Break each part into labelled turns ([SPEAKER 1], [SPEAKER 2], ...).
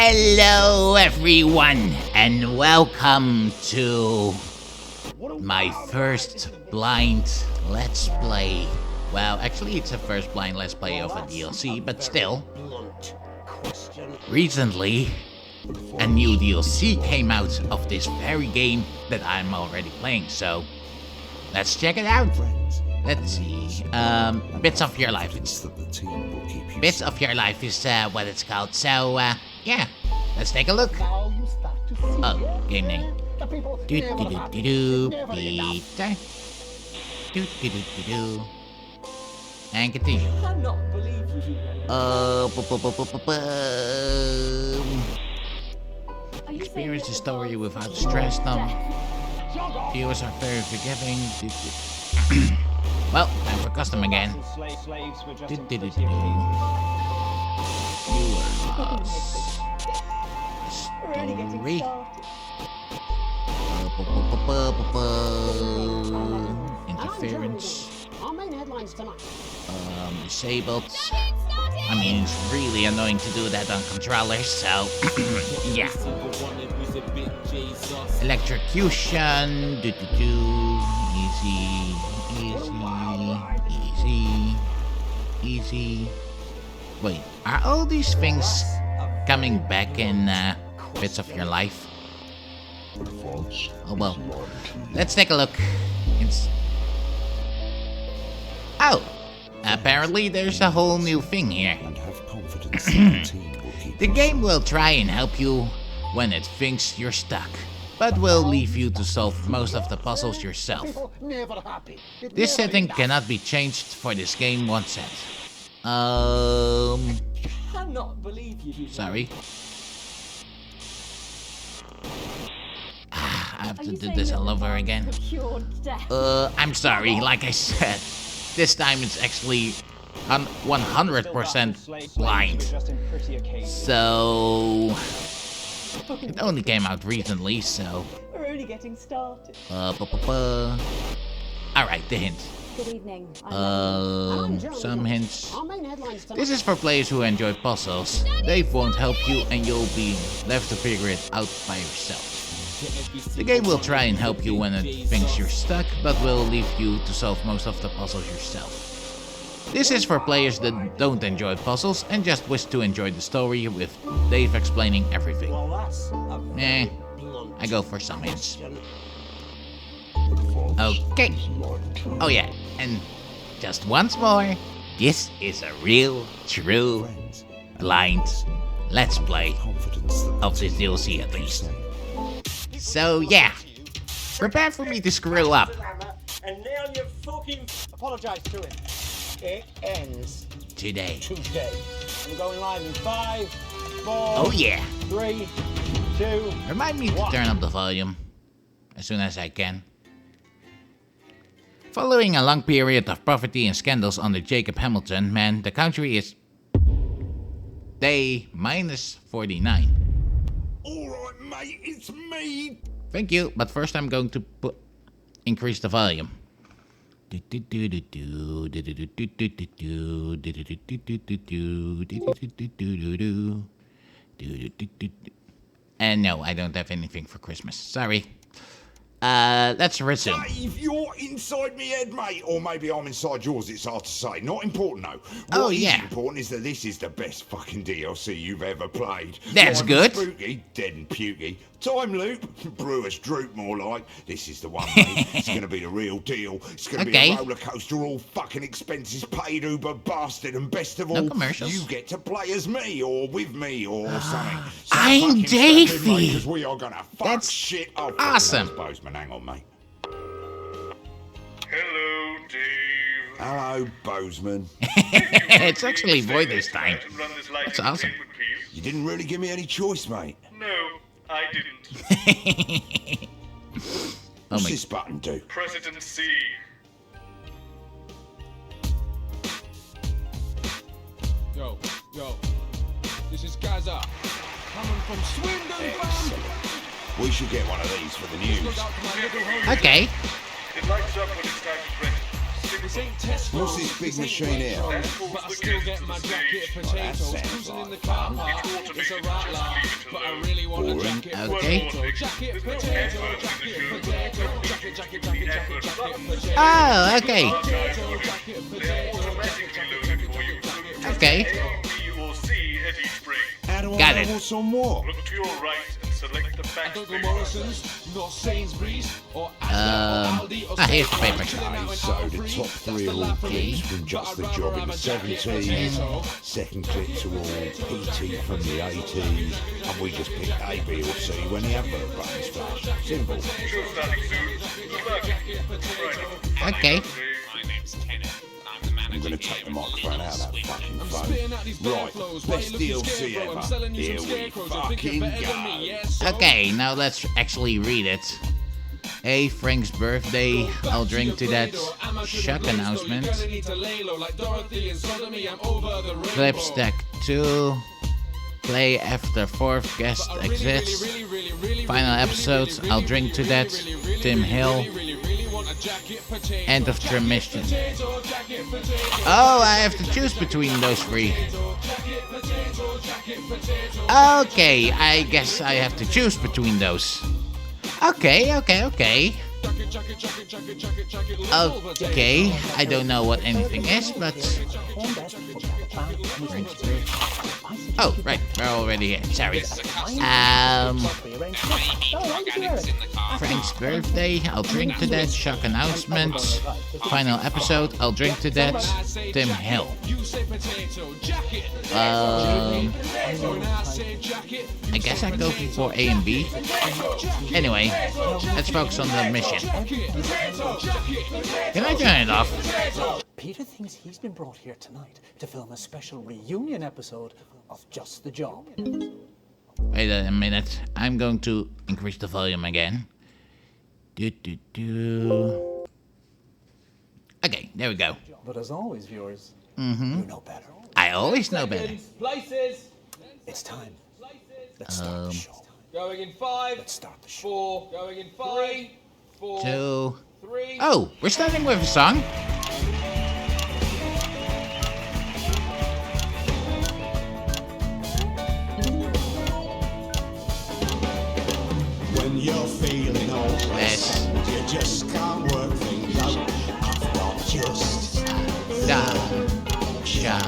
[SPEAKER 1] Hello everyone and welcome to my first blind let's play. Well, actually it's a first blind let's play of a DLC, but still. Recently a new DLC came out of this very game that I'm already playing, so let's check it out. Let's see. Bits of Your Life. Bits of Your Life is what it's called. So, yeah. Let's take a look. Oh, game name. Peter. And continue. Experience the story without stress them. Viewers are very forgiving. Well, time for custom again. Story. Interference. Disabled. I mean, it's really annoying to do that on controllers, so yeah. Electrocution. Easy. Wait, are all these things coming back in Bits of Your Life? Oh well, let's take a look. Oh, apparently there's a whole new thing here. The game will try and help you when it thinks you're stuck, but will leave you to solve most of the puzzles yourself. This setting cannot be changed for this game once set. Sorry. I have to do this all over again. I'm sorry, like I said, this time it's actually 100% blind. So it only came out recently, so
[SPEAKER 2] we're only getting started.
[SPEAKER 1] Alright, the hint.
[SPEAKER 2] Good evening.
[SPEAKER 1] Some hints. This is for players who enjoy puzzles. Dave won't help you and you'll be left to figure it out by yourself. The game will try and help you when it thinks you're stuck, but will leave you to solve most of the puzzles yourself. This is for players that don't enjoy puzzles and just wish to enjoy the story with Dave explaining everything. I go for some hints. Okay. Oh yeah, and just once more, this is a real, true, blind let's play of this DLC at least. So yeah, prepare for me to screw up.
[SPEAKER 3] And now you fucking apologize to him. It ends
[SPEAKER 1] Today.
[SPEAKER 3] I'm going live in 5, 4,
[SPEAKER 1] Oh yeah.
[SPEAKER 3] 3, 2.
[SPEAKER 1] Remind me to turn up the volume as soon as I can. Following a long period of poverty and scandals under Jacob Hamilton, man, the country is day -49.
[SPEAKER 4] Alright, mate, it's me.
[SPEAKER 1] Thank you, but first I'm going to increase the volume. And no, I don't have anything for Christmas. Sorry. Let's resume.
[SPEAKER 4] Dave, you're inside me head, mate. Or maybe I'm inside yours, it's hard to say. Not important, though.
[SPEAKER 1] Oh,
[SPEAKER 4] What is
[SPEAKER 1] yeah.
[SPEAKER 4] important is that this is the best fucking DLC you've ever played.
[SPEAKER 1] That's
[SPEAKER 4] Time
[SPEAKER 1] good.
[SPEAKER 4] Spooky, dead and pukey. Time loop, Brewer's droop more like. This is the one, mate. It's going to be the real deal. It's going to be a roller coaster, all fucking expenses paid, Uber bastard, and best of all,
[SPEAKER 1] No commercials.
[SPEAKER 4] you get to play as me, or with me, or something. So
[SPEAKER 1] I'm
[SPEAKER 4] fucking strap in,
[SPEAKER 1] Davey.
[SPEAKER 4] mate, 'cause we are going to fuck
[SPEAKER 1] That's
[SPEAKER 4] shit up.
[SPEAKER 1] awesome.
[SPEAKER 4] Bozeman, hang on, mate.
[SPEAKER 5] Hello, Dave.
[SPEAKER 4] Hello, Bozeman.
[SPEAKER 1] It's actually void this time. That's awesome.
[SPEAKER 4] You didn't really give me any choice, mate.
[SPEAKER 5] No, I didn't.
[SPEAKER 1] Oh
[SPEAKER 4] What's
[SPEAKER 1] my.
[SPEAKER 4] this button do?
[SPEAKER 5] Presidency.
[SPEAKER 6] Yo, this is Gaza, coming from Swindon, fam.
[SPEAKER 4] We should get one of these for the news.
[SPEAKER 1] Okay.
[SPEAKER 5] It lights up when it's time to print.
[SPEAKER 6] This ain't test
[SPEAKER 4] What's this big machine here?
[SPEAKER 6] but I still get my jacket potatoes. Cruising in the car park, it's a right laugh, but I really want a jacket
[SPEAKER 1] Okay.
[SPEAKER 6] potato. Jacket potato, jacket potato, jacket, jacket, jacket, jacket, jacket potato.
[SPEAKER 1] Oh, okay.
[SPEAKER 6] Potato, jacket potato,
[SPEAKER 5] Automatically loaded for you.
[SPEAKER 1] Okay.
[SPEAKER 5] A, B, or C at each break.
[SPEAKER 4] How do I
[SPEAKER 1] Got
[SPEAKER 4] know
[SPEAKER 1] it.
[SPEAKER 4] what's on what?
[SPEAKER 5] Look to your right and select the
[SPEAKER 6] Don't go
[SPEAKER 5] backspace.
[SPEAKER 6] Morrison's, nor Sainsbury's, or Asda, or Aldi, or
[SPEAKER 1] here's the paper.
[SPEAKER 4] So the top three are all clips from Just the Job in the 70s. Second clips are all PT from the 80s. And we just pick A, B or C when the advert buttons flash. Simple.
[SPEAKER 5] Show starting soon. Good luck. Right.
[SPEAKER 1] Okay.
[SPEAKER 7] My name's Kenneth, and I'm the manager.
[SPEAKER 4] I'm going to take the microphone out of that fucking
[SPEAKER 6] spitting
[SPEAKER 4] phone.
[SPEAKER 6] out these
[SPEAKER 4] Right,
[SPEAKER 6] flows. Why
[SPEAKER 4] best
[SPEAKER 6] you looking
[SPEAKER 4] DLC
[SPEAKER 6] scared, bro? I'm
[SPEAKER 4] ever.
[SPEAKER 6] selling you
[SPEAKER 4] Here
[SPEAKER 6] some
[SPEAKER 4] we
[SPEAKER 6] scarecrows. I think
[SPEAKER 4] fucking
[SPEAKER 6] you're better than me,
[SPEAKER 4] go.
[SPEAKER 6] yeah, so-
[SPEAKER 1] Okay, now let's actually read it. A. Frank's birthday. I'll drink to that. Shock announcement. Clip stack 2. Play after 4th guest exits. Final episode. I'll drink to that. Tim Hill. End of transmission. Oh, I have to choose between those 3. Okay, I guess I have to choose between those. Okay. Okay, I don't know what anything is, but... Oh, right, we're already here, sorry. Frank's birthday, I'll drink to that. Shock announcement. Final episode, I'll drink to that. Tim Hill. I guess I go for A and B. Anyway, let's focus on the mission. Can I turn it off?
[SPEAKER 8] Peter thinks he's been brought here tonight to film a special reunion episode of Just the Job.
[SPEAKER 1] Wait a minute. I'm going to increase the volume again. Okay, there we go.
[SPEAKER 8] But as always, viewers, you know better.
[SPEAKER 1] I always know better.
[SPEAKER 3] Places.
[SPEAKER 8] It's time. Let's start the show.
[SPEAKER 3] Going in 5.
[SPEAKER 8] Let's start the show.
[SPEAKER 3] 4. Going in 5. 4.
[SPEAKER 1] 2.
[SPEAKER 3] 3.
[SPEAKER 1] Oh, we're starting with a song.
[SPEAKER 4] When you're feeling
[SPEAKER 1] Let's
[SPEAKER 4] you just can't work things out. I've got just
[SPEAKER 1] stop. Shop.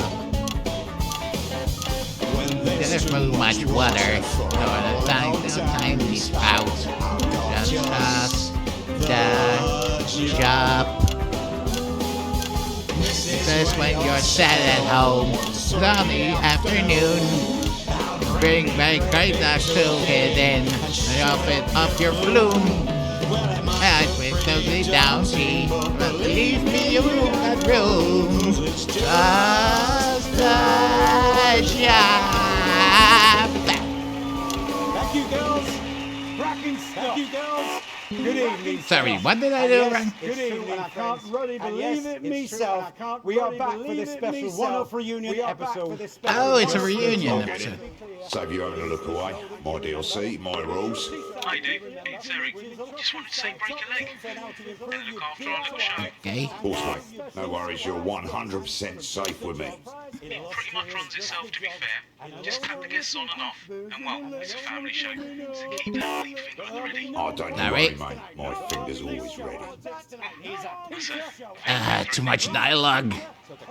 [SPEAKER 4] when
[SPEAKER 1] There's too much water. No time to spout. Just the shop. Because when you're sad at home, sunny afternoon. Bring my great dogs to it and drop it up your bloom. I went totally down, see, but leave me you got room. Just the shop.
[SPEAKER 3] Thank you, girls. Cracking stuff. Thank you, girls. Good evening.
[SPEAKER 1] Sorry, what did I do wrong?
[SPEAKER 3] Good evening, I can't really believe it myself. We are back for this special one-off reunion episode.
[SPEAKER 1] Oh, it's a reunion episode.
[SPEAKER 4] Save you having a look away. My DLC, my rules.
[SPEAKER 5] Hi, Dave. It's Eric. Just wanted to say break a leg. And look after our little show.
[SPEAKER 1] Okay.
[SPEAKER 4] Of course, mate. No worries, you're 100% safe with me.
[SPEAKER 5] It pretty much runs itself, to be fair. Just clap the guests on and off. And well, it's a family show. So keep that weak finger on the ready.
[SPEAKER 4] Oh, don't you
[SPEAKER 1] All
[SPEAKER 4] worry,
[SPEAKER 1] right.
[SPEAKER 4] mate. My finger's always ready.
[SPEAKER 5] What's that?
[SPEAKER 1] Too much dialogue.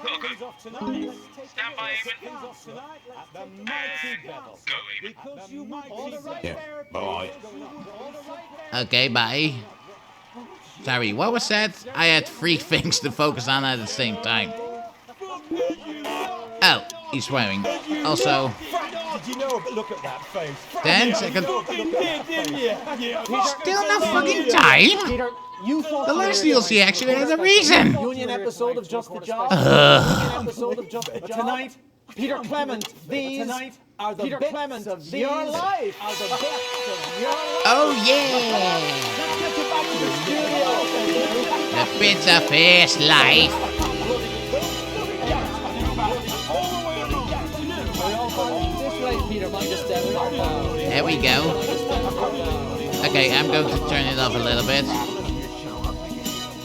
[SPEAKER 5] Gotta go. Stand by, Eamon. And go, Eamon.
[SPEAKER 4] Yeah, bye.
[SPEAKER 1] Okay, bye. Sorry, what was that? I had 3 things to focus on at the same time. Oh, he's swearing. Also,
[SPEAKER 3] Did you know? But look at that face.
[SPEAKER 1] 10 seconds.
[SPEAKER 3] You did, didn't you?
[SPEAKER 1] Still enough fucking time?
[SPEAKER 8] Peter, you thought
[SPEAKER 1] The last DLC actually has a reason.
[SPEAKER 8] reunion episode of Just the Job. Episode of Just the Job. Tonight, Peter Clement. These are the Peter Clement of your life. Are the bits of your life.
[SPEAKER 1] Oh yeah!
[SPEAKER 8] Let's get you back to the studio.
[SPEAKER 1] The bits of his life.
[SPEAKER 8] This way, Peter. Mind just
[SPEAKER 1] There we go. Okay, I'm going to turn it off a little bit.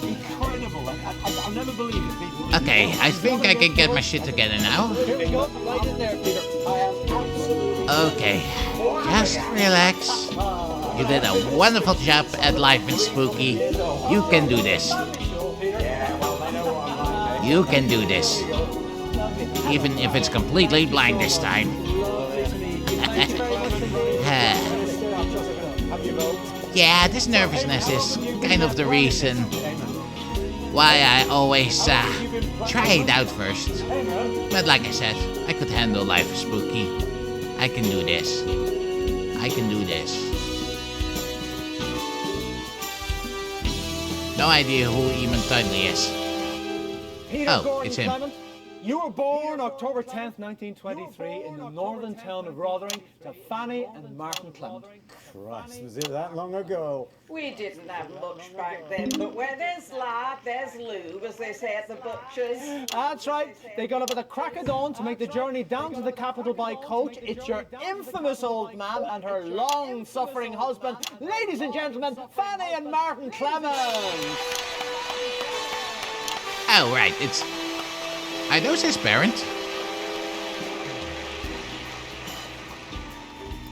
[SPEAKER 3] Incredible. I've
[SPEAKER 8] never believe it, Peter.
[SPEAKER 1] Okay, I think I can get my shit together now.
[SPEAKER 8] Here we go. Right in there, Peter. I am absolutely...
[SPEAKER 1] Okay, just relax. You did a wonderful job at Life in Spooky. You can do this. You can do this. Even if it's completely blind this time. Yeah, this nervousness is kind of the reason why I always try it out first. But like I said, I could handle Life is Spooky. I can do this. I can do this. No idea who even Dudley is.
[SPEAKER 8] Peter
[SPEAKER 1] Oh,
[SPEAKER 8] Gordon
[SPEAKER 1] it's him.
[SPEAKER 8] Clement, you were born October 10th, 1923 in the northern town of Rotherham to Fanny and Martin Clement.
[SPEAKER 3] Christ, was it that long ago?
[SPEAKER 2] We didn't have much back then, but where there's lard, there's lube, as they say at the butcher's.
[SPEAKER 8] That's right. They got up at the crack of dawn to make the journey down to the capital by coach. It's your infamous old man and her long-suffering husband. Ladies and gentlemen, Fanny and Martin Clement.
[SPEAKER 1] Oh, right, it's... Are those his parents?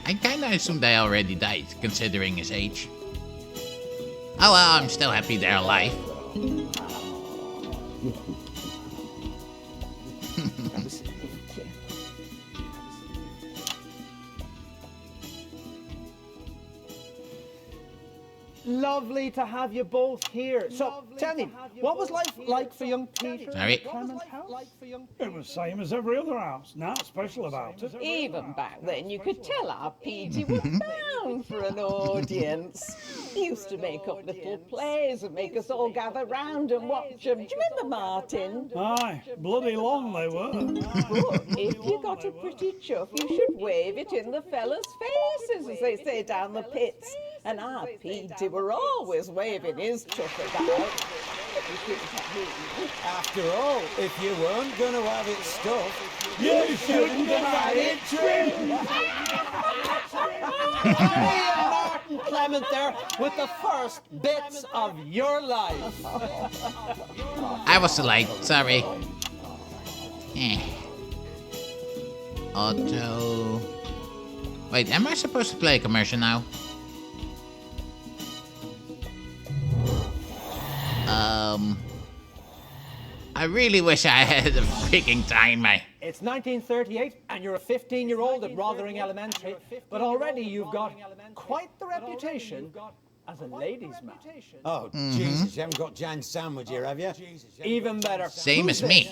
[SPEAKER 1] I kinda assumed they already died, considering his age. Oh well, I'm still happy they're alive.
[SPEAKER 8] Lovely to have you both here. So, tell me, what was life like for young Peter?
[SPEAKER 1] Sorry.
[SPEAKER 9] It was same as every other house. Not special about it.
[SPEAKER 2] Even back then, you could tell our Petey was bound for an audience. He used to make up little plays and make us all gather round and watch them. Do you remember, Martin?
[SPEAKER 9] Aye, bloody long they were.
[SPEAKER 2] But if you got a pretty chuff, you should wave it in the fellas' faces, as they say down the pits. And our Petey were always waving his chuff about.
[SPEAKER 3] After all, if you weren't going to have it stuffed,
[SPEAKER 9] You shouldn't have had it trimmed.
[SPEAKER 8] Martin Clement there with the first bits of your life.
[SPEAKER 1] I was too late, sorry. Auto... Wait, am I supposed to play a commercial now? I really wish I had a freaking timer.
[SPEAKER 8] It's 1938 and you're a 15-year-old at Rotherham Elementary, but already you've got quite the reputation as a ladies' man.
[SPEAKER 3] oh, Jesus, you haven't got Jan's sandwich here, have you?
[SPEAKER 8] Even better.
[SPEAKER 1] Same as me.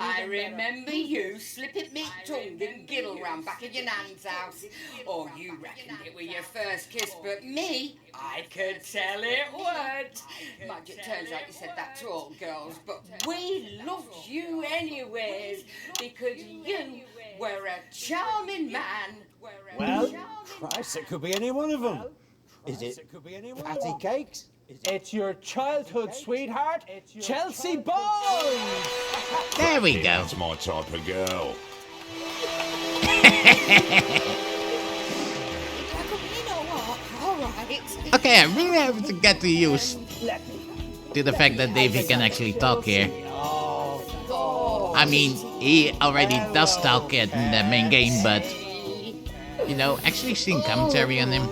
[SPEAKER 10] I remember you slipping me tongue and giggle round back at your nan's house. Oh, you reckoned it were your first kiss, but me, I could tell it would. Mind you, it turns out you said that to all girls, but we loved you anyways, because you were a charming man.
[SPEAKER 3] Well, Christ, it could be any one of them. Is it Patty Cakes?
[SPEAKER 8] It's your childhood sweetheart, Chelsea Bones!
[SPEAKER 1] There we go.
[SPEAKER 4] That's my type of girl.
[SPEAKER 1] Okay, I really have to get used to the fact that Davey can actually talk here. I mean, he already does talk in the main game, but... You know, actually seeing commentary on him.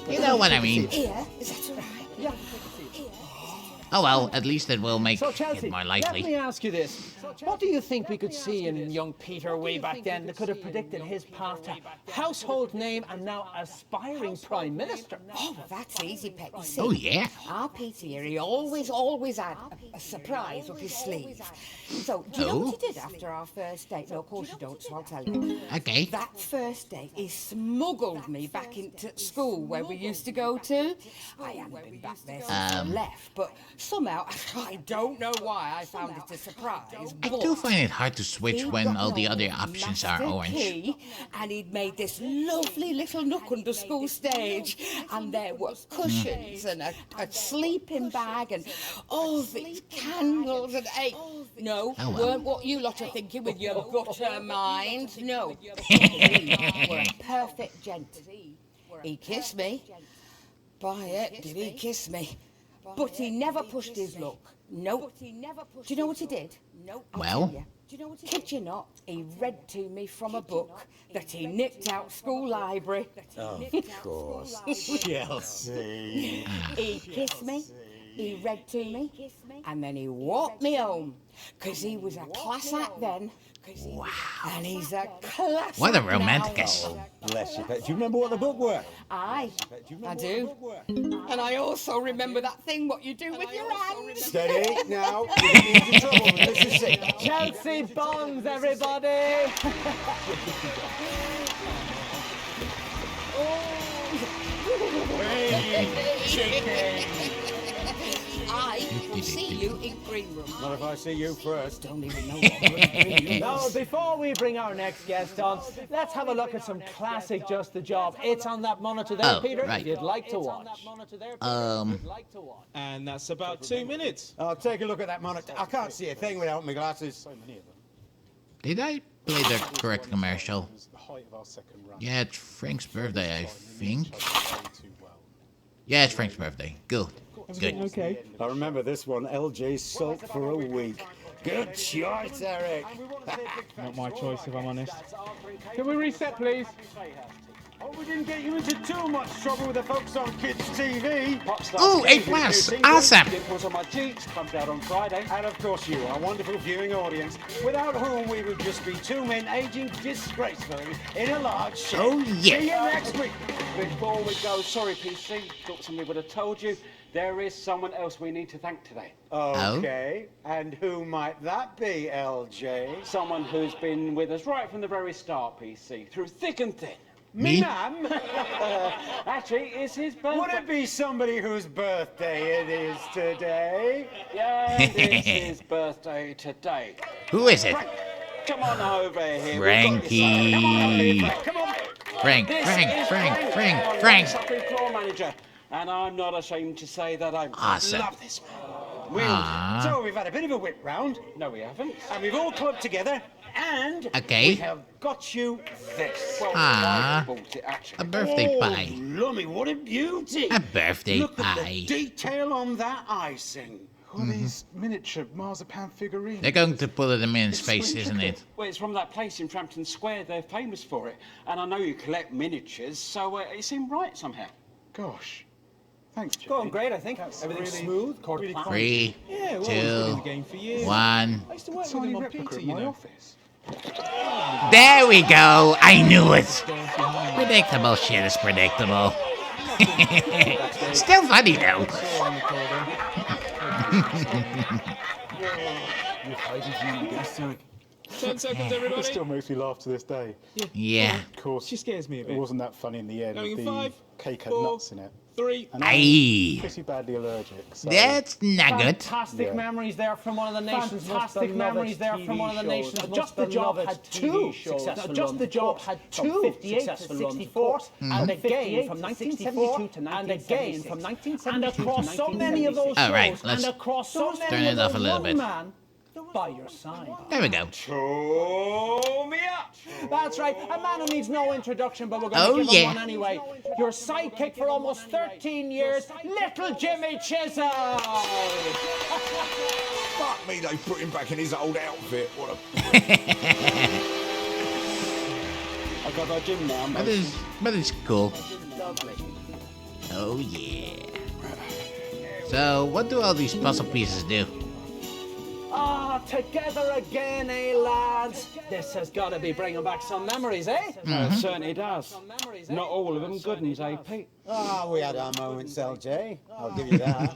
[SPEAKER 1] You know what I mean.
[SPEAKER 10] Yeah, is that all right?
[SPEAKER 1] Oh well, at least it will make
[SPEAKER 8] So, Chelsea,
[SPEAKER 1] it more
[SPEAKER 8] let
[SPEAKER 1] likely.
[SPEAKER 8] me ask you this. What do you think we could see in young Peter way back then that could have predicted his path to household name and now aspiring Prime Minister?
[SPEAKER 10] Oh, that's easy, Pet. You see,
[SPEAKER 1] Oh yeah.
[SPEAKER 10] our Peter here, he always had a surprise up his sleeve. So, do you know what he did after our first date? No, of course you don't, so I'll tell you.
[SPEAKER 1] Okay.
[SPEAKER 10] That first day, he smuggled me back into school where we used to go to. I haven't been back there since I left, but somehow, I don't know why, I found it a surprise.
[SPEAKER 1] I do find it hard to switch when all the other options are orange.
[SPEAKER 10] Key, and he'd made this lovely little nook under school stage, and there were cushions and a sleeping bag and all these candles and no,
[SPEAKER 1] Oh, well.
[SPEAKER 10] weren't what you lot are thinking with your butter mind. No, he were a perfect gent. He kissed me, By heck, did he kiss me. But he never pushed his luck. Nope. Do you know what he did? Nope.
[SPEAKER 1] Well?
[SPEAKER 10] Kid you not, he read to me from a book that he nicked out school library.
[SPEAKER 3] Of course. Chelsea.
[SPEAKER 10] He kissed me, he read to me, and then he walked me home. 'Cause he was a class act then.
[SPEAKER 1] Wow.
[SPEAKER 10] And he's a class
[SPEAKER 1] What a
[SPEAKER 10] act
[SPEAKER 1] romanticus.
[SPEAKER 10] now.
[SPEAKER 3] Bless you. Do you remember what the book were?
[SPEAKER 10] Aye, I do. And I also remember that thing what you do with your hands.
[SPEAKER 3] Steady. Now, you're getting into trouble. This is sick.
[SPEAKER 8] Chelsea Bonds, everybody!
[SPEAKER 10] I will see you in green room.
[SPEAKER 3] Not if I see you first.
[SPEAKER 10] Don't even know what green room
[SPEAKER 8] Now,
[SPEAKER 10] is.
[SPEAKER 8] before we bring our next guest on, let's have a look at some classic Just the Job. It's on that monitor there,
[SPEAKER 1] Oh,
[SPEAKER 8] Peter,
[SPEAKER 1] right.
[SPEAKER 8] if you'd like to watch.
[SPEAKER 6] And that's about 2 minutes.
[SPEAKER 3] I'll take a look at that monitor. I can't see a thing without my glasses.
[SPEAKER 1] Did I play the correct commercial? Yeah, it's Frank's birthday, I think. Yeah, it's Frank's birthday. Good. Good.
[SPEAKER 3] Okay. I remember this one. LJ sulked for a week. Good choice, Eric.
[SPEAKER 6] Not my choice, if I'm honest.
[SPEAKER 8] Can we reset, please?
[SPEAKER 3] Hope we didn't get you into too much trouble with the folks on Kids TV.
[SPEAKER 1] Ooh, A+, awesome.
[SPEAKER 3] Dimples on my cheeks comes out on Friday. And of course you, our wonderful viewing audience, without whom we would just be two men aging disgracefully in a large shed.
[SPEAKER 1] Oh, yeah.
[SPEAKER 3] See you next week.
[SPEAKER 11] Before we go, sorry, PC, thought somebody would have told you. There is someone else we need to thank today.
[SPEAKER 3] Okay, and who might that be, LJ?
[SPEAKER 11] Someone who's been with us right from the very start, PC, through thick and thin.
[SPEAKER 1] Me?
[SPEAKER 3] Ma'am?
[SPEAKER 11] Actually, it's his birthday.
[SPEAKER 3] Would it be somebody whose birthday it is today?
[SPEAKER 11] Yeah, it's his birthday today.
[SPEAKER 1] Who is it?
[SPEAKER 11] Frank, come on over here.
[SPEAKER 1] Frankie.
[SPEAKER 11] Come on over here, Frank. Come on.
[SPEAKER 1] Frank,
[SPEAKER 11] This
[SPEAKER 1] Frank,
[SPEAKER 11] is
[SPEAKER 1] Frank, Frank,
[SPEAKER 11] I'm
[SPEAKER 1] Frank.
[SPEAKER 11] the shopping floor manager, and I'm not ashamed to say that I
[SPEAKER 1] Awesome.
[SPEAKER 11] love this man.
[SPEAKER 3] So we've had a bit of a whip round.
[SPEAKER 11] No, we haven't.
[SPEAKER 3] And we've all clubbed together. And
[SPEAKER 1] Okay.
[SPEAKER 3] we have got you this.
[SPEAKER 11] Well,
[SPEAKER 1] Ah.
[SPEAKER 11] I bought it, actually.
[SPEAKER 1] A birthday pie.
[SPEAKER 3] Lummy, what a beauty.
[SPEAKER 1] A birthday
[SPEAKER 3] Look at the
[SPEAKER 1] pie.
[SPEAKER 3] detail on that icing.
[SPEAKER 12] Who are these miniature marzipan figurines?
[SPEAKER 1] They're going to put it in his face, isn't it?
[SPEAKER 11] Well, it's from that place in Frampton Square. They're famous for it. And I know you collect miniatures, so it seemed right somehow.
[SPEAKER 12] Gosh. Thanks, Jimmy.
[SPEAKER 8] Going great, I think. Everything's smooth, according to plan.
[SPEAKER 1] 3,
[SPEAKER 6] Yeah, well, I've been in the
[SPEAKER 1] 2,
[SPEAKER 6] game for years.
[SPEAKER 1] 1.
[SPEAKER 6] I used to work with
[SPEAKER 12] Tiny
[SPEAKER 6] him on
[SPEAKER 12] replica
[SPEAKER 6] PT,
[SPEAKER 12] in
[SPEAKER 6] you
[SPEAKER 12] my
[SPEAKER 6] know.
[SPEAKER 12] office.
[SPEAKER 1] There we go. I knew it. Predictable shit is predictable. Still funny though.
[SPEAKER 6] Ten seconds, everybody.
[SPEAKER 12] It still makes me laugh to this day.
[SPEAKER 1] Yeah.
[SPEAKER 12] Of course,
[SPEAKER 6] She scares me a
[SPEAKER 12] it
[SPEAKER 6] bit.
[SPEAKER 12] wasn't that funny in the end.
[SPEAKER 6] Going in
[SPEAKER 12] The
[SPEAKER 6] 5,
[SPEAKER 12] cake had
[SPEAKER 6] 4,
[SPEAKER 12] nuts in it.
[SPEAKER 6] 3.
[SPEAKER 12] And
[SPEAKER 1] Aye.
[SPEAKER 12] I'm pretty badly allergic. So
[SPEAKER 1] That's not good.
[SPEAKER 8] Fantastic
[SPEAKER 12] Yeah.
[SPEAKER 8] memories there from one of the nation's
[SPEAKER 13] Fantastic
[SPEAKER 8] most beloved
[SPEAKER 13] memories there
[SPEAKER 8] TV
[SPEAKER 13] from one of the
[SPEAKER 8] shows.
[SPEAKER 13] nation's
[SPEAKER 8] Now,
[SPEAKER 13] most
[SPEAKER 8] Just the Job
[SPEAKER 13] beloved
[SPEAKER 8] had
[SPEAKER 13] TV
[SPEAKER 8] two
[SPEAKER 13] shows.
[SPEAKER 8] successful
[SPEAKER 13] Now, Just the Job
[SPEAKER 8] runs,
[SPEAKER 13] had
[SPEAKER 8] from
[SPEAKER 13] two
[SPEAKER 8] 58 to
[SPEAKER 13] successful runs,
[SPEAKER 8] 64, and again
[SPEAKER 13] 58
[SPEAKER 8] from
[SPEAKER 13] to
[SPEAKER 8] 1972 to
[SPEAKER 13] 64,
[SPEAKER 8] and again from 1972
[SPEAKER 13] and across so many of those
[SPEAKER 1] All right,
[SPEAKER 8] shows,
[SPEAKER 1] let's
[SPEAKER 8] and across so
[SPEAKER 1] turn
[SPEAKER 8] many
[SPEAKER 1] it
[SPEAKER 8] of
[SPEAKER 1] off a
[SPEAKER 8] those,
[SPEAKER 1] little
[SPEAKER 8] one
[SPEAKER 1] bit.
[SPEAKER 8] man by your side.
[SPEAKER 1] There we go.
[SPEAKER 11] Show me up.
[SPEAKER 8] That's right, a man who needs no introduction, but we're going to
[SPEAKER 1] Oh,
[SPEAKER 8] give him
[SPEAKER 1] yeah.
[SPEAKER 8] one anyway. Your sidekick for almost 13 years, little Jimmy Chisholm.
[SPEAKER 4] Fuck me, they put him back in his old outfit. What a...
[SPEAKER 11] I got our gym now,
[SPEAKER 1] But
[SPEAKER 11] mate.
[SPEAKER 1] it's cool. Oh yeah. So what do all these puzzle pieces do?
[SPEAKER 8] Ah, together again, eh, lads? This has got to be bringing back some memories, eh?
[SPEAKER 11] It certainly does. Not all of them good ones, eh, Pete?
[SPEAKER 3] Ah, we had our moments, LJ. I'll give you that.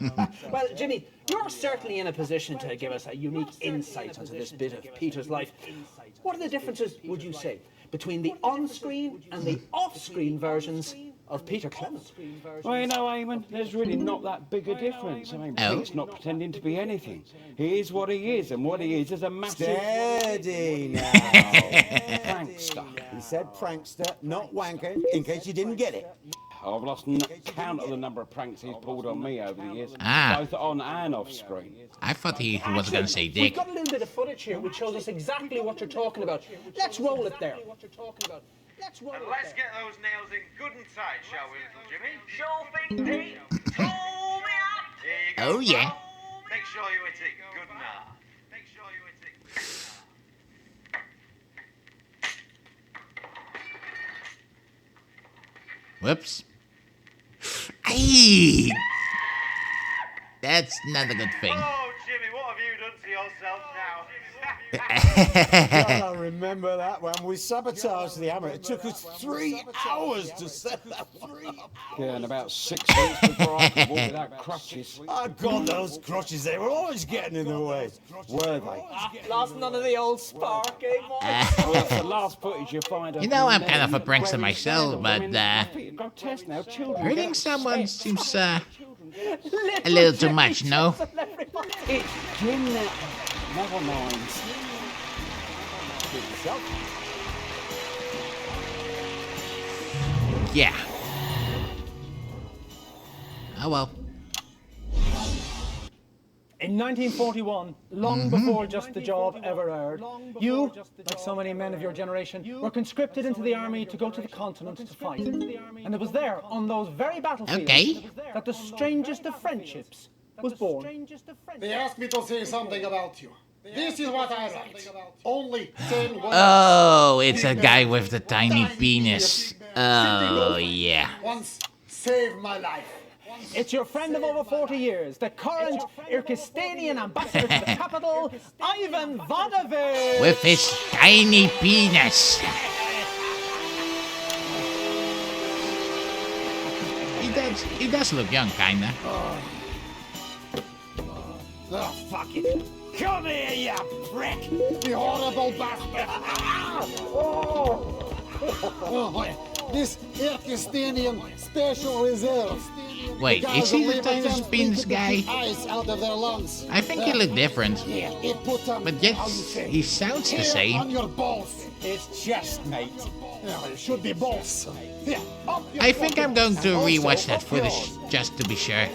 [SPEAKER 8] Well, Jimmy, you're certainly in a position to give us a unique insight into this bit of Peter's life. What are the differences, would you say, between the on-screen and the off-screen versions of Peter Clement?
[SPEAKER 11] Well, you know, Eamon, there's really not that big a difference. I mean,
[SPEAKER 1] Oh.
[SPEAKER 11] Pete's not pretending to be anything. He is what he is, and what he is a massive
[SPEAKER 3] Steady now.
[SPEAKER 11] prankster.
[SPEAKER 3] He said prankster, not wanker, in case you didn't get it.
[SPEAKER 11] I've lost count of the number of pranks he's pulled on me over the years,
[SPEAKER 1] Ah.
[SPEAKER 11] both on and off screen.
[SPEAKER 1] I thought he was going to say
[SPEAKER 8] We've
[SPEAKER 1] dick.
[SPEAKER 8] got a little bit of footage here which shows us exactly what you're talking about. Let's roll it there.
[SPEAKER 3] And let's get those nails in good and tight, shall we, little Jimmy?
[SPEAKER 14] Sure thing, Pete. Pull me up.
[SPEAKER 3] Here you go.
[SPEAKER 1] Oh, yeah.
[SPEAKER 3] Make sure you hit it good and hard. Make sure you hit it good and hard.
[SPEAKER 1] Whoops. Ay! That's not a good thing.
[SPEAKER 3] Oh, Jimmy, what have you done to yourself now?
[SPEAKER 15] God, I remember that when we sabotaged the hammer. It took us 3 hours to set that up.
[SPEAKER 11] Yeah, and about 6 weeks before I could walk without crutches.
[SPEAKER 15] I got those crutches. They were always getting in the way. Were they?
[SPEAKER 8] Lost none of the old spark, eh, boy?
[SPEAKER 11] Well, that's the last footage you find of.
[SPEAKER 1] You know, I'm kind of a prankster myself, but
[SPEAKER 11] grotesque now, children.
[SPEAKER 1] hurting someone seems a little too much, no?
[SPEAKER 11] It's Jim now. Never mind.
[SPEAKER 1] Yeah. Oh well.
[SPEAKER 8] In 1941, long before Just the Job ever aired, you, like so many men of your generation, were conscripted into the army to go to the continent to fight. And it was there, on those very battlefields, that the strangest of friendships was born.
[SPEAKER 16] They asked me to say something about you. This is what I write. Only 10 words.
[SPEAKER 1] Oh, it's a guy with the tiny penis. Oh, yeah.
[SPEAKER 16] Once saved my life.
[SPEAKER 8] It's your friend of over 40 years, the current Kyrgyzstanian ambassador to the capital, Ivan Vodovich!
[SPEAKER 1] With his tiny penis. He does look young, kinda.
[SPEAKER 16] Oh, fuck it. Come here, you prick! You horrible bastard! This Kyrgyzstanian Special Reserve.
[SPEAKER 1] Wait, is he the tiny penis guy?
[SPEAKER 16] Ice out of their lungs.
[SPEAKER 1] I think he looked different. But yet, he sounds the
[SPEAKER 16] On
[SPEAKER 1] same.
[SPEAKER 16] your balls.
[SPEAKER 15] It's chest, mate.
[SPEAKER 16] Yeah, it should be balls. Here, up your
[SPEAKER 1] I think I'm going to
[SPEAKER 16] And also
[SPEAKER 1] rewatch that
[SPEAKER 16] up
[SPEAKER 1] footage
[SPEAKER 16] yours.
[SPEAKER 1] just to be sure.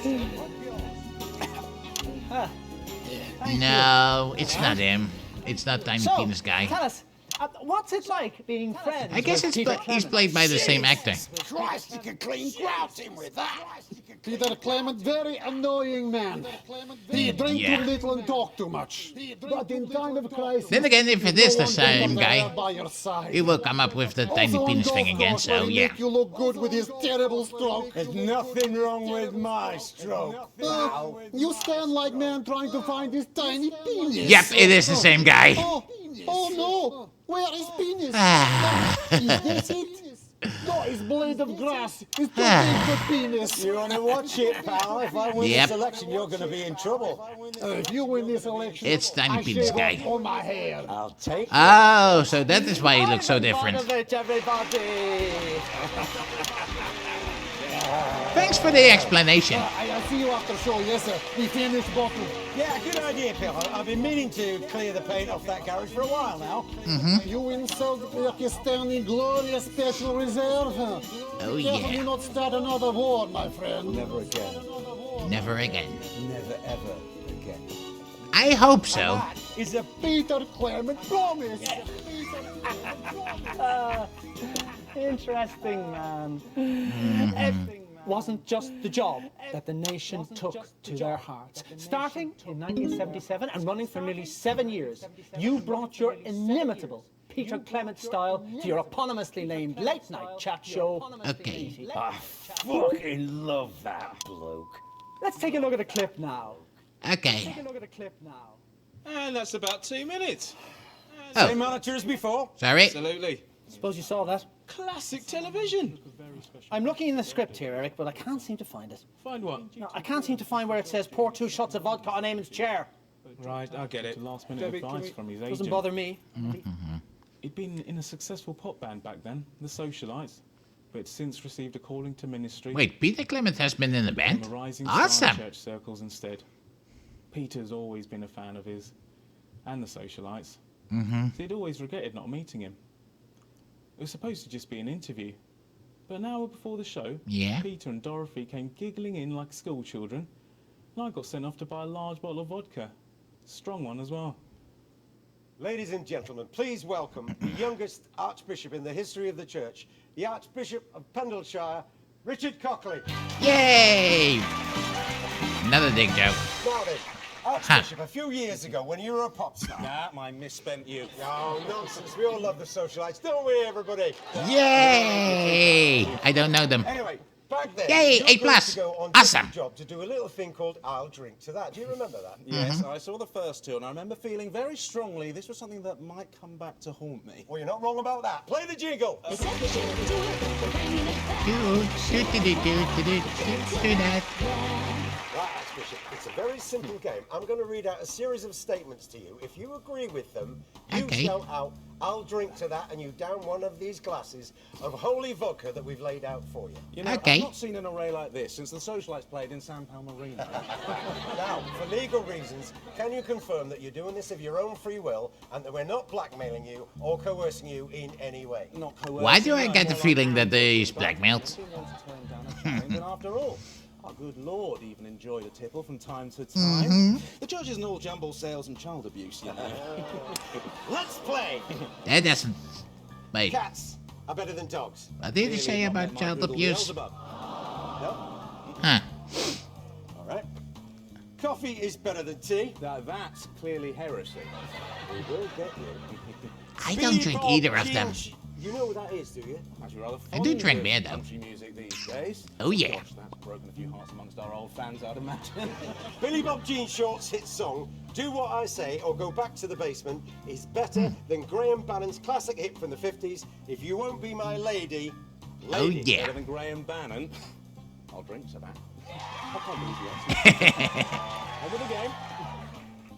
[SPEAKER 1] No, it's not him. It's not tiny penis guy.
[SPEAKER 8] Tell us, what's it like being friends
[SPEAKER 1] I guess
[SPEAKER 8] with Peter
[SPEAKER 1] he's
[SPEAKER 8] Clement?
[SPEAKER 1] played by the same actor.
[SPEAKER 16] Christ, you can clean grout him with that. Peter Clement, very annoying man. He drank
[SPEAKER 1] Yeah.
[SPEAKER 16] too little and talked too much. But in time of crisis,
[SPEAKER 1] Then again, if it is the
[SPEAKER 16] no one can
[SPEAKER 1] same
[SPEAKER 16] come
[SPEAKER 1] guy,
[SPEAKER 16] there by your side.
[SPEAKER 1] he will come up with the tiny
[SPEAKER 16] Also on
[SPEAKER 1] penis
[SPEAKER 16] golf
[SPEAKER 1] thing again,
[SPEAKER 16] course,
[SPEAKER 1] so
[SPEAKER 16] where he
[SPEAKER 1] yeah.
[SPEAKER 16] make you look good with his terrible stroke.
[SPEAKER 15] There's nothing wrong with my stroke.
[SPEAKER 16] You stand like man trying to find his tiny penis.
[SPEAKER 1] Yep, it is the same guy.
[SPEAKER 16] Oh no! Where is penis?
[SPEAKER 1] Ah.
[SPEAKER 16] Is this it? No, it's blade of grass. It's too big for penis.
[SPEAKER 15] You want to watch it, pal? If I win
[SPEAKER 1] Yep.
[SPEAKER 15] this election, you're going to be in trouble.
[SPEAKER 16] If you win this election,
[SPEAKER 1] It's tiny
[SPEAKER 16] I
[SPEAKER 1] penis
[SPEAKER 16] shave
[SPEAKER 1] guy.
[SPEAKER 16] off all my hair.
[SPEAKER 15] I'll take
[SPEAKER 1] Oh, so that is why he looks so different.
[SPEAKER 8] Vodovich, everybody!
[SPEAKER 1] Thanks for the explanation.
[SPEAKER 16] I'll see you after show, yes sir. We finished bottle.
[SPEAKER 15] Yeah, good idea, Phil. I've been meaning to clear the paint off that garage for a while now.
[SPEAKER 16] You insult the Kyrgyzstani glorious special reserve.
[SPEAKER 1] Oh,
[SPEAKER 16] Definitely
[SPEAKER 1] yeah.
[SPEAKER 16] not start another war, my friend.
[SPEAKER 15] Never again.
[SPEAKER 1] Never again.
[SPEAKER 15] Never ever again.
[SPEAKER 1] I hope so.
[SPEAKER 15] It's a
[SPEAKER 16] Peter Clement promise.
[SPEAKER 8] Interesting, man. It wasn't just the job that the nation took to their hearts. Starting in 1977 and running for nearly 7 years, you brought your inimitable Peter Clement style to your eponymously named late-night chat show.
[SPEAKER 1] Okay.
[SPEAKER 15] I fucking love that bloke.
[SPEAKER 8] Let's take a look at a clip now.
[SPEAKER 1] Okay.
[SPEAKER 8] Take a look at a clip now.
[SPEAKER 6] And that's about 2 minutes.
[SPEAKER 1] Oh.
[SPEAKER 15] Same monitor as before.
[SPEAKER 1] Sorry.
[SPEAKER 6] Absolutely.
[SPEAKER 8] Suppose you saw that.
[SPEAKER 6] Classic television.
[SPEAKER 8] I'm looking in the script here, Eric, but I can't seem to find it.
[SPEAKER 6] Find what?
[SPEAKER 8] No, I can't seem to find where it says pour 2 shots of vodka on Eamon's chair.
[SPEAKER 6] Right, I get it.
[SPEAKER 17] Last minute advice from his agent.
[SPEAKER 8] Doesn't bother me.
[SPEAKER 17] He'd been in a successful pop band back then, the Socialites, but had since received a calling to ministry.
[SPEAKER 1] Wait, Peter Clement has been in the band?
[SPEAKER 17] From a rising star in
[SPEAKER 1] Awesome.
[SPEAKER 17] church circles instead. Peter's always been a fan of his, and the Socialites.
[SPEAKER 1] Mm-hmm.
[SPEAKER 17] So he'd always regretted not meeting him. It was supposed to just be an interview, but an hour before the show,
[SPEAKER 1] Yeah.
[SPEAKER 17] Peter and Dorothy came giggling in like school children, and I got sent off to buy a large bottle of vodka. Strong one as well.
[SPEAKER 15] Ladies and gentlemen, please welcome the youngest Archbishop in the history of the Church, the Archbishop of Pendleshire, Richard Cockley.
[SPEAKER 1] Yay! Another dick joke.
[SPEAKER 15] Now then, Archbishop, a few years ago when you were a pop star.
[SPEAKER 18] Nah, my misspent youth.
[SPEAKER 15] Oh, nonsense. We all love the socialites, don't we, everybody?
[SPEAKER 1] Yay! I don't know them.
[SPEAKER 15] Anyway, back then,
[SPEAKER 1] Yay,
[SPEAKER 15] you
[SPEAKER 1] 8 plus.
[SPEAKER 15] to go on
[SPEAKER 1] Awesome.
[SPEAKER 15] job to do a little thing called I'll Drink to That. Do you remember that?
[SPEAKER 18] Yes, I saw the first two, and I remember feeling very strongly this was something that might come back to haunt me.
[SPEAKER 15] Well, you're not wrong about that. Play the jingle. Right, Archbishop, it's a very simple game. I'm going to read out a series of statements to you. If you agree with them, you shout out, I'll drink to that, and you down one of these glasses of holy vodka that we've laid out for you.
[SPEAKER 18] You know, I've not seen an array like this since the socialites played in San Palmarino.
[SPEAKER 15] Now, for legal reasons, can you confirm that you're doing this of your own free will and that we're not blackmailing you or coercing you in any way?
[SPEAKER 18] Not coercing.
[SPEAKER 1] Why do I get the feeling that he's blackmailed?
[SPEAKER 18] And after all, our good Lord even enjoyed a tipple from time to time. The church isn't all jumble sales and child abuse, you know.
[SPEAKER 15] Let's play!
[SPEAKER 1] That doesn't... Wait.
[SPEAKER 15] Cats are better than dogs.
[SPEAKER 1] What did he say about child abuse?
[SPEAKER 15] No?
[SPEAKER 1] Huh.
[SPEAKER 15] All right. Coffee is better than tea.
[SPEAKER 18] Now, that's clearly heresy.
[SPEAKER 15] We will get you.
[SPEAKER 1] I don't drink either of them.
[SPEAKER 15] You know what that is, do you?
[SPEAKER 18] Actually, rather
[SPEAKER 1] I do drink
[SPEAKER 18] fond
[SPEAKER 1] beer,
[SPEAKER 18] of
[SPEAKER 1] though.
[SPEAKER 18] country music these days.
[SPEAKER 1] Oh, yeah.
[SPEAKER 18] Gosh, that's broken a few hearts amongst our old fans, I'd imagine.
[SPEAKER 15] Billy Bob Jean Short's hit song, Do What I Say or Go Back to the Basement, is better than Graham Bannon's classic hit from the 50s, If You Won't Be My Lady, Lady.
[SPEAKER 1] Oh, yeah.
[SPEAKER 18] Better than Graham Bannon. I'll drink to that. I can't believe you actually. Over the game.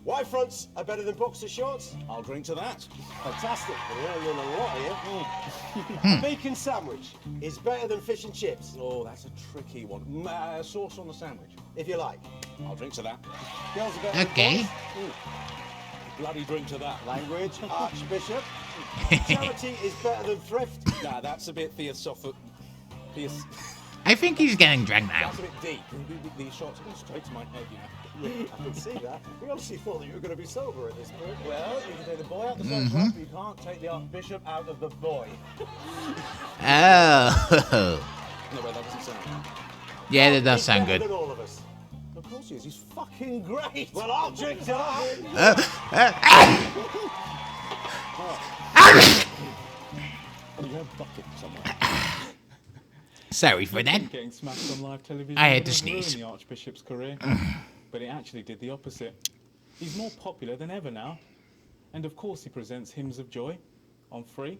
[SPEAKER 15] Y-fronts are better than boxer shorts.
[SPEAKER 18] I'll drink to that.
[SPEAKER 15] Fantastic. We're learning a lot here. A bacon sandwich is better than fish and chips.
[SPEAKER 18] Oh, that's a tricky one. Sauce on the sandwich.
[SPEAKER 15] If you like.
[SPEAKER 18] I'll drink to that.
[SPEAKER 15] Girls are better
[SPEAKER 1] Okay.
[SPEAKER 15] than boys.
[SPEAKER 18] Bloody drink to that.
[SPEAKER 15] Language, Archbishop. Charity is better than thrift.
[SPEAKER 18] Nah, that's a bit theosophic.
[SPEAKER 1] I think he's getting drunk now.
[SPEAKER 18] That's a bit deep. These shots are going straight to my head, you know.
[SPEAKER 15] I can see that. We obviously thought that you were going to be sober at this point.
[SPEAKER 18] Well, you can take the boy out the sunshine, but you can't take the Archbishop out of the boy.
[SPEAKER 1] Oh.
[SPEAKER 18] No, wait, that doesn't sound right.
[SPEAKER 1] Yeah, that does sound good.
[SPEAKER 15] Than all of us.
[SPEAKER 18] Of course he is. He's fucking great.
[SPEAKER 15] Well, I'll drink to that.
[SPEAKER 18] You have a bucket somewhere.
[SPEAKER 1] Sorry for that.
[SPEAKER 17] Getting smashed on live television
[SPEAKER 1] I had to
[SPEAKER 17] didn't
[SPEAKER 1] sneeze.
[SPEAKER 17] ruin the Archbishop's career, but it actually did the opposite. He's more popular than ever now, and of course he presents Hymns of Joy on 3,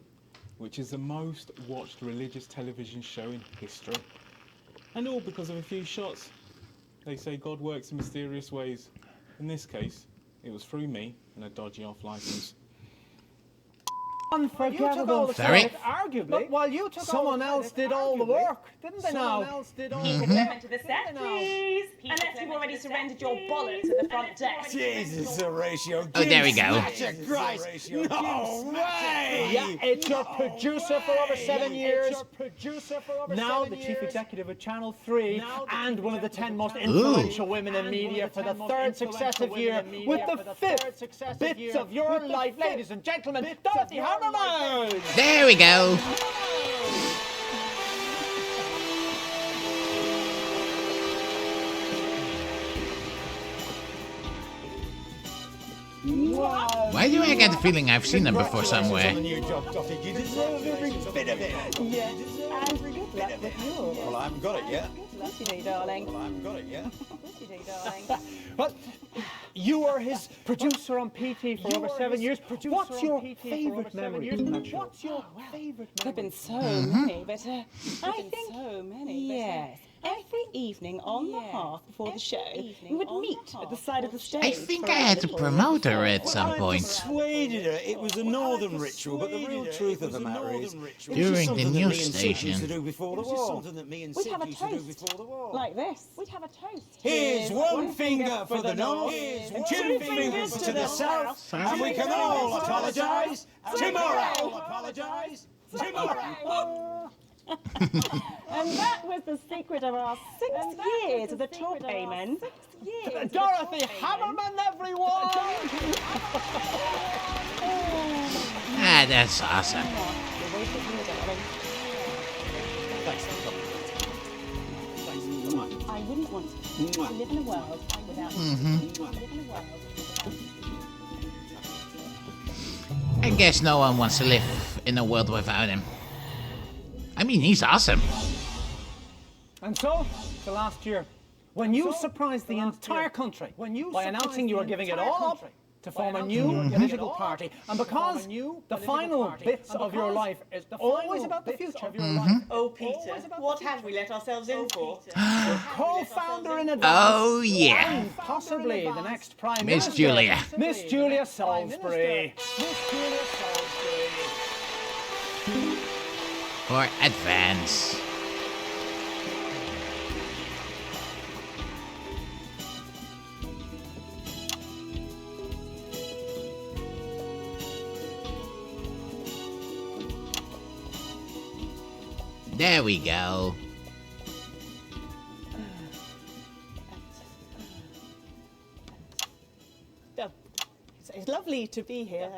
[SPEAKER 17] which is the most watched religious television show in history. And all because of a few shots. They say God works in mysterious ways. In this case, it was through me and a dodgy off license.
[SPEAKER 8] Unforgettable.
[SPEAKER 1] Sorry.
[SPEAKER 8] Arguably, but while you took someone else did all the work, didn't they now?
[SPEAKER 14] Commitment to the set, please. Unless you've already surrendered your bollocks at the front desk.
[SPEAKER 15] Jesus, Horatio.
[SPEAKER 1] Oh, there we go.
[SPEAKER 15] Christ. No way.
[SPEAKER 8] Yeah, it's your producer for over 7 years. Now the chief executive of Channel 3 and one of the 10 most influential women in media for the 3rd successive year with the 5th bits of your life, ladies and gentlemen, Dorothy Hammerman.
[SPEAKER 1] There we go. Why do I get the feeling I've seen them before somewhere?
[SPEAKER 15] On the new job, Dottie. You deserve every bit of it.
[SPEAKER 2] Yeah, and good luck with you.
[SPEAKER 15] Well, I haven't got it yet.
[SPEAKER 2] Of course you do, darling.
[SPEAKER 15] Well, I haven't got it yet.
[SPEAKER 2] Of course you do, darling.
[SPEAKER 8] But you were his producer on PT for over 7 years. What's your favourite memory? What's your favourite memory?
[SPEAKER 2] There have been so many, but I think so many. Yes. Every evening on the hearth before the show, we would meet at the side of the stage.
[SPEAKER 1] I think I had to promote her at some
[SPEAKER 15] I
[SPEAKER 1] point.
[SPEAKER 15] persuaded her it was a northern ritual, but the real truth of the matter is,
[SPEAKER 1] During the news station.
[SPEAKER 15] to do before the war.
[SPEAKER 2] We'd have a toast like this. We'd have a toast.
[SPEAKER 15] Here's one finger for the north, and 2 fingers to the south, and we can all apologise tomorrow. Apologise tomorrow.
[SPEAKER 14] And that was the secret of our 6 years of the top payment.
[SPEAKER 8] Dorothy Hammerman, everyone!
[SPEAKER 1] Ah, that's awesome.
[SPEAKER 14] I wouldn't want to live in a world without
[SPEAKER 1] I guess no one wants to live in a world without him. I mean, he's awesome.
[SPEAKER 8] And so, the last year, when you surprised the entire country by announcing you were giving it all up to form a new political party, and because the final bits of your life is always about the future.
[SPEAKER 2] Oh, Peter, what have we let ourselves in for?
[SPEAKER 8] Your co-founder in advance.
[SPEAKER 1] Oh, yeah.
[SPEAKER 8] And possibly the next Prime
[SPEAKER 1] Miss
[SPEAKER 8] Minister.
[SPEAKER 1] Julia.
[SPEAKER 8] Miss Julia Salisbury.
[SPEAKER 1] For advance. There we go.
[SPEAKER 14] It's lovely to be here.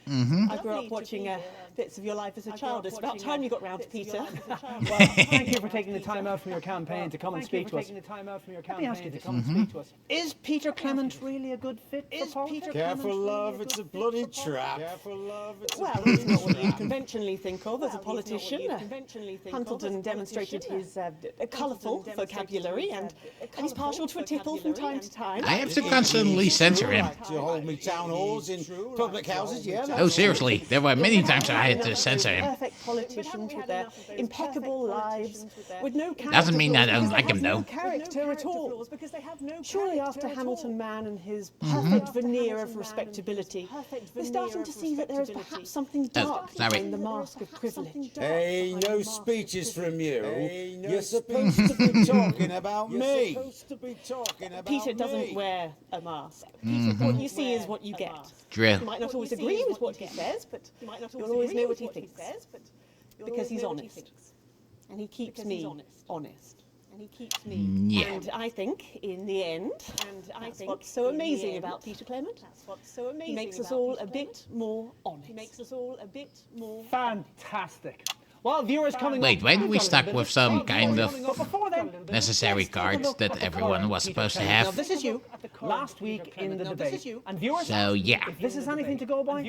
[SPEAKER 14] I grew up watching bits of your life as a child. It's about time you got round to Peter.
[SPEAKER 8] Well, thank you for taking the time out from your campaign to come and speak to us. Let me ask you this. Is Peter Clement really a good fit for politics?
[SPEAKER 15] Careful, love, it's a bloody trap. Careful, love, it's
[SPEAKER 14] Well, he's not what you conventionally think of as a politician. Huntleton demonstrated his colourful vocabulary, and he's partial to a tipple from time to time.
[SPEAKER 1] I have to constantly censor him.
[SPEAKER 15] To hold me town halls in public houses, yeah?
[SPEAKER 1] Oh, seriously, there were many times I had to censor him.
[SPEAKER 14] Perfect politicians with their impeccable lives, with no character.
[SPEAKER 1] Doesn't mean I don't like him, though.
[SPEAKER 14] Character at all. Surely after Hamilton Man and his perfect veneer of respectability, we're starting to see that there is perhaps something dark behind the mask of privilege.
[SPEAKER 15] Hey, no speeches from you. You're supposed to be talking about me.
[SPEAKER 14] Peter doesn't wear a mask. What you see is what you get.
[SPEAKER 1] Drill.
[SPEAKER 14] You might not always agree with what he says, but you'll always know what he thinks. Because he's honest. And he keeps me honest.
[SPEAKER 1] Yeah.
[SPEAKER 14] And I think, in the end, that's what's so amazing about Peter Clement. He makes us all a bit more honest.
[SPEAKER 8] Fantastic. Well, viewers coming
[SPEAKER 1] Wait,
[SPEAKER 8] up,
[SPEAKER 1] when we stuck with some kind of
[SPEAKER 8] But before then,
[SPEAKER 1] necessary cards that everyone was supposed to have.
[SPEAKER 8] Now, this is you last week in the debate. And viewers,
[SPEAKER 1] So, yeah.
[SPEAKER 8] if this is anything to go by,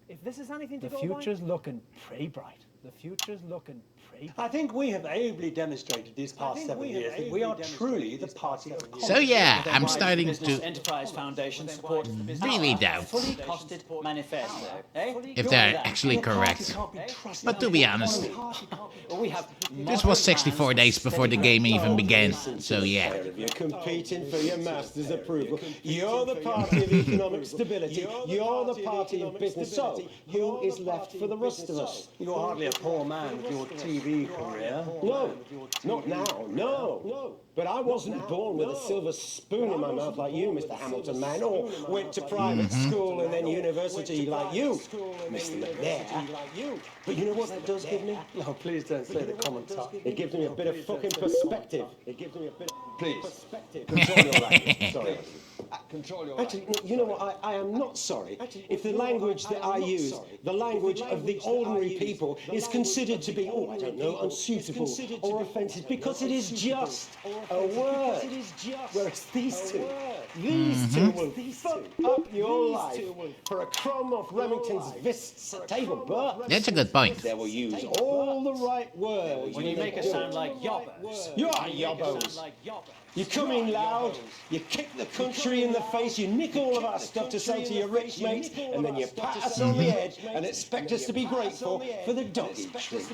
[SPEAKER 8] the future's looking pretty bright. The future's looking pretty bright.
[SPEAKER 3] I think we have ably demonstrated these past 7 years that we are truly the party of common.
[SPEAKER 1] So, yeah, I'm starting
[SPEAKER 19] Business
[SPEAKER 1] to
[SPEAKER 19] Enterprise Foundation supports the business
[SPEAKER 1] really doubt
[SPEAKER 19] fully costed manifesto.
[SPEAKER 1] if they're actually correct. But to be honest, this was 64 days before the game even began. So, yeah.
[SPEAKER 15] You're competing for your master's approval. You're the party of economic stability. You're the party of business. So, who is left for the rest of us?
[SPEAKER 3] You're hardly a poor man with your TV career.
[SPEAKER 15] No, not now, no. But I wasn't born with a silver spoon in my mouth like you, Mr. Hamilton Man, or went to private school and then university like you, Mr. McNair. But you know what that does give me?
[SPEAKER 3] No, please don't say the common talk.
[SPEAKER 15] It gives me a bit of fucking perspective.
[SPEAKER 3] Please.
[SPEAKER 15] Perspective. Control your language. Sorry.
[SPEAKER 3] Control your
[SPEAKER 15] Actually, you know what? I am not sorry if the language that I use, the language of the ordinary people, is considered to be, I don't know, unsuitable or offensive, because it is just a word. Whereas these two will fuck up your life for a crumb off Remington's fists at table, but
[SPEAKER 1] That's a good point.
[SPEAKER 15] they will use all the right words.
[SPEAKER 19] When you make us sound like yobbos.
[SPEAKER 15] You are yobbos. You come in loud, you kick the country in the face, you nick all of our stuff to sell to your rich mates, and then you pat us on the head and expect us to be grateful for the doggy treat.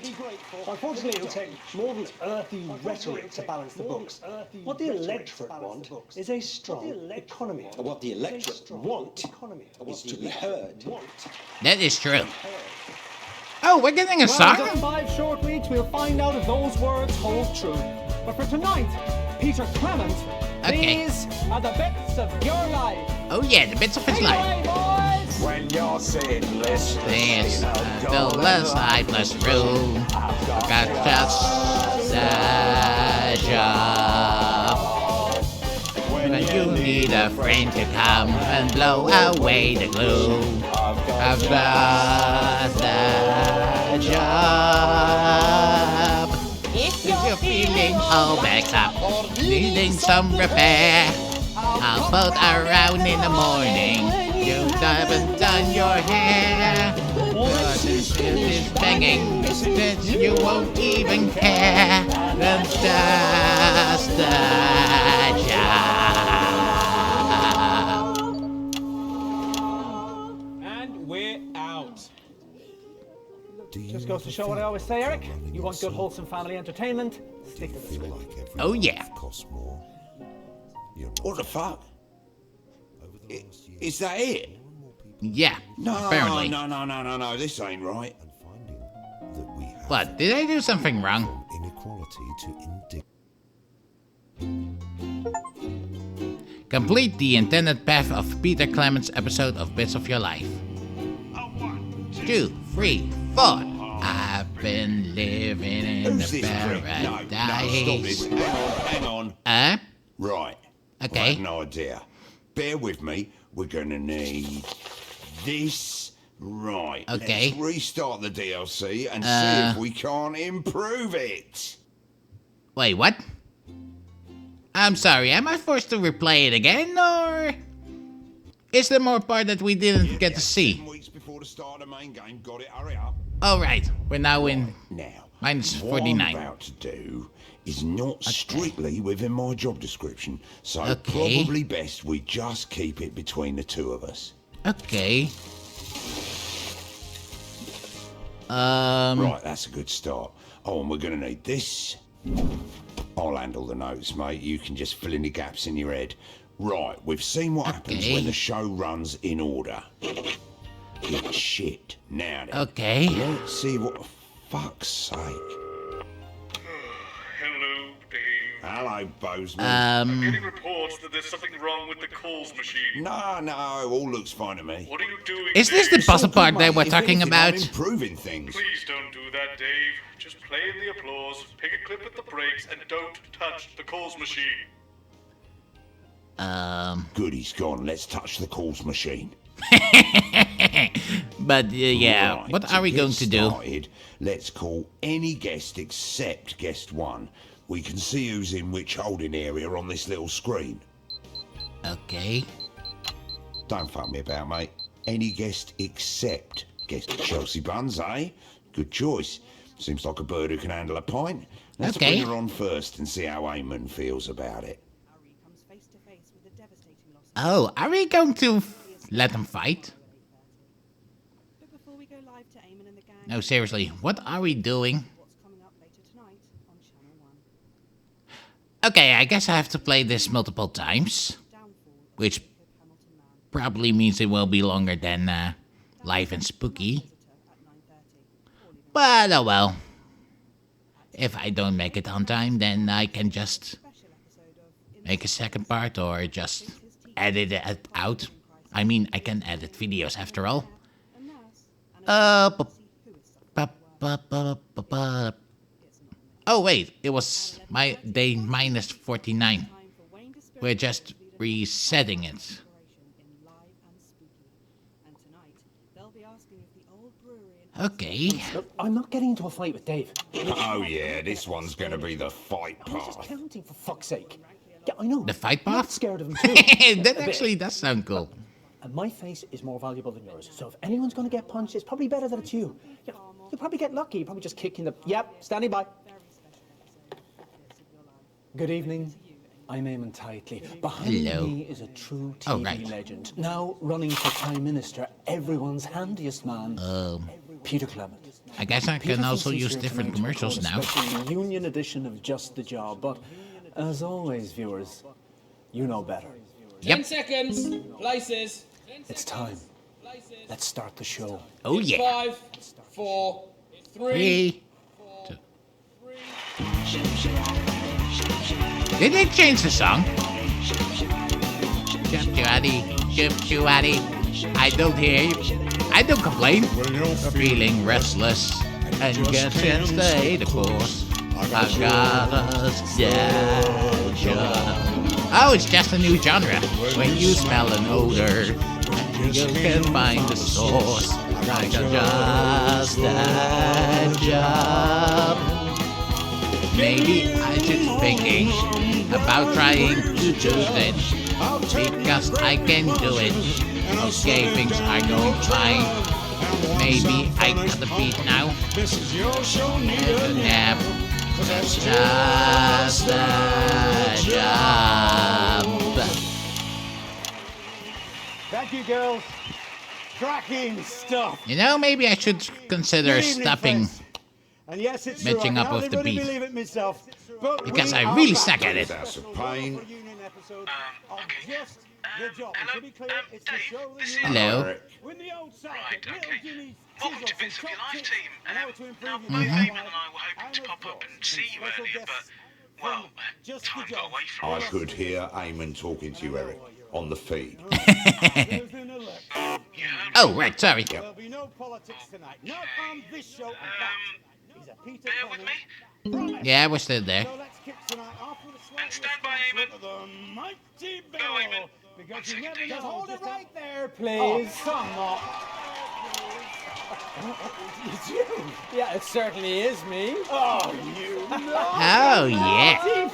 [SPEAKER 3] Unfortunately, it'll take more than earthy rhetoric to balance the books. What the electorate want is a strong economy.
[SPEAKER 15] What the electorate want is to be heard.
[SPEAKER 1] That is true. Oh, we're getting a
[SPEAKER 8] Well,
[SPEAKER 1] song?
[SPEAKER 8] in 5 short weeks, we'll find out if those words hold true. But for tonight, Peter Clement,
[SPEAKER 1] Okay.
[SPEAKER 8] these are the bits of your life.
[SPEAKER 1] Oh, yeah, the bits of his
[SPEAKER 8] Take
[SPEAKER 1] life.
[SPEAKER 8] it away, boys!
[SPEAKER 4] When you're sitting listless
[SPEAKER 1] This
[SPEAKER 4] in a
[SPEAKER 1] the
[SPEAKER 4] dull
[SPEAKER 1] last nightless room. Got just a job. When you need a friend to come and blow away the gloom. I've got that job. If you're feeling all backed up, needing some repair, I'll boat around in the morning. You haven't done your hair. But this is banging, that you won't even care. That's just the job.
[SPEAKER 6] And we're out.
[SPEAKER 8] Just goes to show what I always say, Eric. You want good, wholesome family entertainment? Stick to the script.
[SPEAKER 1] Oh yeah.
[SPEAKER 4] What the fuck? Is that it?
[SPEAKER 1] Yeah,
[SPEAKER 4] No,
[SPEAKER 1] apparently.
[SPEAKER 4] no, this ain't right.
[SPEAKER 1] What, did I do something wrong? Complete the intended path of Peter Clement's episode of Bits of Your Life. 2, 3, 4. I've been living in
[SPEAKER 4] Who's
[SPEAKER 1] the
[SPEAKER 4] this prick?
[SPEAKER 1] paradise.
[SPEAKER 4] No, stop this. Hang on. Right.
[SPEAKER 1] Okay.
[SPEAKER 4] I have an idea. Bear with me. We're gonna need this. Right.
[SPEAKER 1] Okay.
[SPEAKER 4] Let's restart the DLC and see if we can't improve it.
[SPEAKER 1] Wait, what? I'm sorry, am I forced to replay it again, or is there more part that we didn't get to see?
[SPEAKER 4] 7 weeks before the start of the main game. Got it? Hurry up.
[SPEAKER 1] Alright, we're now in minus
[SPEAKER 4] What
[SPEAKER 1] 49.
[SPEAKER 4] I'm about to do is not strictly within my job description, so
[SPEAKER 1] Okay.
[SPEAKER 4] probably best we just keep it between the two of us.
[SPEAKER 1] Okay.
[SPEAKER 4] Right, that's a good start. Oh, and we're gonna need this. I'll handle the notes, mate. You can just fill in the gaps in your head. Right, we've seen what happens when the show runs in order. It's shit. Now then.
[SPEAKER 1] Okay.
[SPEAKER 4] Let's see what the fuck's sake.
[SPEAKER 5] Hello, Dave.
[SPEAKER 4] Hello, Bozeman.
[SPEAKER 5] I'm getting reports that there's something wrong with the calls machine.
[SPEAKER 4] No, all looks fine to me.
[SPEAKER 5] What are you doing,
[SPEAKER 1] Is this the
[SPEAKER 5] Dave?
[SPEAKER 1] puzzle part that we're talking about?
[SPEAKER 4] I'm improving things.
[SPEAKER 5] Please don't do that, Dave. Just play in the applause, pick a clip at the breaks, and don't touch the calls machine.
[SPEAKER 4] Good, he's gone. Let's touch the calls machine.
[SPEAKER 1] But yeah,
[SPEAKER 4] Right,
[SPEAKER 1] what are we
[SPEAKER 4] get
[SPEAKER 1] going to do?
[SPEAKER 4] started, let's call any guest except guest 1. We can see who's in which holding area on this little screen.
[SPEAKER 1] Okay.
[SPEAKER 4] Don't fuck me about, mate. Any guest except guest Chelsea Buns, eh? Good choice. Seems like a bird who can handle a pint. Let's
[SPEAKER 1] Okay.
[SPEAKER 4] bring her on first and see how Eamon feels about it.
[SPEAKER 1] Oh, are we going to let them fight? No, seriously, what are we doing? Okay, I guess I have to play this multiple times, which probably means it will be longer than Live and Spooky. But oh well. If I don't make it on time, then I can just make a second part or just edit it out. I mean, I can edit videos after all. Oh wait, it was my day minus 49. We're just resetting it. Okay.
[SPEAKER 8] Look, I'm not getting into a fight with Dave.
[SPEAKER 4] Oh yeah, this one's gonna be the fight
[SPEAKER 8] I was just
[SPEAKER 4] part.
[SPEAKER 8] counting, for fuck's sake. Yeah, I know.
[SPEAKER 1] The fight
[SPEAKER 8] I'm not
[SPEAKER 1] part?
[SPEAKER 8] scared of him too.
[SPEAKER 1] That actually does sound cool.
[SPEAKER 8] And my face is more valuable than yours. So if anyone's going to get punched, it's probably better that it's you. Yeah, you'll probably get lucky. You'll probably just kick in the... Yep, standing by. Good evening. I'm Eamon Tightly. Behind
[SPEAKER 1] Hello.
[SPEAKER 8] me is a true TV
[SPEAKER 1] Oh, right.
[SPEAKER 8] legend. Now running for Prime Minister, everyone's handiest man, Peter Clement.
[SPEAKER 1] I guess I
[SPEAKER 8] Peter
[SPEAKER 1] can
[SPEAKER 8] thinks
[SPEAKER 1] also
[SPEAKER 8] he's
[SPEAKER 1] use
[SPEAKER 8] here
[SPEAKER 1] different
[SPEAKER 8] tonight to
[SPEAKER 1] commercials
[SPEAKER 8] record
[SPEAKER 1] now.
[SPEAKER 8] a special Union edition of Just the Job, but as always, viewers, you know better.
[SPEAKER 6] 10 seconds. Places.
[SPEAKER 8] It's time. Let's start the show.
[SPEAKER 1] Oh yeah.
[SPEAKER 6] 5, 4, 3.
[SPEAKER 1] 3, 2. Did they change the song? Jump-Juati. I don't hear you. I don't complain. Feeling restless and can't stay the course. I got a nostalgia. Oh, it's just a new genre. When you smell an odor You can find the source like just a job. Maybe I should thinking about trying to do this because I can do it. Okay, things are going fine. Maybe I got a beat now. And a nap. That's just a job.
[SPEAKER 3] Thank you, girls. Cracking stuff.
[SPEAKER 1] You know, maybe I should consider stopping
[SPEAKER 3] And yes, it's
[SPEAKER 1] matching
[SPEAKER 3] true.
[SPEAKER 1] up with the
[SPEAKER 3] really
[SPEAKER 1] beat.
[SPEAKER 3] believe it myself, but
[SPEAKER 1] Because
[SPEAKER 3] we
[SPEAKER 1] I
[SPEAKER 3] are
[SPEAKER 1] really
[SPEAKER 3] back.
[SPEAKER 1] suck at it.
[SPEAKER 4] That's a pain.
[SPEAKER 1] Hello.
[SPEAKER 5] Right, okay. Welcome to Bits of Your Life, team. Now, both Eamon and I were hoping to pop up and see you earlier, but, well, time got away from
[SPEAKER 4] I
[SPEAKER 5] us.
[SPEAKER 4] could hear Eamon talking to you, Eric, on the feed.
[SPEAKER 1] Oh, right, sorry.
[SPEAKER 3] There'll be no politics tonight. Not on this show.
[SPEAKER 5] Bear with me.
[SPEAKER 1] Yeah, we're still there.
[SPEAKER 3] So let's kick tonight off with a
[SPEAKER 5] And stand by, Eamon.
[SPEAKER 3] the mighty
[SPEAKER 5] Go,
[SPEAKER 3] bell.
[SPEAKER 5] Eamon.
[SPEAKER 3] Because
[SPEAKER 5] One
[SPEAKER 3] you
[SPEAKER 5] second,
[SPEAKER 3] never know.
[SPEAKER 8] Just hold it
[SPEAKER 3] just
[SPEAKER 8] right there,
[SPEAKER 3] Oh,
[SPEAKER 8] please.
[SPEAKER 3] come on. It's you.
[SPEAKER 8] Yeah, it certainly is me.
[SPEAKER 3] Oh, you know.
[SPEAKER 1] Oh, yeah.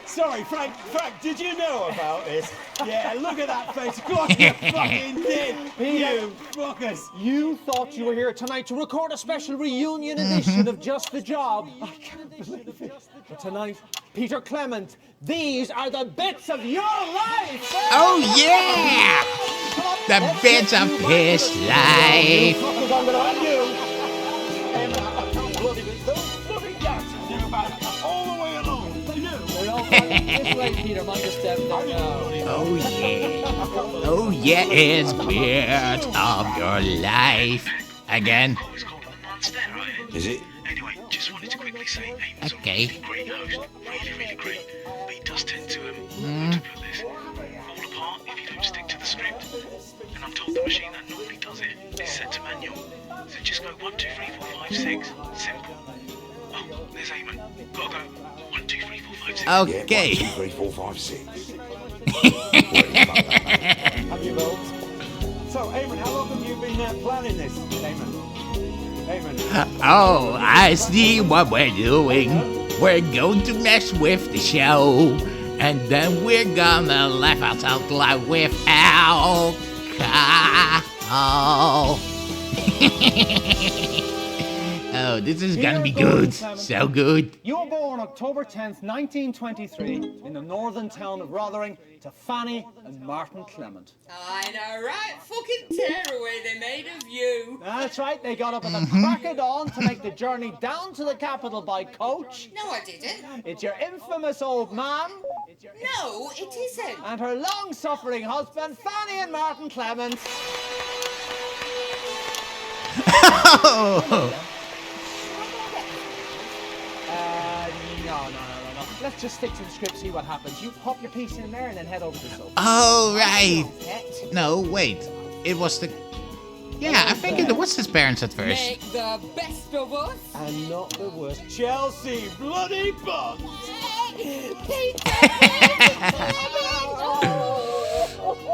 [SPEAKER 3] Sorry, Frank, did you know about this? Yeah, look at that face. Of course you fucking did. You fuckers.
[SPEAKER 8] You thought you were here tonight to record a special reunion edition of Just the Job. I can't believe it. But tonight, Peter Clement, these are the bits of your life.
[SPEAKER 1] Oh, yeah! The bits of his life.
[SPEAKER 3] Fuckers, I'm gonna have you. Bloody all the way along. They knew.
[SPEAKER 8] They're all coming this way, Peter. Mind your step there now.
[SPEAKER 1] Oh, yeah. Oh, yeah, it's bits of your life. Again.
[SPEAKER 4] Is it?
[SPEAKER 5] Anyway, just wanted to quickly say Eamon's a
[SPEAKER 1] Okay.
[SPEAKER 5] really great host. Really great. But he does tend to, how to put this, fall apart if you don't stick to the script. And I'm told the machine that normally does it is set to manual. So just go 1, 2, 3, 4, 5, 6. Simple. Oh, there's Eamon. Gotta go. 1, 2, 3, 4, 5, 6.
[SPEAKER 1] Okay.
[SPEAKER 4] Yeah, 1, 2, 3, 4, 5, 6.
[SPEAKER 3] Have you voted? So, Eamon, how long have you been planning this, Eamon?
[SPEAKER 1] Oh, I see what we're doing. We're going to mess with the show. And then we're gonna laugh out loud with alcohol. Oh, this is gonna be good. So good.
[SPEAKER 8] You were born October 10th, 1923, in the northern town of Rotherham to Fanny and Martin Clement.
[SPEAKER 10] I know, right? Fucking tearaway they made of you.
[SPEAKER 8] That's right, they got up at the crack of dawn to make the journey down to the capital by coach.
[SPEAKER 10] No, I didn't.
[SPEAKER 8] It's your infamous old man.
[SPEAKER 10] No, it isn't.
[SPEAKER 8] And her long-suffering husband, Fanny and Martin Clement. No. Let's just stick to the script, see what happens. You pop your piece in there and then head over to the sofa.
[SPEAKER 1] Oh, right. No, wait. It was the... Yeah, I think it was his parents at first.
[SPEAKER 10] Make the best of us.
[SPEAKER 3] And not the worst. Chelsea bloody Bucks.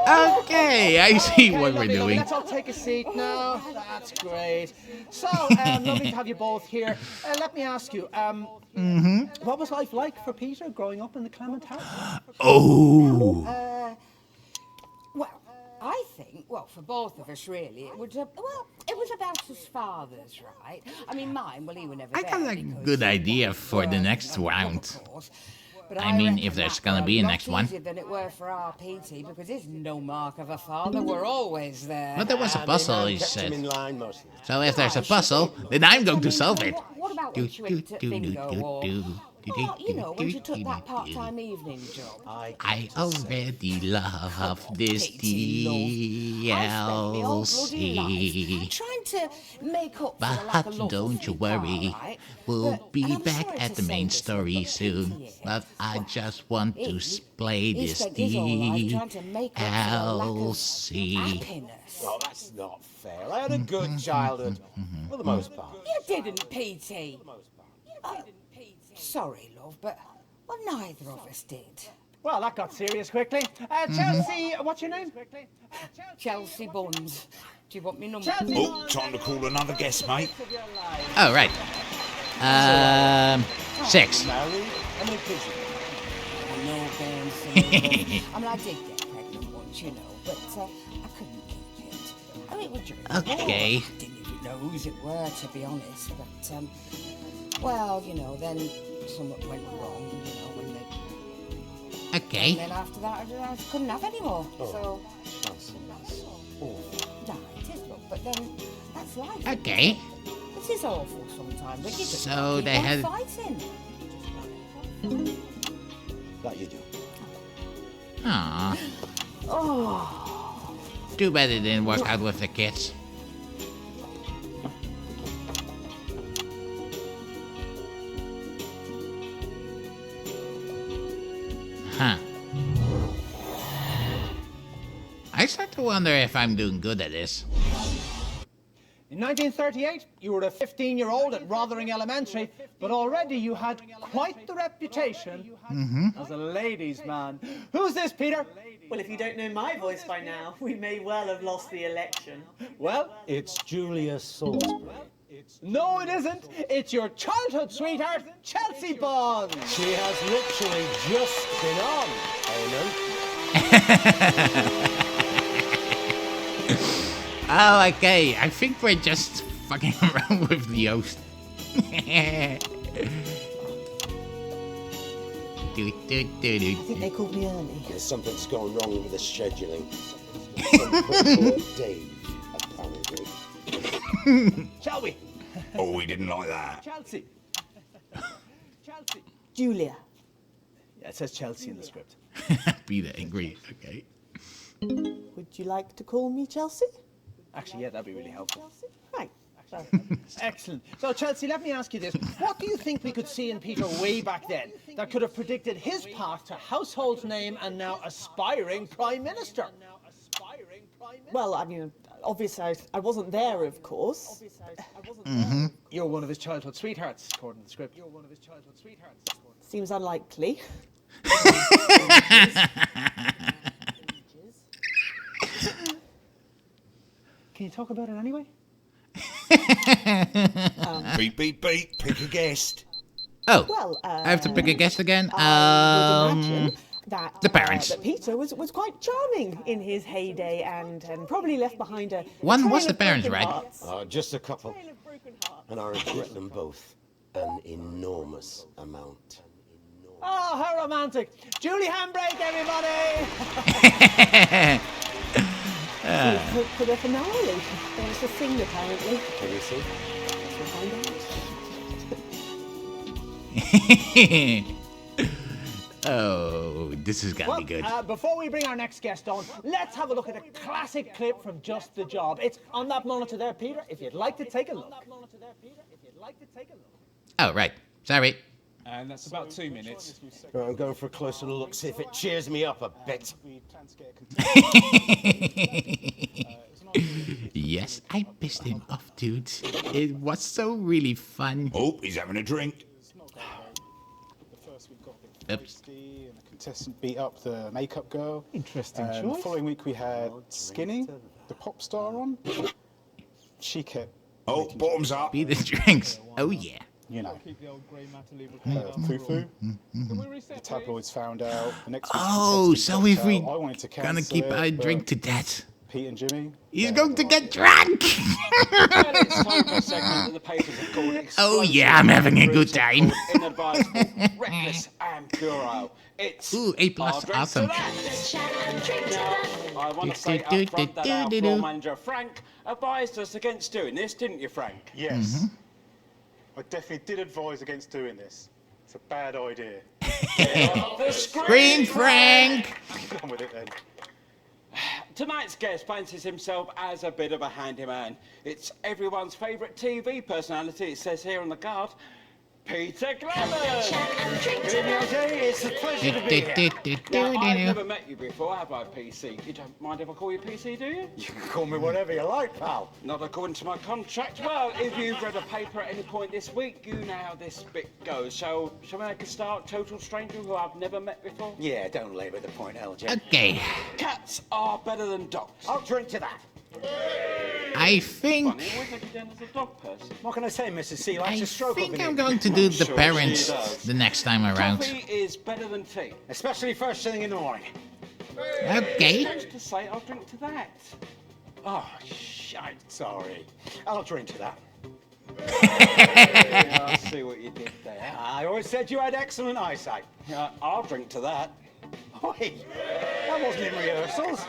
[SPEAKER 1] Okay, I see what we're
[SPEAKER 8] Lovely.
[SPEAKER 1] doing.
[SPEAKER 8] Let's all take a seat now. That's great. So, lovely to have you both here. Let me ask you, what was life like for Peter growing up in the Clement house?
[SPEAKER 1] Oh.
[SPEAKER 10] Well, I think, for both of us, really, it was, it was about his father's, right? I mean, mine, he was never
[SPEAKER 1] I
[SPEAKER 10] there.
[SPEAKER 1] got a good idea for the next round.
[SPEAKER 10] But
[SPEAKER 1] I mean,
[SPEAKER 10] reckon
[SPEAKER 1] if there's
[SPEAKER 10] that
[SPEAKER 1] gonna
[SPEAKER 10] were
[SPEAKER 1] be a
[SPEAKER 10] lot
[SPEAKER 1] next one.
[SPEAKER 10] easier than it were for our PT, because there's no mark of a father. We're always there.
[SPEAKER 1] But there was a puzzle, he
[SPEAKER 15] kept him
[SPEAKER 1] said.
[SPEAKER 15] in line most of the time.
[SPEAKER 1] So if there's a puzzle, then I'm going to solve it.
[SPEAKER 10] What about when she went to bingo or, you know, when she took that part-time evening job?
[SPEAKER 1] I already love this DLC.
[SPEAKER 10] Trying to make up for the lack of
[SPEAKER 1] But
[SPEAKER 10] love
[SPEAKER 1] don't you
[SPEAKER 10] for
[SPEAKER 1] worry,
[SPEAKER 10] right?
[SPEAKER 1] we'll
[SPEAKER 10] But-
[SPEAKER 1] be
[SPEAKER 10] and I'm
[SPEAKER 1] back
[SPEAKER 10] sorry
[SPEAKER 1] at
[SPEAKER 10] to
[SPEAKER 1] the
[SPEAKER 10] say
[SPEAKER 1] main
[SPEAKER 10] this,
[SPEAKER 1] story
[SPEAKER 10] but
[SPEAKER 1] soon.
[SPEAKER 10] yeah.
[SPEAKER 1] But I just want to play
[SPEAKER 10] he
[SPEAKER 1] this
[SPEAKER 10] spent his whole life trying to make up for the lack of
[SPEAKER 1] DLC.
[SPEAKER 10] happiness.
[SPEAKER 15] Oh, that's not fair. I had a good childhood, for the most part.
[SPEAKER 10] You didn't, PT. Sorry, love, but neither of us did.
[SPEAKER 8] Well, that got serious quickly. Chelsea, what's your name?
[SPEAKER 10] Chelsea Buns. Do you want me number?
[SPEAKER 4] Oh, time to call another guest, mate.
[SPEAKER 1] Oh, right. 6.
[SPEAKER 10] I know, Ben. I mean, I did get pregnant once, you know, but I couldn't keep it. I mean, it was during the war.
[SPEAKER 1] Okay.
[SPEAKER 10] I didn't even know whose it were, to be honest. But, well, you know, then something went wrong, you know, when they...
[SPEAKER 1] Okay.
[SPEAKER 10] And then after that, I couldn't have any more. So... Yeah, it is, look, but then that's life.
[SPEAKER 1] Okay.
[SPEAKER 10] It is awful sometimes, but you just
[SPEAKER 1] So
[SPEAKER 10] keep
[SPEAKER 1] they
[SPEAKER 10] on
[SPEAKER 1] had...
[SPEAKER 10] fighting.
[SPEAKER 15] That you do.
[SPEAKER 1] Aww.
[SPEAKER 10] Oh.
[SPEAKER 1] Too bad it didn't work out with the kids. Huh. I start to wonder if I'm doing good at this.
[SPEAKER 8] In 1938, you were a 15-year-old at Rothering Elementary, but already you had quite the reputation as a ladies' man. Who's this, Peter?
[SPEAKER 13] Well, if you don't know my voice by now, we may well have lost the election.
[SPEAKER 8] Well,
[SPEAKER 15] it's Julia Salisbury.
[SPEAKER 8] No, it isn't. It's your childhood sweetheart, Chelsea Bond.
[SPEAKER 15] She has literally just been on.
[SPEAKER 1] Oh, okay. I think we're just fucking around with the host.
[SPEAKER 14] I think they called me early.
[SPEAKER 15] There's something's gone wrong with the scheduling. Some prick called Dave, apparently.
[SPEAKER 8] Shall we?
[SPEAKER 4] Oh, we didn't like that.
[SPEAKER 8] Chelsea. Chelsea.
[SPEAKER 14] Julia.
[SPEAKER 8] Yeah, it says Chelsea in the script.
[SPEAKER 1] Peter agrees, okay.
[SPEAKER 14] Would you like to call me Chelsea?
[SPEAKER 8] Actually, yeah, that'd be really helpful.
[SPEAKER 14] Right.
[SPEAKER 8] Excellent. So, Chelsea, let me ask you this. What do you think we could see in Peter way back then that could have predicted his path to household name and now aspiring Prime Minister?
[SPEAKER 14] Well, I mean, obviously I wasn't there, of course.
[SPEAKER 8] You're one of his childhood sweethearts, according to the script.
[SPEAKER 14] Seems unlikely.
[SPEAKER 8] Can you talk about it anyway?
[SPEAKER 4] Beep, beep, beep. Pick a guest.
[SPEAKER 1] Oh,
[SPEAKER 14] well,
[SPEAKER 1] I have to pick a guest again.
[SPEAKER 14] I would imagine that
[SPEAKER 1] the parents.
[SPEAKER 14] That Peter was quite charming in his heyday and probably left behind a
[SPEAKER 1] One was
[SPEAKER 14] trail
[SPEAKER 1] the
[SPEAKER 14] of
[SPEAKER 1] parents,
[SPEAKER 14] broken
[SPEAKER 1] right?
[SPEAKER 14] hearts.
[SPEAKER 15] Just a couple. And I regret them both an enormous amount.
[SPEAKER 8] Oh, how romantic. Julie Handbrake, everybody!
[SPEAKER 14] For the finale. There was a thing, apparently.
[SPEAKER 15] Can you see?
[SPEAKER 14] We'll find out.
[SPEAKER 1] Oh, this is gonna be good.
[SPEAKER 8] Before we bring our next guest on, let's have a look at a classic clip from Just the Job. It's on that monitor there, Peter, if you'd like to take a look.
[SPEAKER 1] Oh, right. Sorry.
[SPEAKER 17] And that's about 2 minutes.
[SPEAKER 15] Right, I'm going for a closer look, see if it cheers me up a bit.
[SPEAKER 1] Yes, I pissed him off, dude. It was so really fun.
[SPEAKER 4] Oh, he's having a drink.
[SPEAKER 12] Oops. And the contestant beat up the makeup girl.
[SPEAKER 8] Interesting
[SPEAKER 12] choice. The following week we had Skinny, the pop star, on. She kept.
[SPEAKER 4] Oh, bottoms up.
[SPEAKER 1] Be the drinks. Oh yeah.
[SPEAKER 12] You know. Fufu. The tabloids found out. The next
[SPEAKER 1] Oh, so if we
[SPEAKER 12] I wanted to
[SPEAKER 1] gonna keep
[SPEAKER 12] cancel
[SPEAKER 1] our
[SPEAKER 12] it,
[SPEAKER 1] drink to
[SPEAKER 12] but
[SPEAKER 1] death.
[SPEAKER 12] Pete and Jimmy.
[SPEAKER 1] He's going to get drunk.
[SPEAKER 11] Well, it's time for a segment that the papers have called
[SPEAKER 1] Oh yeah, I'm having a good time.
[SPEAKER 11] Inadvisable, reckless, and puerile. It's
[SPEAKER 1] Ooh, A+, awesome.
[SPEAKER 11] I want to say up front that our floor manager Frank advised us against doing this, didn't you, Frank?
[SPEAKER 12] Yes. I definitely did advise against doing this. It's a bad idea.
[SPEAKER 11] The
[SPEAKER 1] Scream, Frank!
[SPEAKER 12] Get on with it then.
[SPEAKER 11] Tonight's guest fancies himself as a bit of a handyman. It's everyone's favourite TV personality, it says here on the card, Peter Clement.
[SPEAKER 3] Good evening, LJ. It's a pleasure to be here.
[SPEAKER 11] Now, I've never met you before, have I, PC? You don't mind if I call you PC, do you?
[SPEAKER 3] You can call me whatever you like, pal.
[SPEAKER 11] Not according to my contract. Well, if you've read a paper at any point this week, you know how this bit goes. So, shall we make a start? Total stranger who I've never met before?
[SPEAKER 3] Yeah, don't labour the point, LJ.
[SPEAKER 1] Okay.
[SPEAKER 11] Cats are better than dogs.
[SPEAKER 3] I'll drink to that.
[SPEAKER 1] I think...
[SPEAKER 11] Funny, I always had you down as a dog person.
[SPEAKER 3] What can I say, Mrs. C? Likes a stroke
[SPEAKER 1] I think
[SPEAKER 3] over
[SPEAKER 1] I'm
[SPEAKER 3] you.
[SPEAKER 1] going to do the
[SPEAKER 11] Sure
[SPEAKER 1] parents
[SPEAKER 11] she does.
[SPEAKER 1] the next time around.
[SPEAKER 11] Coffee is better than tea.
[SPEAKER 3] Especially first thing in the morning.
[SPEAKER 1] Okay.
[SPEAKER 11] Supposed to say I'll drink to that.
[SPEAKER 3] Oh, shite, sorry. I'll drink to that.
[SPEAKER 11] Yeah, I see what you did there.
[SPEAKER 3] I always said you had excellent eyesight.
[SPEAKER 11] I'll drink to that.
[SPEAKER 3] Oi, that wasn't in rehearsals.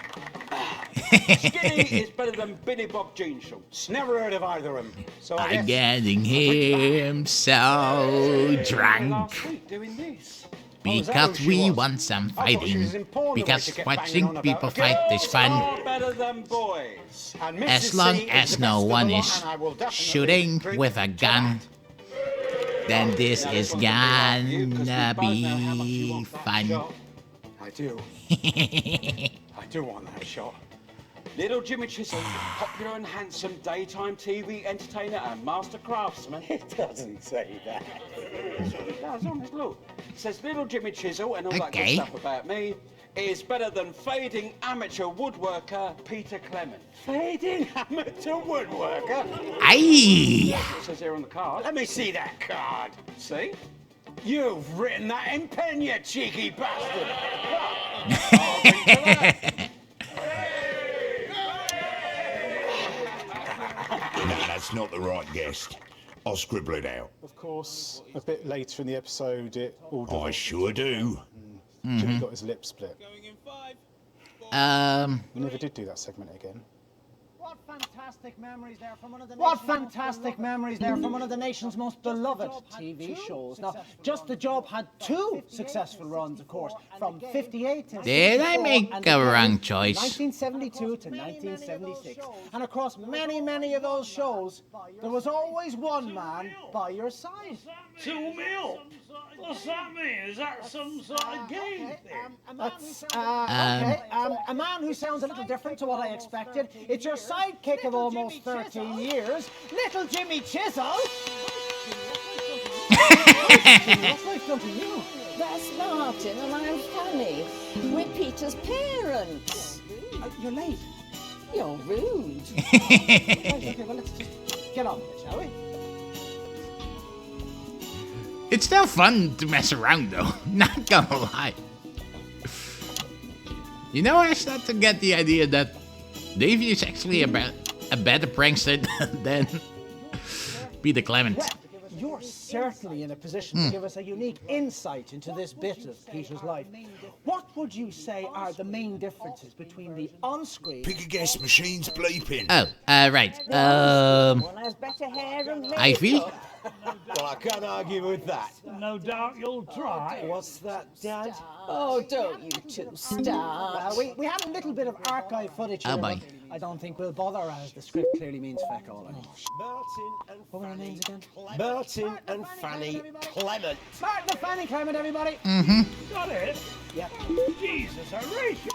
[SPEAKER 11] Skinny is better than Billy Bob jean shorts.
[SPEAKER 3] Never heard of either of them. So I
[SPEAKER 1] I'm
[SPEAKER 3] guess...
[SPEAKER 1] getting him so drunk.
[SPEAKER 11] Last week doing this.
[SPEAKER 1] Because we want some fighting. Because watching people fight is fun.
[SPEAKER 11] Are better than boys.
[SPEAKER 1] As long as no one is shooting with a gun, then this is gonna be fun.
[SPEAKER 3] I do. I do want that shot.
[SPEAKER 11] Little Jimmy Chisholm, popular and handsome daytime TV entertainer and master craftsman.
[SPEAKER 3] It doesn't say that.
[SPEAKER 11] It does, honest, look. It says Little Jimmy Chisel and all that good
[SPEAKER 1] Okay.
[SPEAKER 11] stuff about me is better than fading amateur woodworker Peter Clement.
[SPEAKER 3] Fading amateur woodworker?
[SPEAKER 1] Aye!
[SPEAKER 11] It says here on the card.
[SPEAKER 3] Let me see that card.
[SPEAKER 11] See?
[SPEAKER 3] You've written that in pen, you cheeky bastard.
[SPEAKER 4] No, that's not the right guest. I'll scribble it out.
[SPEAKER 12] Of course, a bit later in the episode, it all
[SPEAKER 4] I
[SPEAKER 12] developed.
[SPEAKER 4] sure do.
[SPEAKER 12] Jimmy got his lip split. We never did do that segment again.
[SPEAKER 8] What fantastic memories there from one of the nation's most beloved TV shows. Now, Just the Job had two successful runs, of course, from 58 to
[SPEAKER 1] Did I
[SPEAKER 8] 64,
[SPEAKER 1] make
[SPEAKER 8] and
[SPEAKER 1] a
[SPEAKER 8] again
[SPEAKER 1] wrong
[SPEAKER 8] from
[SPEAKER 1] choice?
[SPEAKER 8] 1972 to 1976. And across many of those shows, there was always one man by your side.
[SPEAKER 9] 2 mil? What's that mean? Is that some sort of game thing?
[SPEAKER 8] A man who sounds a little different to what I expected. It's your sidekick of almost 13 years, Little Jimmy Chisel. What's life done to you?
[SPEAKER 2] That's Martin and I'm Fanny. We're Peter's parents.
[SPEAKER 8] You're late.
[SPEAKER 2] You're rude.
[SPEAKER 8] Right, okay, well, let's just get on with it, shall we?
[SPEAKER 1] It's still fun to mess around though, not gonna lie. You know, I start to get the idea that Davey is actually a better prankster than Peter Clement.
[SPEAKER 8] Well, you're certainly in a position to give us a unique insight into this bit of Peter's life. What would you say are the main differences between the on-screen...
[SPEAKER 4] Pick a guess, machine's bleeping.
[SPEAKER 1] Oh, right.
[SPEAKER 2] One has better hair and
[SPEAKER 1] Ivy?
[SPEAKER 2] makeup.
[SPEAKER 3] Well, I can't argue with that.
[SPEAKER 9] No doubt you'll try.
[SPEAKER 3] What's that, Dad?
[SPEAKER 2] Oh, don't you two start.
[SPEAKER 8] We had a little bit of archive footage here, but I don't think we'll bother, as the script clearly means feck all. What were our names again?
[SPEAKER 15] Martin and Fanny Clement.
[SPEAKER 8] Martin and Fanny Clement, everybody.
[SPEAKER 9] Got it?
[SPEAKER 8] Yep.
[SPEAKER 9] Jesus, Horatio,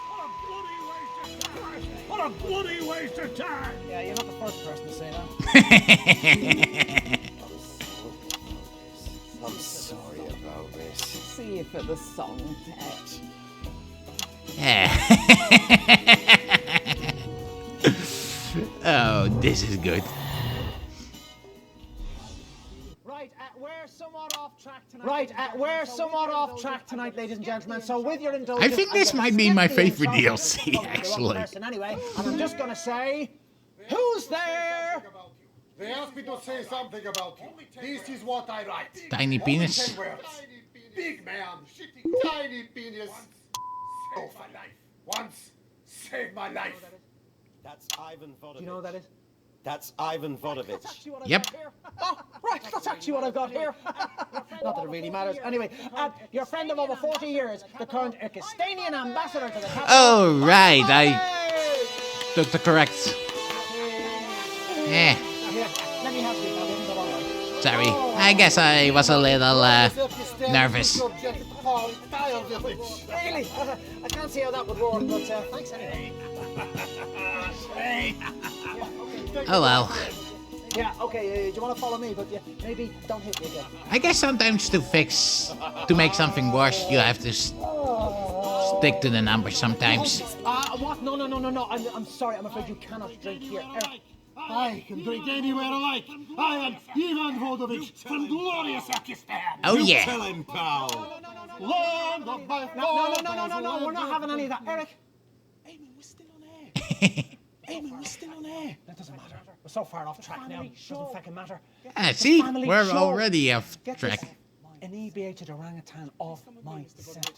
[SPEAKER 9] what a bloody waste of time!
[SPEAKER 8] Yeah, you're not the first person to say that.
[SPEAKER 15] I'm sorry about this.
[SPEAKER 2] See you for the song, pet.
[SPEAKER 1] Oh, this is good.
[SPEAKER 8] We're somewhat off track tonight, ladies and gentlemen. So with your indulgence,
[SPEAKER 1] I think this might be my favorite DLC, actually.
[SPEAKER 8] Anyway, and I'm just gonna say, who's there?
[SPEAKER 16] They asked me to say something about you. This is what I write.
[SPEAKER 1] Tiny penis.
[SPEAKER 16] 10 words. Big man, tiny penis. Save my life. Once, save my life.
[SPEAKER 15] That's Ivan Vodovich.
[SPEAKER 8] Do you know what that is?
[SPEAKER 15] That's Ivan Vodovich.
[SPEAKER 1] Yep.
[SPEAKER 8] Oh, right, that's actually what I've got here. Not that it really matters. Anyway, your friend of over 40 years, the current Irkistanian ambassador to the capital.
[SPEAKER 1] Oh, right. I took the correct.
[SPEAKER 8] Here, let me help you. I haven't got on right.
[SPEAKER 1] Sorry. I guess I was a little nervous.
[SPEAKER 8] Really? I can't see how that would work, but thanks anyway.
[SPEAKER 1] Oh well.
[SPEAKER 8] Yeah, okay, do you want to follow me? But maybe don't hit me again.
[SPEAKER 1] I guess sometimes to make something worse, you have to stick to the numbers sometimes.
[SPEAKER 8] What? No. I'm sorry. I'm afraid you cannot drink here. Eric.
[SPEAKER 16] I can drink anywhere I like. I am Ivan Vodovich from glorious Pakistan.
[SPEAKER 1] Oh yeah.
[SPEAKER 16] Tell him, pal. Land of my
[SPEAKER 8] No. We're not having any of that. Eric.
[SPEAKER 11] Eamon, we're still on air. Eamon, we're still on air.
[SPEAKER 8] That doesn't matter. We're so far off track now. Doesn't fucking matter.
[SPEAKER 1] See? We're already off track.
[SPEAKER 8] An EBA orangutan off my set.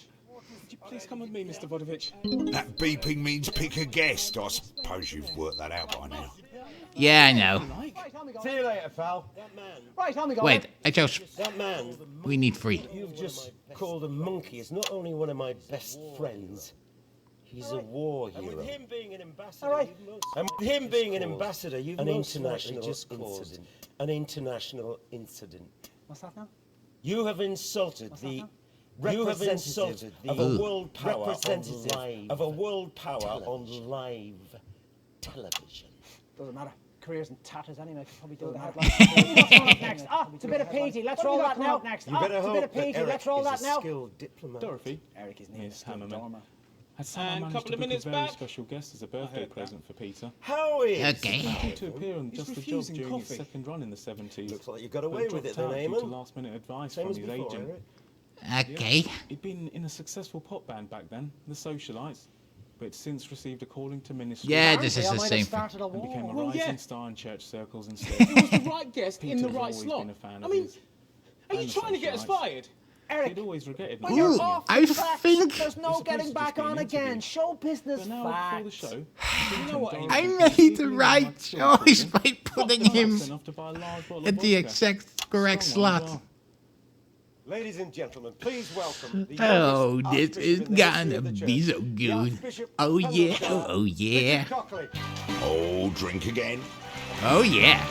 [SPEAKER 11] Would you please come with me, Mr. Vodovich?
[SPEAKER 4] That beeping means pick a guest. I suppose you've worked that out by now.
[SPEAKER 1] Yeah, I know.
[SPEAKER 15] See you later, pal.
[SPEAKER 8] Right, on we go.
[SPEAKER 1] Wait, I chose.
[SPEAKER 15] That man.
[SPEAKER 1] We need 3.
[SPEAKER 15] You've just called a monkey is not only one of my best friends. He's a war hero. And with him being an ambassador, you've an international incident. An international incident.
[SPEAKER 8] What's that now?
[SPEAKER 15] You have insulted the representative of a world power on live television.
[SPEAKER 8] Doesn't matter. Careers in tatters anyway. Could probably do the headline. What's coming up next? It's a bit of Petey. Let's roll that now. Next.
[SPEAKER 15] You better hope
[SPEAKER 8] it's a bit of Petey. Let's roll that now.
[SPEAKER 15] Skilled diplomat.
[SPEAKER 17] Dorothy.
[SPEAKER 8] Eric is
[SPEAKER 17] Miss Hammerman. Has
[SPEAKER 11] And
[SPEAKER 17] someone
[SPEAKER 11] couple of
[SPEAKER 17] managed to book
[SPEAKER 11] minutes
[SPEAKER 17] a very
[SPEAKER 11] back.
[SPEAKER 17] special guest as a birthday present for Peter?
[SPEAKER 15] How is?
[SPEAKER 1] Okay.
[SPEAKER 17] Due to appear on Just the Job during his second run in the 70s.
[SPEAKER 15] Looks like you got away with it then,
[SPEAKER 17] Due to
[SPEAKER 15] Eamon.
[SPEAKER 17] last-minute advice
[SPEAKER 15] Same
[SPEAKER 17] from
[SPEAKER 15] as
[SPEAKER 17] his
[SPEAKER 15] before,
[SPEAKER 17] agent.
[SPEAKER 15] Eric.
[SPEAKER 1] Okay.
[SPEAKER 17] He'd been in a successful pop band back then, the Socialites, but had since received a calling to ministry.
[SPEAKER 1] Yeah, this is the same.
[SPEAKER 17] And became a rising star in church circles instead.
[SPEAKER 11] He was the right guest in
[SPEAKER 17] Peter
[SPEAKER 11] the
[SPEAKER 17] had
[SPEAKER 11] right
[SPEAKER 17] always
[SPEAKER 11] slot.
[SPEAKER 17] been a fan
[SPEAKER 11] I
[SPEAKER 17] of
[SPEAKER 11] mean,
[SPEAKER 17] his.
[SPEAKER 11] are you
[SPEAKER 17] and the
[SPEAKER 11] trying to get us
[SPEAKER 17] Socialites.
[SPEAKER 11] fired?
[SPEAKER 8] Eric,
[SPEAKER 17] He'd always regretted not
[SPEAKER 8] when you're
[SPEAKER 17] doing
[SPEAKER 8] off
[SPEAKER 17] it.
[SPEAKER 1] I
[SPEAKER 8] the tracks,
[SPEAKER 1] think-
[SPEAKER 8] there's no
[SPEAKER 17] It's supposed
[SPEAKER 8] getting
[SPEAKER 17] to
[SPEAKER 8] back
[SPEAKER 17] just be
[SPEAKER 8] on
[SPEAKER 17] an
[SPEAKER 8] again.
[SPEAKER 17] interview.
[SPEAKER 8] Show business
[SPEAKER 17] But now, before the
[SPEAKER 8] facts.
[SPEAKER 17] show,
[SPEAKER 11] You know what,
[SPEAKER 17] Dorothy
[SPEAKER 11] Eamon?
[SPEAKER 1] I made the right choice by putting him
[SPEAKER 17] enough to buy a large bottle of
[SPEAKER 1] at the
[SPEAKER 17] vodka.
[SPEAKER 1] exact correct
[SPEAKER 17] Strong one as
[SPEAKER 1] slot.
[SPEAKER 17] well.
[SPEAKER 15] Ladies and gentlemen, please welcome the
[SPEAKER 1] Oh,
[SPEAKER 15] youngest
[SPEAKER 1] this
[SPEAKER 15] Archbishop
[SPEAKER 1] is
[SPEAKER 15] in the history
[SPEAKER 1] gonna
[SPEAKER 15] of the
[SPEAKER 1] be
[SPEAKER 15] church,
[SPEAKER 1] so
[SPEAKER 15] the
[SPEAKER 1] good.
[SPEAKER 15] Archbishop
[SPEAKER 1] Oh
[SPEAKER 15] of
[SPEAKER 1] yeah,
[SPEAKER 15] Cumberland,
[SPEAKER 1] oh yeah,
[SPEAKER 15] Richard Cockley.
[SPEAKER 4] Oh, drink again.
[SPEAKER 1] oh yeah.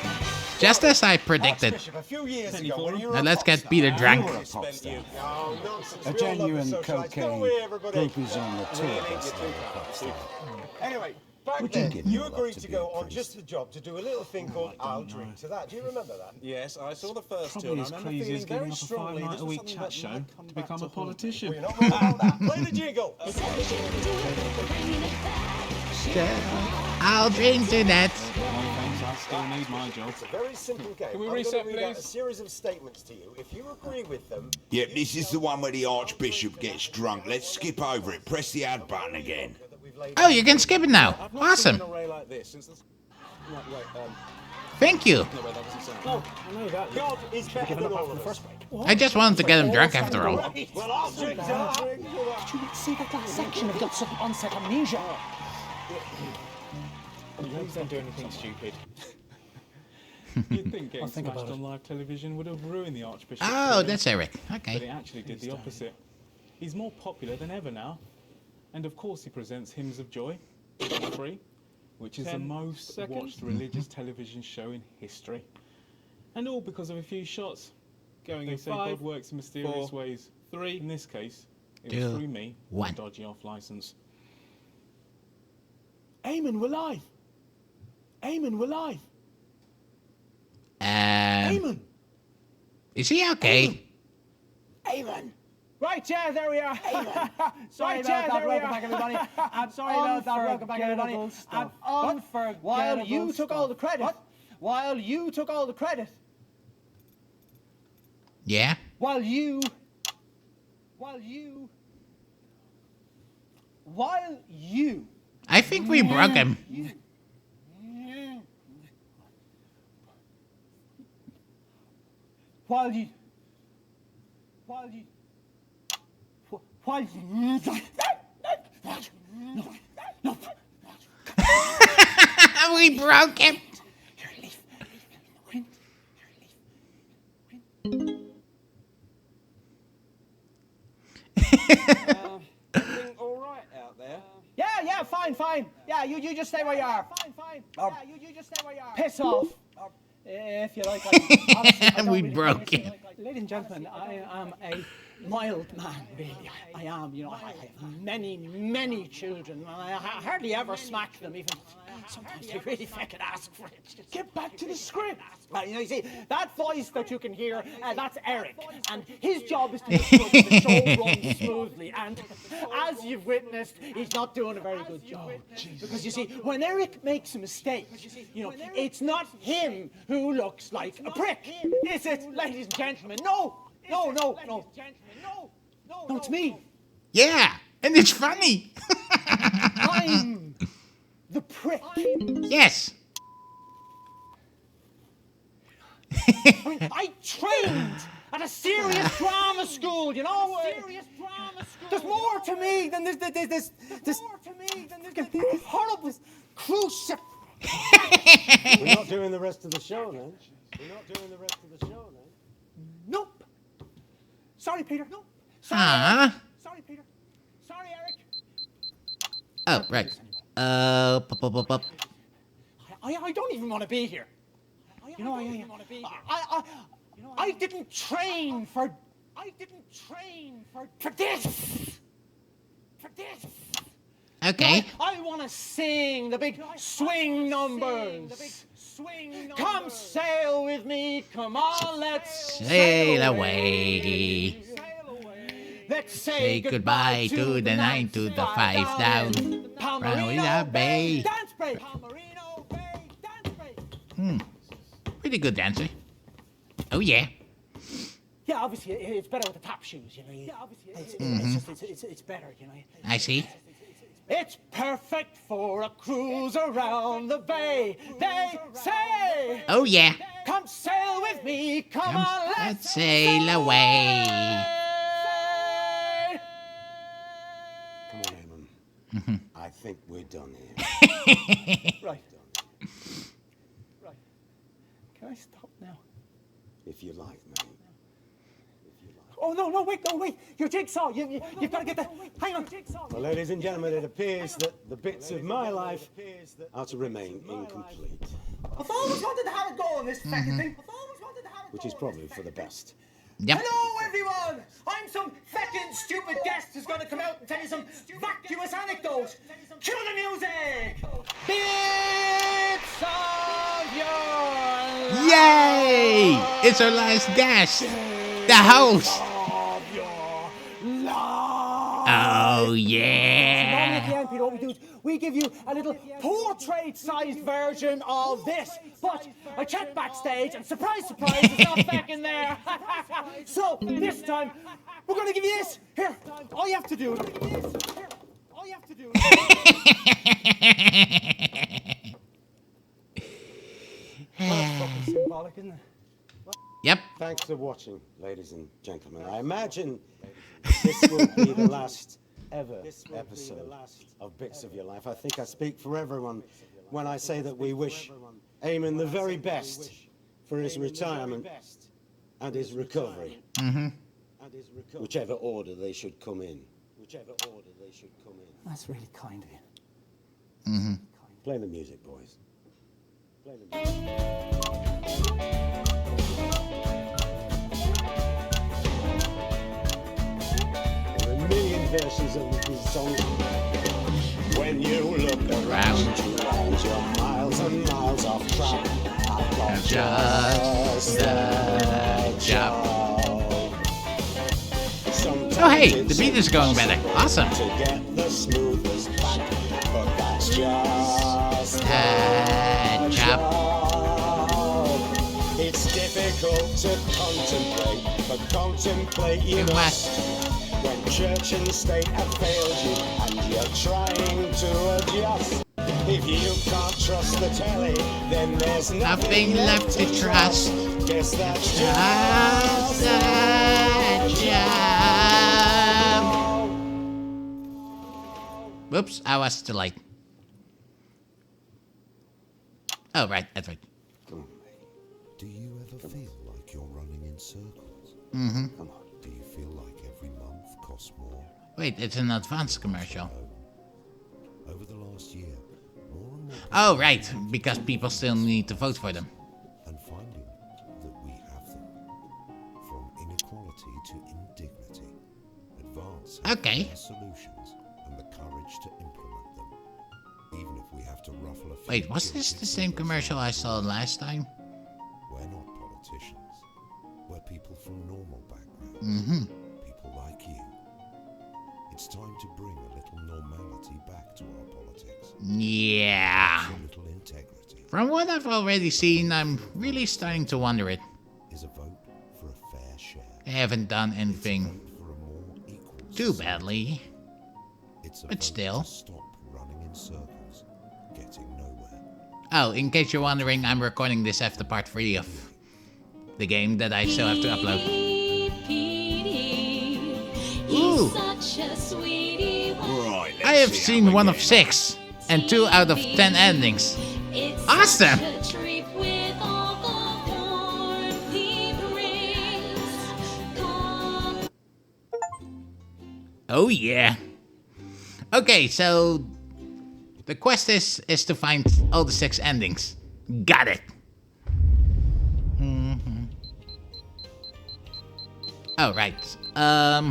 [SPEAKER 1] Just as I predicted.
[SPEAKER 15] Archbishop, a few years ago, when you were
[SPEAKER 1] Now
[SPEAKER 15] a
[SPEAKER 1] let's
[SPEAKER 15] pop
[SPEAKER 1] get
[SPEAKER 15] star,
[SPEAKER 1] Peter drunk.
[SPEAKER 15] Oh, nonsense.
[SPEAKER 12] A
[SPEAKER 15] We all love
[SPEAKER 12] genuine
[SPEAKER 15] the socialites.
[SPEAKER 12] cocaine
[SPEAKER 15] Don't worry, everybody.
[SPEAKER 12] group is on the tour
[SPEAKER 15] Really,
[SPEAKER 12] bus
[SPEAKER 15] you're too
[SPEAKER 12] now,
[SPEAKER 15] kind. Anyway, back
[SPEAKER 12] Would you
[SPEAKER 15] then,
[SPEAKER 12] give
[SPEAKER 15] you
[SPEAKER 12] me a lot
[SPEAKER 15] agreed
[SPEAKER 12] to
[SPEAKER 15] to
[SPEAKER 12] be
[SPEAKER 15] go
[SPEAKER 12] a
[SPEAKER 15] on
[SPEAKER 12] priest?
[SPEAKER 15] Just the Job to do a little thing called I'll Drink to That. Do you remember that?
[SPEAKER 18] Yes, I saw the first two.
[SPEAKER 17] Probably
[SPEAKER 18] and I
[SPEAKER 17] as
[SPEAKER 18] remember
[SPEAKER 17] crazy
[SPEAKER 18] feeling
[SPEAKER 17] as giving
[SPEAKER 18] very
[SPEAKER 17] up a
[SPEAKER 18] strongly this was
[SPEAKER 17] 5-night-a-week
[SPEAKER 18] something
[SPEAKER 17] chat
[SPEAKER 18] that
[SPEAKER 17] show
[SPEAKER 18] might come
[SPEAKER 17] to
[SPEAKER 18] back
[SPEAKER 17] become a
[SPEAKER 18] haunt me.
[SPEAKER 17] politician.
[SPEAKER 15] Well, you're not wrong about that. Play the jingle.
[SPEAKER 1] I'll drink to that.
[SPEAKER 17] Thanks, I still need my job.
[SPEAKER 15] It's a very simple game.
[SPEAKER 11] Can we
[SPEAKER 15] I'm
[SPEAKER 11] reset,
[SPEAKER 15] going to read out a
[SPEAKER 11] please?
[SPEAKER 15] series of statements to you. If you agree with them,
[SPEAKER 4] Yep, this is the one where the Archbishop gets drunk. Let's skip over it. Press the add button again.
[SPEAKER 1] Oh, you can skip it now.
[SPEAKER 18] I've not
[SPEAKER 1] Awesome.
[SPEAKER 18] seen an array like this since the... No, wait,
[SPEAKER 1] Thank you.
[SPEAKER 18] no, wait, that doesn't sound...
[SPEAKER 8] No, I know that.
[SPEAKER 15] God is better than all of us.
[SPEAKER 1] I just wanted to get him drunk after all.
[SPEAKER 15] Well, I'll drink to that.
[SPEAKER 8] Did you not see that last section of got some onset amnesia?
[SPEAKER 17] Please don't do anything stupid. You'd think getting
[SPEAKER 8] think
[SPEAKER 17] smashed
[SPEAKER 8] about
[SPEAKER 17] on live television would have ruined the Archbishop.
[SPEAKER 1] Oh, that's Eric.
[SPEAKER 17] But it
[SPEAKER 1] Okay.
[SPEAKER 17] actually did the opposite. He's more popular than ever now. And of course he presents Hymns of Joy, free, which is the
[SPEAKER 11] 10
[SPEAKER 17] most
[SPEAKER 11] seconds.
[SPEAKER 17] watched religious television show in history. And all because of a few shots.
[SPEAKER 11] Going
[SPEAKER 17] They
[SPEAKER 11] in
[SPEAKER 17] say
[SPEAKER 11] 5,
[SPEAKER 17] God works in mysterious
[SPEAKER 11] 4,
[SPEAKER 17] ways.
[SPEAKER 11] 3.
[SPEAKER 17] In this case, it
[SPEAKER 1] 2,
[SPEAKER 17] was through me, a
[SPEAKER 1] 1.
[SPEAKER 17] dodgy off license.
[SPEAKER 16] Eamon, we're live. Eamon, we're live.
[SPEAKER 1] Eamon. Is he okay?
[SPEAKER 16] Eamon.
[SPEAKER 8] Right, yeah, there we are. Sorry about that. Welcome back, everybody. I'm sorry about that. Welcome back, everybody.
[SPEAKER 13] Stuff.
[SPEAKER 8] While you took all the credit. While you took all the credit.
[SPEAKER 1] Yeah.
[SPEAKER 8] While you
[SPEAKER 1] I think we broke him.
[SPEAKER 8] while you
[SPEAKER 1] We broke him.
[SPEAKER 18] Everything all right out there?
[SPEAKER 8] Yeah, fine. Yeah, you just stay where you are. Fine. Yeah, you just stay where you are. Piss off. If you like, honestly, I don't
[SPEAKER 1] We
[SPEAKER 8] really
[SPEAKER 1] broke it.
[SPEAKER 8] Ladies and gentlemen, I am a mild man, really. I am, you know, I have many children, and I hardly ever smack them, even. Sometimes they really fucking ask for it. Get back to the script. You know, you see, that voice that you can hear, that's Eric, and his job is to make sure that the show runs smoothly, and as you've witnessed, he's not doing a very good job. Because you see, when Eric makes a mistake, you know, it's not him who looks like a prick, is it, ladies and gentlemen? No, it's me.
[SPEAKER 1] Yeah, and it's funny.
[SPEAKER 8] I'm the prick.
[SPEAKER 1] Yes.
[SPEAKER 8] I mean, I trained at a serious drama school, you know. There's more to me than this horrible cruise ship.
[SPEAKER 15] We're not doing the rest of the show, then.
[SPEAKER 8] Nope. Sorry, Peter. Nope.
[SPEAKER 1] Huh?
[SPEAKER 8] Sorry, Peter. Sorry, Eric.
[SPEAKER 1] Oh, right.
[SPEAKER 8] I don't even want to be here. You know, I didn't train for this.
[SPEAKER 1] Okay.
[SPEAKER 8] I want to sing the big swing numbers. Come sail with me. Come on, let's
[SPEAKER 1] Sail away.
[SPEAKER 8] Let's
[SPEAKER 1] Say goodbye to the 9 to the 5 down. Palmerino Bay.
[SPEAKER 8] Dance break.
[SPEAKER 1] Pretty good dancer. Oh, yeah.
[SPEAKER 8] Yeah, obviously it's better with the top shoes, you know. Yeah, obviously it's better, you know.
[SPEAKER 1] I see.
[SPEAKER 8] It's perfect for a cruise around the bay. They say.
[SPEAKER 1] Oh, yeah.
[SPEAKER 8] Come sail with me. Come on,
[SPEAKER 1] let's sail away.
[SPEAKER 15] Come on, Eamon. I think we're done here.
[SPEAKER 8] Right. Can I stop now?
[SPEAKER 15] If you like, mate.
[SPEAKER 8] Oh, no, wait. Your jigsaw. You've got to get that. Hang on.
[SPEAKER 15] Well, ladies and gentlemen, it appears that the bits of my life are to remain incomplete.
[SPEAKER 8] I've always wanted to have a go on this fucking thing.
[SPEAKER 15] Which is probably for the best.
[SPEAKER 1] Yep.
[SPEAKER 8] Hello, everyone. I'm some fucking stupid guest who's going to come out and tell you some vacuous anecdotes. Cue the music. Bits of your life.
[SPEAKER 1] Yay! It's our last guest. The host. Oh, yeah.
[SPEAKER 8] At the end, Peter, what we do is we give you a little portrait-sized version of this. But I checked backstage, and surprise, it's not back in there. So this time, we're going to give you this. Here, all you have to do. That's fucking symbolic, isn't it?
[SPEAKER 1] Yep.
[SPEAKER 15] Thanks for watching, ladies and gentlemen. I imagine this will be the last ever episode of Bits of Your Life. I think I speak for everyone when I say that we wish Eamon the very best for his retirement and his recovery. Whichever order they should come in.
[SPEAKER 8] That's really kind of you.
[SPEAKER 15] Play the music, boys. Play the There are a million versions of this song. When you look around you and you're miles and miles off track, I've got just the job.
[SPEAKER 1] Oh, hey, the beat is going better. Awesome.
[SPEAKER 15] To get the smoothest back, but that's just
[SPEAKER 1] the job.
[SPEAKER 15] It's difficult to contemplate, but contemplate you must. When church and state have failed you, and you're trying to adjust. If you can't trust the telly, then there's nothing left to trust. Guess that's just the job.
[SPEAKER 1] Whoops, I was too late. Oh, right, that's right.
[SPEAKER 20] Do you ever feel like you're running in circles?
[SPEAKER 1] Mm-hmm.
[SPEAKER 20] Come on. Do you feel like every month costs more?
[SPEAKER 1] Wait, it's an advanced commercial.
[SPEAKER 20] Over the last year, more and more
[SPEAKER 1] Oh, right, because people still need to vote for them.
[SPEAKER 20] and finally humility to indignity, advance
[SPEAKER 1] Okay.
[SPEAKER 20] solutions, and the courage to implement them, even if we have to ruffle a few.
[SPEAKER 1] Wait, was this the same commercial I saw last time?
[SPEAKER 20] We're not politicians. We're people from normal backgrounds.
[SPEAKER 1] Mm-hmm.
[SPEAKER 20] People like you. It's time to bring a little normality back to our politics.
[SPEAKER 1] Yeah.
[SPEAKER 20] A little integrity.
[SPEAKER 1] From what I've already seen, I'm really starting to wonder it.
[SPEAKER 20] Is a vote for a fair share.
[SPEAKER 1] They haven't done anything
[SPEAKER 20] For a more equal
[SPEAKER 1] too badly.
[SPEAKER 20] It's a
[SPEAKER 1] But
[SPEAKER 20] vote
[SPEAKER 1] still.
[SPEAKER 20] to stop running in circles, getting nowhere.
[SPEAKER 1] Oh, in case you're wondering, I'm recording this after part 3 of the game that I still have to upload. Ooh.
[SPEAKER 4] Right,
[SPEAKER 1] I have seen 1 of 6 and 2 out of 10 endings. Awesome! Oh yeah. Okay, so the quest is to find all the 6 endings. Got it. All right.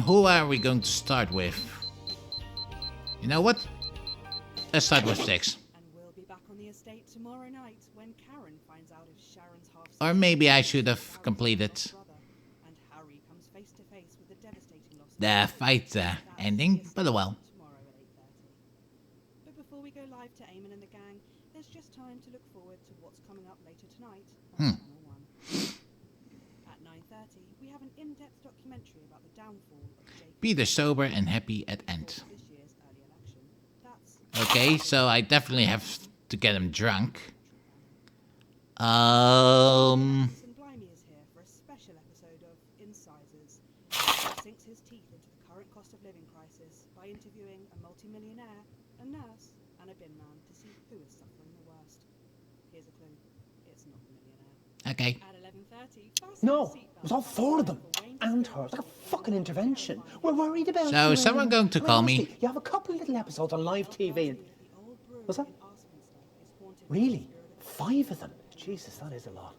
[SPEAKER 1] Who are we going to start with? You know what? Let's start with 6. Or maybe I should have completed the fight ending, but well.
[SPEAKER 21] But before we go live to Eamon and the gang, there's just time to look forward to what's coming up later tonight on Channel 1. At 9:30, we have an in-depth documentary about the downfall of Jacob.
[SPEAKER 1] Peter sober and happy at end. Okay, so I definitely have to get him drunk.
[SPEAKER 21] Blimey is here for a special episode of Incisors. He sinks his teeth into the current cost of living crisis by interviewing a multimillionaire, a nurse, and a bin man to see who is suffering the worst. Here's a clue: it's not the millionaire.
[SPEAKER 1] Okay.
[SPEAKER 21] At 11:30,
[SPEAKER 8] No, it was all 4 of them. And her. It's like a fucking intervention. We're worried about
[SPEAKER 1] So
[SPEAKER 8] you,
[SPEAKER 1] is someone going to call me?
[SPEAKER 8] honestly, you have a couple of little episodes on live TV. And... What's that? Really? 5 of them? Jesus, that is a lot.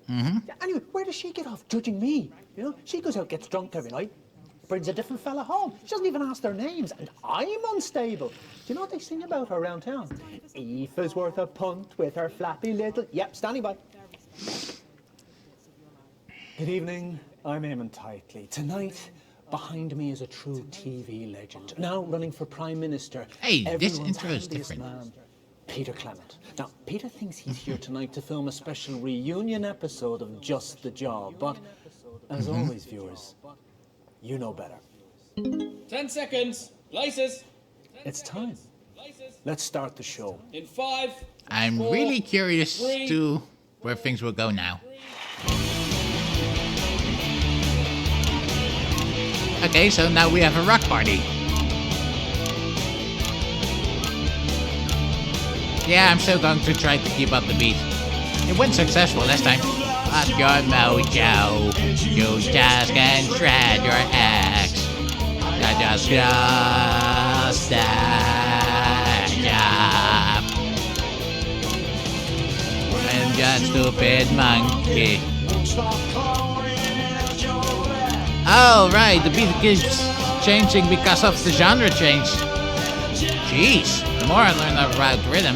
[SPEAKER 1] Mm-hmm.
[SPEAKER 8] Yeah, anyway, where does she get off judging me? You know, she goes out, gets drunk every night, brings a different fella home. She doesn't even ask their names, and I'm unstable. Do you know what they sing about her around town? Aoife's worth a punt with her flappy little... Yep, standing by. Good evening, I'm Eamon Tightly. Tonight, behind me is a true TV legend, now running for Prime Minister.
[SPEAKER 1] Hey, this
[SPEAKER 8] Everyone's
[SPEAKER 1] intro is
[SPEAKER 8] handiest
[SPEAKER 1] different.
[SPEAKER 8] man, Peter Clement. Now, Peter thinks he's here tonight to film a special reunion episode of Just the Job, but as always, viewers, you know better.
[SPEAKER 6] 10 seconds. Places.
[SPEAKER 8] It's time. Let's start the show.
[SPEAKER 6] In 5.
[SPEAKER 1] I'm
[SPEAKER 6] 4,
[SPEAKER 1] really curious
[SPEAKER 6] 3,
[SPEAKER 1] to where things will go now. Okay, so now we have a rock party. Yeah, I'm still going to try to keep up the beat. It went successful last time. Up your mojo, you just can shred your ex. Not just a job. And just stupid monkey. Oh, right, the beat keeps changing because of the genre change. Jeez, the more I learn about rhythm.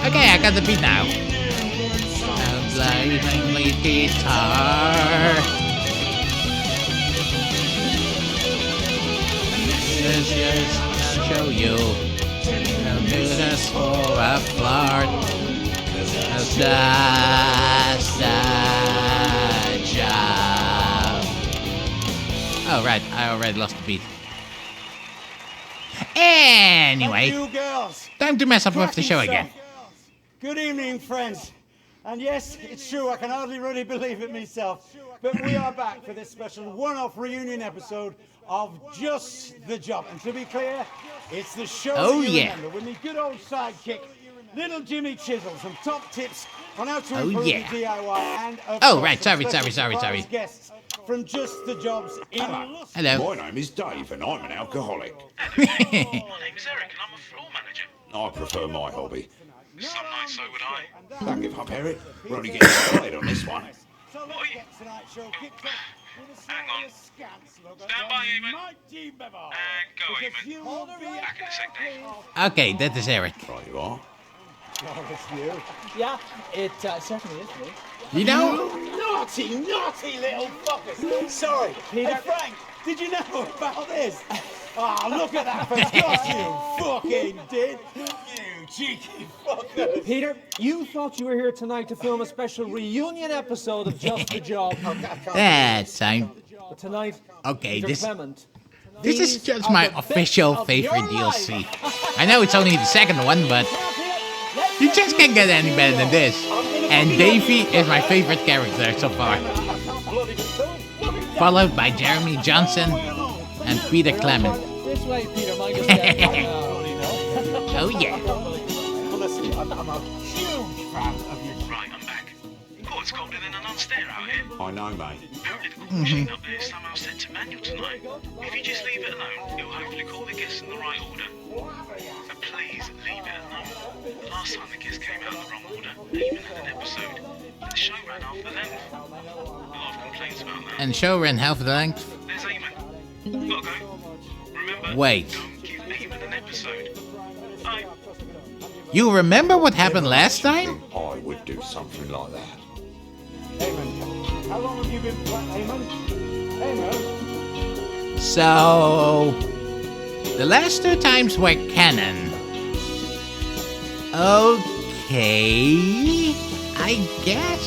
[SPEAKER 1] Okay, I got the beat now. I'm playing lead guitar. This is I'll show you. I'll do this for a flirt. That's the job. Oh, right, I already lost the beat. Anyway,
[SPEAKER 3] Thank you, girls.
[SPEAKER 1] time to mess up with the show again.
[SPEAKER 3] Good evening, friends. And yes, it's true, I can hardly really believe it myself, but we are back for this special one-off reunion episode of Just the Job. And to be clear, it's the show that you remember with me good old sidekick, little Jimmy Chisel, some top tips on how to improve your DIY and of course, some special surprise guests from Just the Job's
[SPEAKER 4] Hello.
[SPEAKER 1] Hello.
[SPEAKER 4] My name is Dave and I'm an alcoholic.
[SPEAKER 5] My name's Eric and I'm a floor manager.
[SPEAKER 4] I prefer my hobby.
[SPEAKER 5] Some nights so would I.
[SPEAKER 4] Don't give up, Eric. We're only getting started on this one.
[SPEAKER 5] Hang on. Stand by, Eamon. And go, Eamon. Back in a sec, Dave.
[SPEAKER 1] Okay, that is Eric.
[SPEAKER 4] Right you are.
[SPEAKER 8] Yeah, it certainly is me.
[SPEAKER 1] You know?
[SPEAKER 3] You naughty little fuckers. Sorry.
[SPEAKER 8] Peter.
[SPEAKER 3] Hey, Frank, did you know about this? Oh, look at that. Of course you fucking did. You cheeky fucker.
[SPEAKER 8] Peter, you thought you were here tonight to film a special reunion episode of Just the Job.
[SPEAKER 1] That's fine.
[SPEAKER 8] But tonight,
[SPEAKER 1] Okay,
[SPEAKER 8] Peter
[SPEAKER 1] this
[SPEAKER 8] Clement,
[SPEAKER 1] is
[SPEAKER 8] these
[SPEAKER 1] just
[SPEAKER 8] are
[SPEAKER 1] my
[SPEAKER 8] the
[SPEAKER 1] official
[SPEAKER 8] best of
[SPEAKER 1] favorite
[SPEAKER 8] your
[SPEAKER 1] DLC.
[SPEAKER 8] life.
[SPEAKER 1] I know it's only the second one, but you just can't get any better than this. And Davey is my favorite character so far. Followed by Jeremy Johnson and Peter Clement.
[SPEAKER 8] This way, Peter, mind us
[SPEAKER 1] Oh yeah.
[SPEAKER 3] Honestly, I'm a huge fan of you.
[SPEAKER 5] Right, I'm back. Oh, it's colder than a non-stair out here.
[SPEAKER 4] I know, mate.
[SPEAKER 5] Apparently the call machine up there is somehow set to manual tonight. If you just leave it alone, it'll hopefully call the guests in the right order. So please leave it alone. Last time the guests came out in the wrong order, they even had an episode. And the show ran half the length. A lot of complaints about that.
[SPEAKER 1] And show ran half the length.
[SPEAKER 5] There's Eamon. Gotta go. Remember,
[SPEAKER 1] Wait.
[SPEAKER 5] don't give Eamon an episode. Bye.
[SPEAKER 1] You remember what happened last time?
[SPEAKER 4] I would do something like that.
[SPEAKER 3] Eamon, how long have you been playing? Eamon?
[SPEAKER 1] So, the last two times were canon. Okay, I guess.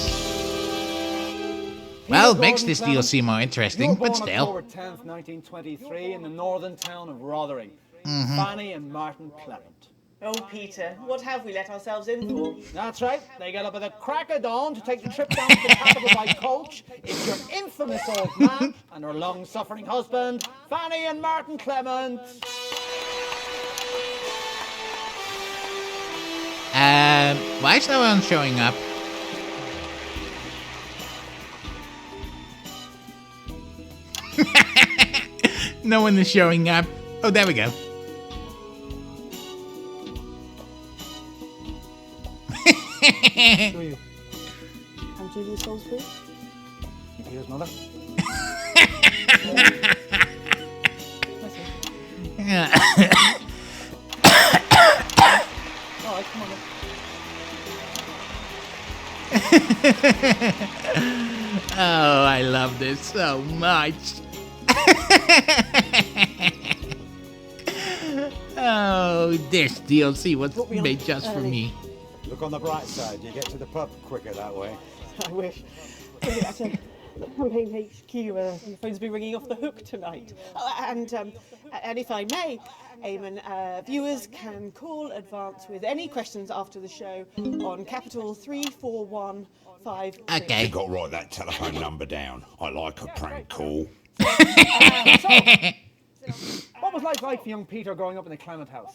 [SPEAKER 1] Well, it makes this DLC more interesting, but still.
[SPEAKER 8] October 10th, 1923, in the northern town of Rotherham.
[SPEAKER 1] Mhm.
[SPEAKER 8] Fanny and Martin Clement.
[SPEAKER 13] Oh, Peter, what have we let ourselves in for?
[SPEAKER 8] That's right. They get up at the crack of dawn to take the trip down to the capital by coach. It's your infamous old man and her long-suffering husband, Fanny and Martin Clement.
[SPEAKER 1] Why is no one showing up? No one is showing up. Oh, there we go.
[SPEAKER 8] Who are you?
[SPEAKER 14] I'm Julia Salisbury.
[SPEAKER 8] Peter's mother. All right, come on then.
[SPEAKER 1] Oh, I love this so much. Oh, this DLC was made just for me.
[SPEAKER 3] Look on the bright side. You get to the pub quicker that way.
[SPEAKER 14] I wish. That's a campaign HQ. The phone's been ringing off the hook tonight. And if I may, Eamon, viewers can call advance with any questions after the show on capital 3415.
[SPEAKER 4] You got to write that telephone number down. I like a prank call.
[SPEAKER 8] What was life like for young Peter growing up in the Clement house?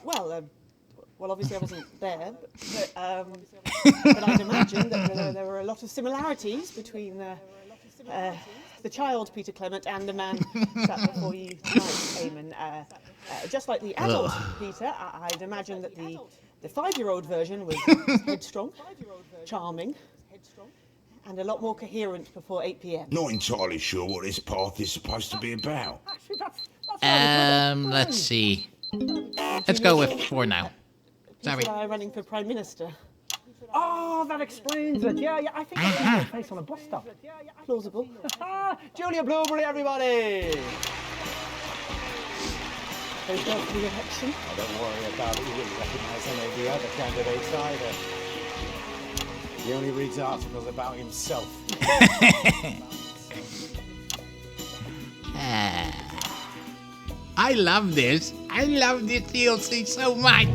[SPEAKER 14] Well, obviously I wasn't there, but I'd imagine that there were a lot of similarities between the child Peter Clement and the man sat before you tonight, Eamon. Just like the adult Peter, I'd imagine that the 5-year-old version was headstrong, charming, and a lot more coherent before 8 p.m.
[SPEAKER 4] Not entirely sure what this path is supposed to be about.
[SPEAKER 1] Let's see. Let's go with 4 now. Sorry.
[SPEAKER 14] Peter and I are running for Prime Minister.
[SPEAKER 8] Oh, that explains it. Yeah, I think I saw her face on a bus stop.
[SPEAKER 14] Plausible.
[SPEAKER 8] Julia Blueberry, everybody!
[SPEAKER 14] There's no for the election.
[SPEAKER 3] Oh, don't worry about it. You wouldn't recognise any of the other candidates either. He only reads articles about himself.
[SPEAKER 1] I love this. I love this DLC so much.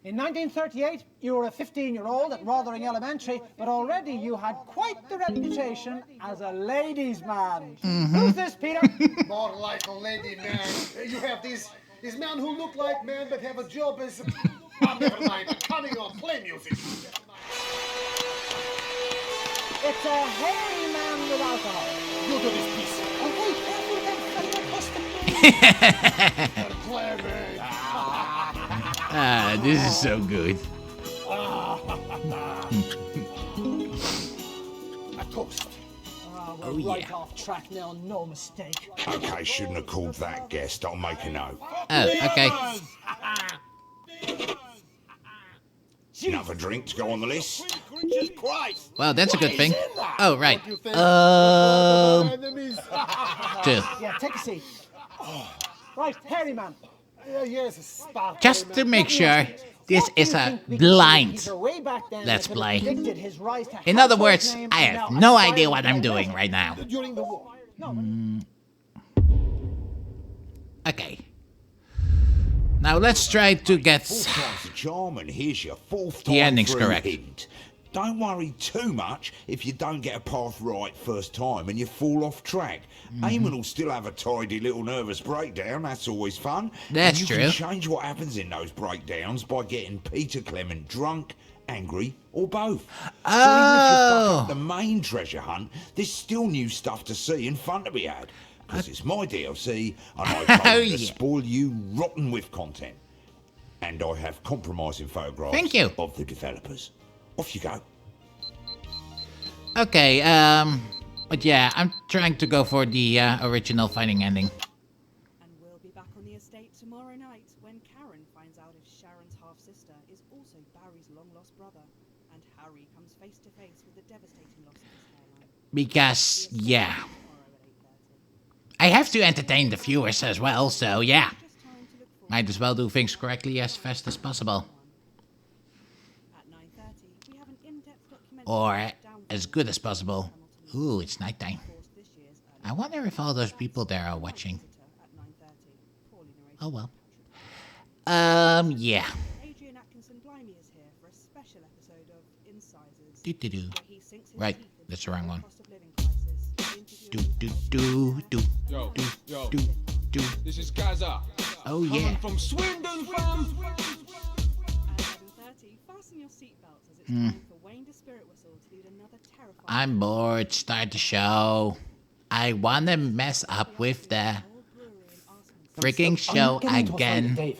[SPEAKER 8] In 1938, you were a 15-year-old at Rotherham Elementary, but already you had quite the reputation as a ladies' man. Who's this, Peter?
[SPEAKER 16] More like a lady man. You have these men who look like men but have a job as Never mind. Carry on. Play music.
[SPEAKER 8] It's a hairy man with alcohol.
[SPEAKER 16] You do this piece.
[SPEAKER 8] Okay, careful,
[SPEAKER 16] Clever.
[SPEAKER 1] This is so good.
[SPEAKER 16] A toast.
[SPEAKER 8] We're right off track now, no mistake.
[SPEAKER 4] Okay, shouldn't have called that guest. I'll make a note.
[SPEAKER 1] Oh, okay.
[SPEAKER 4] Another drink to go on the list.
[SPEAKER 16] Jesus Christ.
[SPEAKER 1] Well, that's a good thing. Oh, right. 2.
[SPEAKER 8] Yeah, take a seat. Right, hairy man.
[SPEAKER 16] Yes, a spark.
[SPEAKER 1] Just to make sure, this is a blind Let's Play. In other words, I have no idea what I'm doing right now.
[SPEAKER 16] During the war.
[SPEAKER 1] Okay. Now let's try to get
[SPEAKER 4] the charm, and here's your fourth
[SPEAKER 1] the
[SPEAKER 4] time
[SPEAKER 1] endings
[SPEAKER 4] through
[SPEAKER 1] correct.
[SPEAKER 4] hint. Don't worry too much if you don't get a path right first time and you fall off track. Eamon will still have a tidy little nervous breakdown. That's always fun.
[SPEAKER 1] That's
[SPEAKER 4] and you
[SPEAKER 1] true.
[SPEAKER 4] can change what happens in those breakdowns by getting Peter Clement drunk, angry, or both. So even if you fuck up the main treasure hunt, there's still new stuff to see and fun to be had. Because it's my DLC, and I don't to spoil you rotten with content. And I have compromising photographs of the developers. Off you go.
[SPEAKER 1] Okay, but yeah, I'm trying to go for the original fighting ending.
[SPEAKER 21] And we'll be back on the estate tomorrow night when Karen finds out if Sharon's half-sister is also Barry's long-lost brother, and Harry comes face to face with the devastating loss of his hairline.
[SPEAKER 1] Because, yeah. I have to entertain the viewers as well, so yeah. Might as well do things correctly as fast as possible. Or as good as possible. Ooh, it's nighttime. I wonder if all those people there are watching. Oh well. Yeah. Right, that's the wrong one.
[SPEAKER 6] Yo, this is Gaza.
[SPEAKER 1] Oh yeah.
[SPEAKER 6] From Swindon, fam.
[SPEAKER 21] Fasten your seatbelts as it's
[SPEAKER 1] Hmm.
[SPEAKER 21] time for Wayne the Spirit Whistle to lead another terrifying.
[SPEAKER 1] I'm bored. Start the show. I wanna mess up with the freaking show again.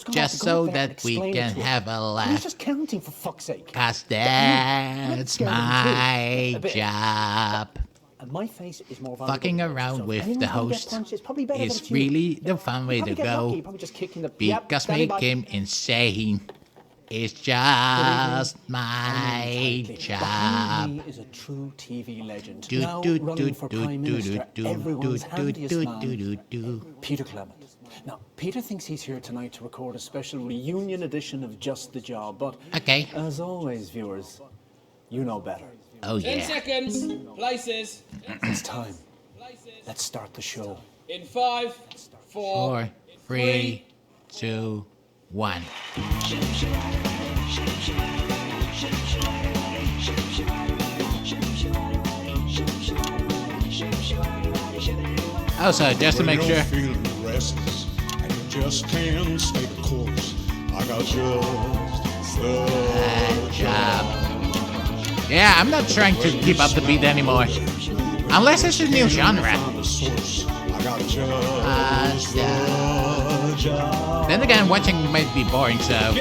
[SPEAKER 1] Just so that we can have a laugh.
[SPEAKER 8] He's just counting, for fuck's sake.
[SPEAKER 1] Cause that's my job.
[SPEAKER 8] And my face is more
[SPEAKER 1] Fucking around with the host is really the fun way to go. Because make him insane. It's just my job.
[SPEAKER 8] He is a true TV legend.
[SPEAKER 1] Do,
[SPEAKER 8] Now
[SPEAKER 1] do,
[SPEAKER 8] running
[SPEAKER 1] do,
[SPEAKER 8] for
[SPEAKER 1] do,
[SPEAKER 8] Prime
[SPEAKER 1] do,
[SPEAKER 8] Minister,
[SPEAKER 1] do,
[SPEAKER 8] everyone's
[SPEAKER 1] do,
[SPEAKER 8] handiest
[SPEAKER 1] do,
[SPEAKER 8] man,
[SPEAKER 1] do, do.
[SPEAKER 8] Peter Clement. Now, Peter thinks he's here tonight to record a special reunion edition of Just the Job, but as always, viewers, you know better.
[SPEAKER 1] Oh
[SPEAKER 6] 10 seconds. Places.
[SPEAKER 8] It's time. Let's start the show.
[SPEAKER 6] In 5, 4,
[SPEAKER 1] 4, 3, 2, 1. Also, just to make sure.
[SPEAKER 7] Restless, and you just can't stay the course. I got just the
[SPEAKER 1] job. Yeah, I'm not trying to keep up the beat anymore. Unless it's a new genre. Then again, watching might be boring, so.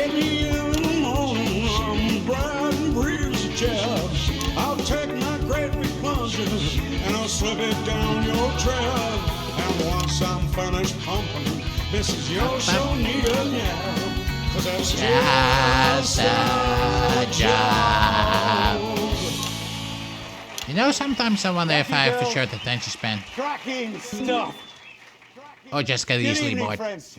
[SPEAKER 7] I'll take my great big plunger and I'll slip it down your trail. And once I'm finished pumping, this is your show, nigga, yeah. 'Cause that's just
[SPEAKER 1] a job. You know, sometimes I wonder if I have a short attention span.
[SPEAKER 3] Cracking stuff.
[SPEAKER 1] Or just get
[SPEAKER 3] Good
[SPEAKER 1] easily
[SPEAKER 3] evening,
[SPEAKER 1] bored.
[SPEAKER 3] friends.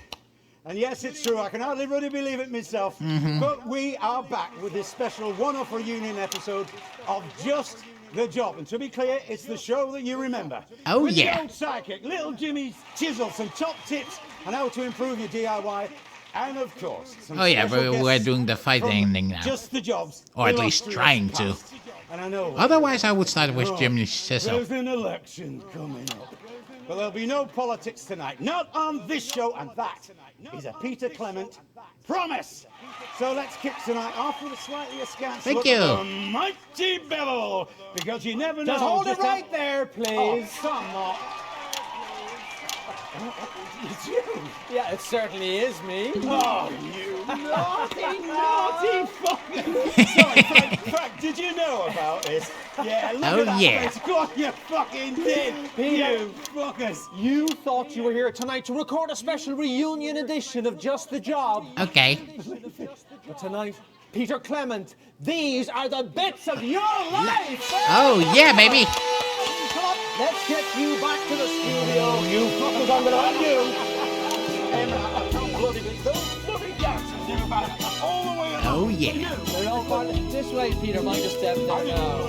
[SPEAKER 3] And yes, it's true. I can hardly really believe it myself. But we are back with this special one-off reunion episode of Just the Job. And to be clear, it's the show that you remember.
[SPEAKER 1] Oh,
[SPEAKER 3] with
[SPEAKER 1] yeah.
[SPEAKER 3] The old sidekick, Little Jimmy's chisel, some top tips on how to improve your DIY. And of course, some
[SPEAKER 1] Oh yeah,
[SPEAKER 3] special
[SPEAKER 1] we're
[SPEAKER 3] guests
[SPEAKER 1] doing the fighting
[SPEAKER 3] from
[SPEAKER 1] now.
[SPEAKER 3] Just the Jobs.
[SPEAKER 1] Or at least trying to.
[SPEAKER 3] And I know.
[SPEAKER 1] Otherwise, I would start with Jimmy's Chisel.
[SPEAKER 3] There's an election coming up. But there'll be no politics tonight. Not on this show, and that is a Peter Clement Promise! So let's kick tonight off with a slightly askance
[SPEAKER 1] Thank
[SPEAKER 3] look
[SPEAKER 1] you.
[SPEAKER 3] at the mighty Bevel, because you never know.
[SPEAKER 8] Just hold it
[SPEAKER 3] how-
[SPEAKER 8] right there, please.
[SPEAKER 3] Oh, come on. It's you.
[SPEAKER 8] Yeah, it certainly is me.
[SPEAKER 3] Oh, you naughty fucker! Sorry, Frank, did you know about this? Yeah, look
[SPEAKER 1] Oh,
[SPEAKER 3] at that
[SPEAKER 1] yeah.
[SPEAKER 3] face. Go on, you fucking did. You fuckers.
[SPEAKER 8] You thought you were here tonight to record a special reunion edition of Just the Job.
[SPEAKER 1] Okay.
[SPEAKER 8] But tonight, Peter Clement, these are the bits of your life!
[SPEAKER 1] Oh, yeah, baby.
[SPEAKER 8] Come on, let's get you back to the studio.
[SPEAKER 3] You fuckers, I'm gonna undo. I can't bloody believe those bloody dancers are about all the way around.
[SPEAKER 1] Oh, yeah.
[SPEAKER 8] They're all part of this way, Peter. Mind a step there now.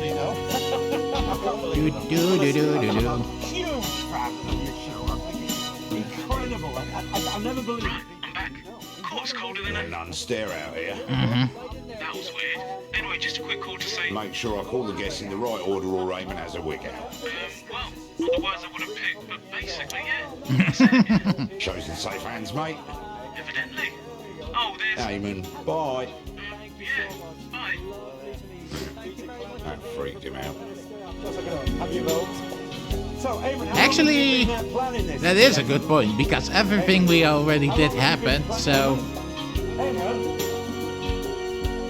[SPEAKER 1] Do, do, do, do, do, do.
[SPEAKER 3] Huge fan of your show. I think it's incredible. I've never believed it.
[SPEAKER 5] I'm back. Oh, it's colder than ever.
[SPEAKER 4] None stare out here.
[SPEAKER 5] That was weird. Anyway, just a quick call to say...
[SPEAKER 4] Make sure I call the guests in the right order or Raymond has a wig out.
[SPEAKER 5] well, not the words I would have picked, but basically, yeah. That's it, yeah.
[SPEAKER 4] Shows in safe hands, mate.
[SPEAKER 5] Evidently. Oh, there's...
[SPEAKER 4] Amen. Bye.
[SPEAKER 5] Yeah, bye.
[SPEAKER 4] That freaked him out.
[SPEAKER 3] Have you voted? So, Eamon, how
[SPEAKER 1] Actually,
[SPEAKER 3] long have you been planning this?
[SPEAKER 1] that is a good point, because everything we already did happened, so...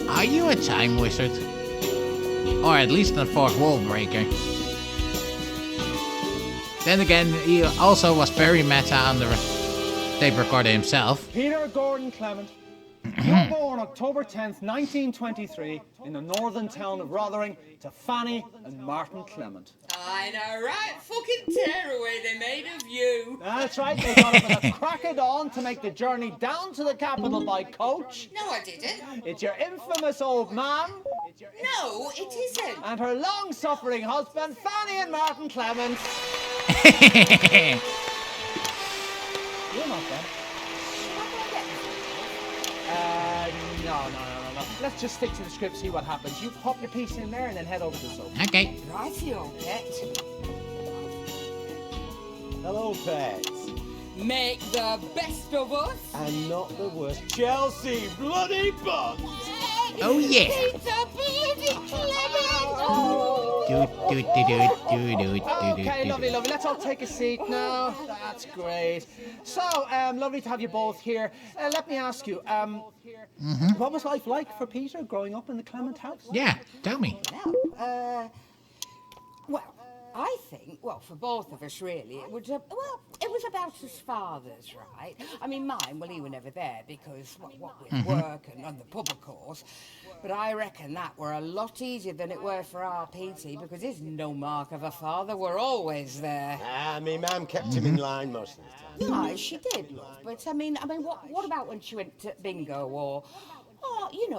[SPEAKER 1] Are you a time wizard? Or at least a fourth wall breaker? Then again, he also was very meta on the tape recorder himself.
[SPEAKER 8] Peter Gordon Clement. You're born October 10th, 1923, in the northern town of Rotherham to Fanny and Martin Clement.
[SPEAKER 10] I know, right? Fucking tearaway they made of you.
[SPEAKER 8] That's right, they got up at the crack of dawn to make the journey down to the capital by coach.
[SPEAKER 10] No, I didn't.
[SPEAKER 8] It's your infamous old man.
[SPEAKER 10] No, it isn't.
[SPEAKER 8] And her long-suffering husband, Fanny and Martin Clement. You're not dead. No. Let's just stick to the script, see what happens. You pop your piece in there and then head over to the sofa.
[SPEAKER 1] Okay.
[SPEAKER 10] Rightio, pet.
[SPEAKER 15] Hello, pets.
[SPEAKER 10] Make the best of us.
[SPEAKER 15] And not the worst.
[SPEAKER 3] Chelsea bloody Bucks.
[SPEAKER 1] Oh, yeah.
[SPEAKER 10] Peter bloody Clement.
[SPEAKER 8] Okay, lovely. Let's all take a seat now. That's great. So, lovely to have you both here. Let me ask you, what was life like for Peter growing up in the Clement house?
[SPEAKER 1] Yeah, tell me.
[SPEAKER 10] Well, I think, for both of us, really, it was about his father's, right? I mean, mine, he were never there because, what with work and the pub, of course. But I reckon that were a lot easier than it were for our Petey because his no mark of a father were always there.
[SPEAKER 15] Me mum kept him in line most of the time.
[SPEAKER 10] Aye, she did, love. But, I mean, what about when she went to bingo or,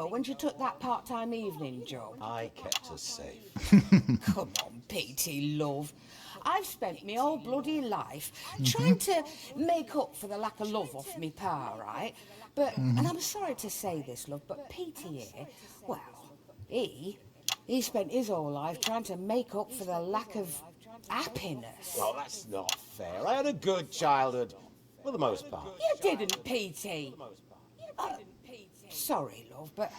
[SPEAKER 10] when she took that part-time evening job?
[SPEAKER 15] I kept her safe.
[SPEAKER 10] Come on, Petey, love. I've spent my whole bloody life trying to make up for the lack of love off me pa, right? But, and I'm sorry to say this, love, but Petey here, he spent his whole life trying to make up for the lack of happiness.
[SPEAKER 15] Well, that's not fair. I had a good childhood, for the most part.
[SPEAKER 10] You didn't, Petey. Sorry, love, but,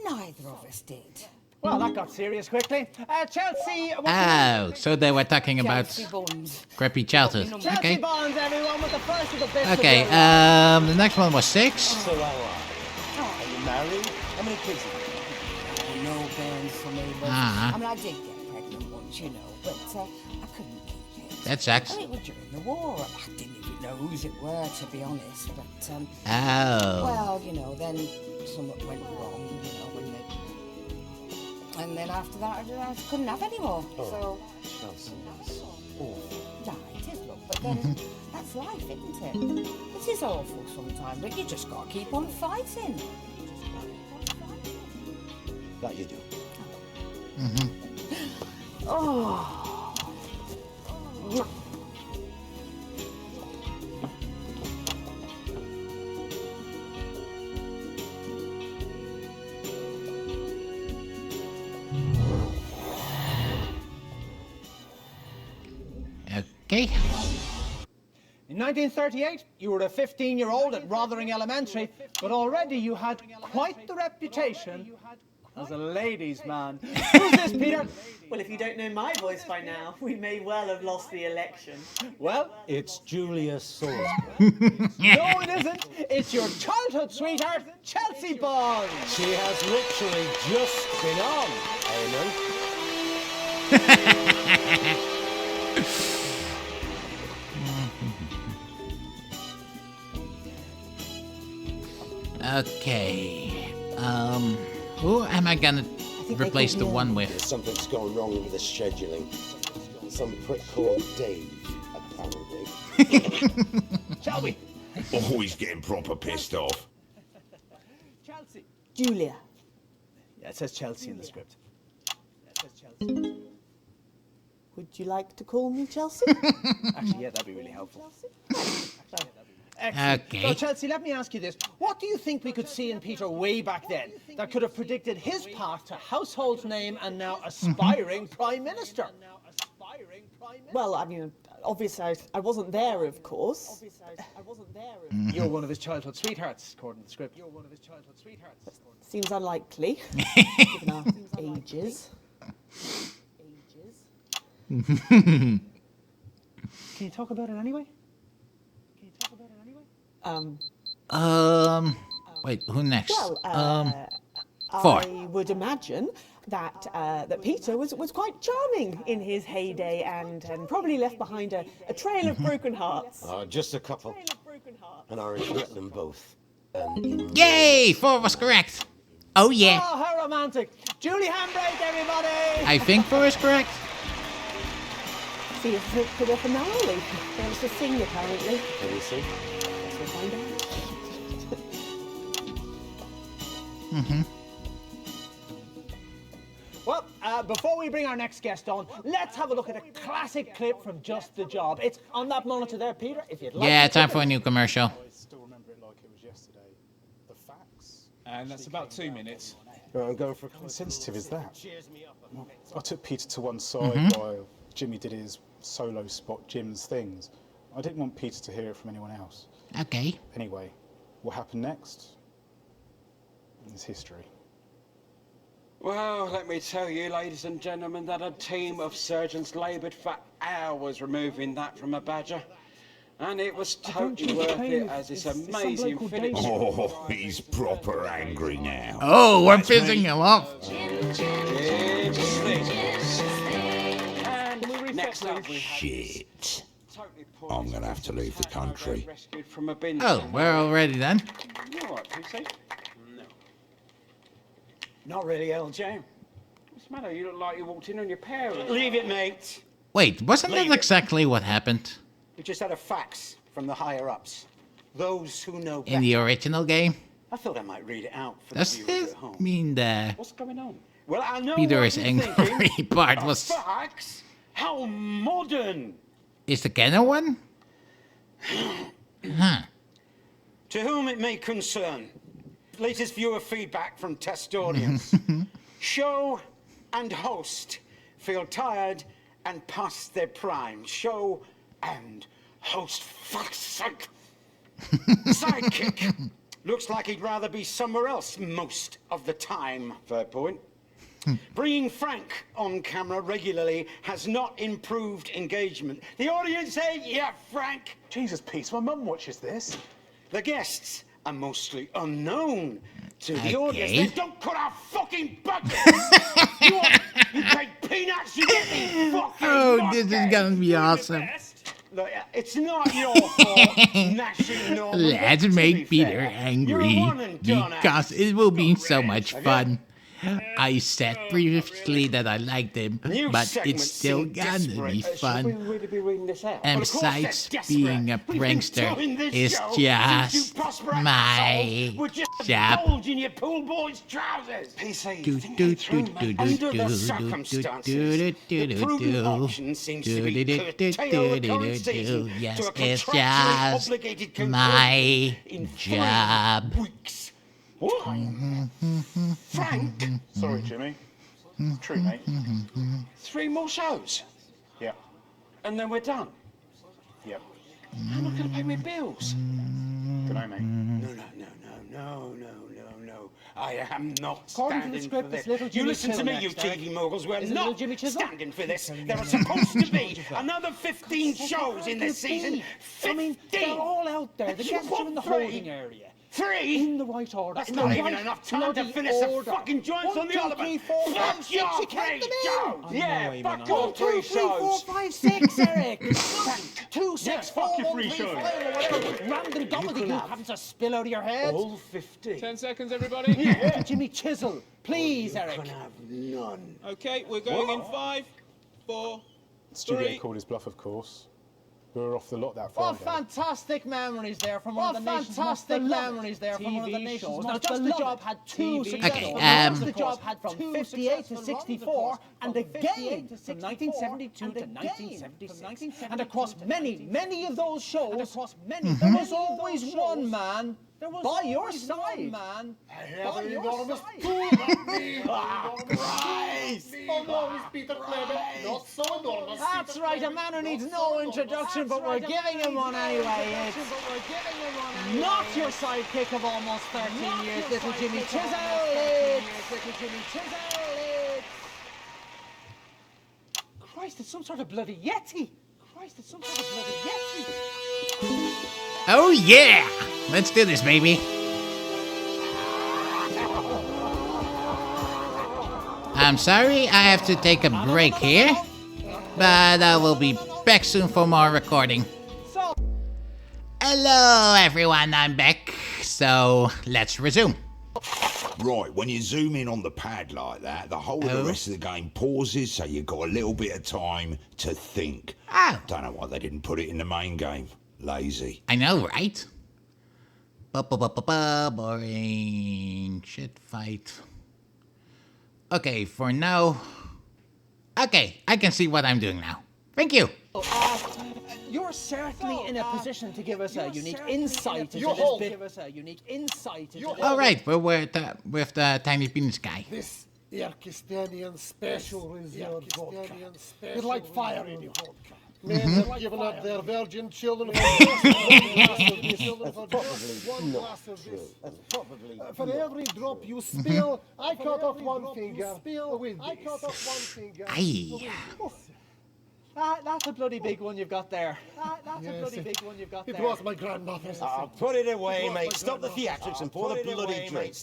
[SPEAKER 10] neither of us did.
[SPEAKER 8] Well, that got serious quickly. Chelsea...
[SPEAKER 1] Oh, so they were talking about
[SPEAKER 10] Chelsea Buns.
[SPEAKER 1] crappy childhood.
[SPEAKER 8] Chelsea
[SPEAKER 1] Okay.
[SPEAKER 8] Bonds, everyone, with the first of the bits of
[SPEAKER 1] Okay,
[SPEAKER 8] your life.
[SPEAKER 1] the next one was 6.
[SPEAKER 15] So are you married? How many kids have you got?
[SPEAKER 10] No burns for me, love.
[SPEAKER 1] Ah.
[SPEAKER 10] I mean, I did get pregnant once, but I couldn't keep it.
[SPEAKER 1] That sucks.
[SPEAKER 10] I mean, it was during the war. I didn't even know whose it were, to be honest. But,
[SPEAKER 1] Oh.
[SPEAKER 10] well, then something went wrong, and then after that, I couldn't have any more. So,
[SPEAKER 15] Chelsea, that's awful.
[SPEAKER 10] yeah, it is, love. But then that's life, isn't it? It is awful sometimes, but you just got to keep on fighting.
[SPEAKER 15] That you do.
[SPEAKER 10] Oh.
[SPEAKER 1] Okay.
[SPEAKER 8] In 1938, you were a 15-year-old at Rothering Elementary, but already you had quite the reputation as a ladies' man. Who's this, Peter?
[SPEAKER 13] Well, if you don't know my voice by now, we may well have lost the election.
[SPEAKER 8] Well,
[SPEAKER 3] It's Julia Salisbury.
[SPEAKER 8] no, it isn't. It's your childhood sweetheart, Chelsea Bond.
[SPEAKER 3] She has literally just been on,
[SPEAKER 1] Okay. Who am I gonna replace the one with?
[SPEAKER 15] Something's gone wrong with the scheduling. Some prick called Dave, apparently.
[SPEAKER 8] Shelby.
[SPEAKER 4] Always getting proper pissed off.
[SPEAKER 8] Chelsea.
[SPEAKER 13] Julia.
[SPEAKER 8] Yeah, it says Chelsea in the script. It says Chelsea.
[SPEAKER 13] Would you like to call me Chelsea?
[SPEAKER 8] Actually, yeah, that'd be really helpful. Excellent.
[SPEAKER 1] Okay.
[SPEAKER 8] So, Chelsea, let me ask you this. What do you think we could see in Peter way back then that could have predicted his path to household name and now aspiring Prime Minister?
[SPEAKER 14] Well, I mean, obviously I wasn't there, of course.
[SPEAKER 8] You're one of his childhood sweethearts, according to the script. You're one of his childhood sweethearts.
[SPEAKER 14] Seems unlikely, given our ages.
[SPEAKER 8] Can you talk about it anyway?
[SPEAKER 1] Wait, who next?
[SPEAKER 14] Well,
[SPEAKER 1] Four.
[SPEAKER 14] I would imagine that that Peter was quite charming in his heyday and probably left behind a trail of broken hearts.
[SPEAKER 15] Just a couple. And I regret them both.
[SPEAKER 1] Yay! 4 was correct. Oh yeah.
[SPEAKER 8] Oh, how romantic. Julie handbrake, everybody!
[SPEAKER 1] I think 4 is correct.
[SPEAKER 14] See, it's for the finale. There was a sing, apparently.
[SPEAKER 15] Can we see?
[SPEAKER 14] Guess we'll find out.
[SPEAKER 8] Well, before we bring our next guest on, let's have a look at a classic clip from Just the Job. It's on that monitor there, Peter, if you'd like.
[SPEAKER 1] Yeah, time for a new commercial.
[SPEAKER 12] I still remember it like it was yesterday. The facts.
[SPEAKER 17] And that's about 2 minutes.
[SPEAKER 15] Right, I'm going for
[SPEAKER 12] How sensitive is that? Well, I took Peter to one side while Jimmy did his solo spot Jim's things. I didn't want Peter to hear it from anyone else.
[SPEAKER 1] Okay.
[SPEAKER 12] Anyway, what happened next? It's history.
[SPEAKER 11] Well, let me tell you, ladies and gentlemen, that a team of surgeons laboured for hours removing that from a badger. And it was totally worth it as this amazing finish.
[SPEAKER 4] Oh, he's proper angry now.
[SPEAKER 1] Oh, we're pissing him off.
[SPEAKER 11] And next up we have
[SPEAKER 4] Shit. I'm gonna have to leave the country.
[SPEAKER 11] rescued from a bin.
[SPEAKER 1] Oh, we're already done.
[SPEAKER 11] You all right, PC? No.
[SPEAKER 3] Not really, LJ.
[SPEAKER 11] What's the matter? You look like you walked in on your parents.
[SPEAKER 3] Leave it, mate.
[SPEAKER 1] Wait, wasn't that exactly what happened
[SPEAKER 3] We just had a fax from the higher-ups. Those who know
[SPEAKER 1] in the original game?
[SPEAKER 3] I thought I might read it out for
[SPEAKER 1] Does
[SPEAKER 3] the viewers
[SPEAKER 1] this
[SPEAKER 3] at home.
[SPEAKER 1] mean the
[SPEAKER 11] What's going on?
[SPEAKER 3] Well, I know
[SPEAKER 1] Peter
[SPEAKER 3] what
[SPEAKER 1] is
[SPEAKER 3] you're
[SPEAKER 1] angry
[SPEAKER 3] thinking.
[SPEAKER 1] part
[SPEAKER 3] A
[SPEAKER 1] was...
[SPEAKER 3] fax? How modern!
[SPEAKER 1] Is the canon one? Huh.
[SPEAKER 3] To whom it may concern, latest viewer feedback from test audience. Show and host feel tired and past their prime. Show and host, fuck's sake. Sidekick looks like he'd rather be somewhere else most of the time.
[SPEAKER 11] Fair point.
[SPEAKER 3] Bringing Frank on camera regularly has not improved engagement. The audience say, yeah, Frank.
[SPEAKER 12] Jesus, Pete, my mum watches this.
[SPEAKER 3] The guests are mostly unknown to the
[SPEAKER 1] Okay.
[SPEAKER 3] audience. They don't cut our fucking budget. you pay peanuts, you get me fucking
[SPEAKER 1] Oh, this is gonna be awesome.
[SPEAKER 3] Look, it's not your fault, Gnashing Norman.
[SPEAKER 1] Let's
[SPEAKER 3] To be
[SPEAKER 1] make Peter
[SPEAKER 3] fair,
[SPEAKER 1] angry
[SPEAKER 3] you're one and done,
[SPEAKER 1] because it will be so much fun. I said previously that I liked him,
[SPEAKER 3] New
[SPEAKER 1] but
[SPEAKER 3] segments
[SPEAKER 1] it's still
[SPEAKER 3] seem
[SPEAKER 1] gonna be
[SPEAKER 3] desperate.
[SPEAKER 11] Should we
[SPEAKER 1] fun.
[SPEAKER 11] really be reading this out?
[SPEAKER 1] And
[SPEAKER 3] Well, of course they're
[SPEAKER 1] besides
[SPEAKER 3] desperate.
[SPEAKER 1] being a
[SPEAKER 3] We've been
[SPEAKER 1] prankster
[SPEAKER 3] doing this
[SPEAKER 1] is
[SPEAKER 3] show since you
[SPEAKER 1] just
[SPEAKER 3] prosperous
[SPEAKER 1] my
[SPEAKER 3] assholes were just a
[SPEAKER 1] job.
[SPEAKER 3] bulge in your pool boy's trousers.
[SPEAKER 11] PC,
[SPEAKER 1] Do,
[SPEAKER 11] think
[SPEAKER 1] do,
[SPEAKER 11] it through,
[SPEAKER 1] do,
[SPEAKER 11] man.
[SPEAKER 1] do,
[SPEAKER 3] Under
[SPEAKER 1] do,
[SPEAKER 3] the
[SPEAKER 1] do,
[SPEAKER 3] circumstances,
[SPEAKER 1] do,
[SPEAKER 3] the
[SPEAKER 1] do,
[SPEAKER 3] prudent
[SPEAKER 1] do,
[SPEAKER 3] option seems to be
[SPEAKER 1] do,
[SPEAKER 3] curtail the
[SPEAKER 1] do,
[SPEAKER 3] current
[SPEAKER 1] do,
[SPEAKER 3] season
[SPEAKER 1] yes,
[SPEAKER 3] to a
[SPEAKER 1] it's
[SPEAKER 3] contractually
[SPEAKER 1] just
[SPEAKER 3] obligated conclusion
[SPEAKER 1] my
[SPEAKER 3] in 3
[SPEAKER 1] job.
[SPEAKER 3] weeks. What? Frank?
[SPEAKER 12] Sorry, Jimmy. True, mate.
[SPEAKER 11] 3 more shows,
[SPEAKER 12] Yeah.
[SPEAKER 11] and then we're done.
[SPEAKER 12] Yep.
[SPEAKER 11] How am I going to pay my bills?
[SPEAKER 12] Good night, mate.
[SPEAKER 11] No. I am not
[SPEAKER 8] According to the
[SPEAKER 11] standing
[SPEAKER 8] script,
[SPEAKER 11] for this.
[SPEAKER 8] it's little
[SPEAKER 11] You
[SPEAKER 8] Jimmy
[SPEAKER 11] listen to
[SPEAKER 8] Chisel
[SPEAKER 11] me, you
[SPEAKER 8] next, Eric.
[SPEAKER 11] TV moguls. We're
[SPEAKER 8] Is it little
[SPEAKER 11] not
[SPEAKER 8] Jimmy Chisel?
[SPEAKER 11] standing for this. There are supposed to be another 15 shows in this season. 15!
[SPEAKER 8] I mean, they're all out there. The
[SPEAKER 11] You
[SPEAKER 8] guests are in the
[SPEAKER 11] want three?
[SPEAKER 8] holding area.
[SPEAKER 11] 3?
[SPEAKER 8] In the right order.
[SPEAKER 11] That's
[SPEAKER 8] In
[SPEAKER 11] not
[SPEAKER 8] the
[SPEAKER 11] even
[SPEAKER 8] right
[SPEAKER 11] enough time to
[SPEAKER 8] bloody
[SPEAKER 11] finish
[SPEAKER 8] order.
[SPEAKER 11] the fucking joints
[SPEAKER 8] 1,
[SPEAKER 11] on the
[SPEAKER 8] 2,
[SPEAKER 11] other
[SPEAKER 8] 3,
[SPEAKER 11] one.
[SPEAKER 8] 4, 5,
[SPEAKER 11] Fuck
[SPEAKER 8] 6.
[SPEAKER 11] your
[SPEAKER 8] You count them
[SPEAKER 11] shows.
[SPEAKER 8] in.
[SPEAKER 11] Yeah, fuck all
[SPEAKER 8] 1, 2, 3, 4,
[SPEAKER 11] shows.
[SPEAKER 8] 5, 6, Eric. 2, 6,
[SPEAKER 11] Yeah,
[SPEAKER 8] 4,
[SPEAKER 11] fuck your
[SPEAKER 8] 1, 3,
[SPEAKER 11] free shows.
[SPEAKER 8] 5, or whatever random gobbledygook happens to spill out of your head.
[SPEAKER 11] All 50.
[SPEAKER 6] 10 seconds, everybody.
[SPEAKER 8] Yeah. Jimmy Chisel, please, Eric.
[SPEAKER 11] You can have none.
[SPEAKER 6] Okay, we're going in 5, 4,
[SPEAKER 12] Studio
[SPEAKER 6] 3.
[SPEAKER 12] called his bluff, of course. We were off the lot that
[SPEAKER 8] What
[SPEAKER 12] Friday.
[SPEAKER 8] fantastic memories there from one of the nation's most beloved TV shows. Now, Just the Job had 2 successful
[SPEAKER 1] Okay,
[SPEAKER 8] The Job had from 58 to 64, and the Game from 1972 to 1976. And across many of those shows, there was always one man by your side. By your side.
[SPEAKER 16] Christ! Enormous Peter Clement, not so enormous.
[SPEAKER 8] That's right, a man who needs no introduction, but we're giving him one anyway. It's not your sidekick of almost 13 years, little Jimmy Chisel. Christ, it's some sort of bloody Yeti.
[SPEAKER 1] Oh yeah! Let's do this, baby. I'm sorry, I have to take a break here, but I will be back soon for more recording. Hello everyone, I'm back, so let's resume.
[SPEAKER 4] Right, when you zoom in on the pad like that, the whole of the rest of the game pauses, so you've got a little bit of time to think. Don't know why they didn't put it in the main game. Lazy.
[SPEAKER 1] I know, right? Boring shit fight. Okay, for now. Okay, I can see what I'm doing now. Thank you.
[SPEAKER 8] You're certainly in a position to give us a unique insight into this bit.
[SPEAKER 1] All right, we're with the tiny penis guy.
[SPEAKER 16] This Irkistanian special reserve vodka. It's like fire in you. Men have given up their virgin children for For every drop you spill, I cut off one finger.
[SPEAKER 1] Aye.
[SPEAKER 8] That's a bloody big one you've got there.
[SPEAKER 16] It was my grandmother's.
[SPEAKER 15] Put it away, mate. Stop the theatrics and pour the bloody drinks.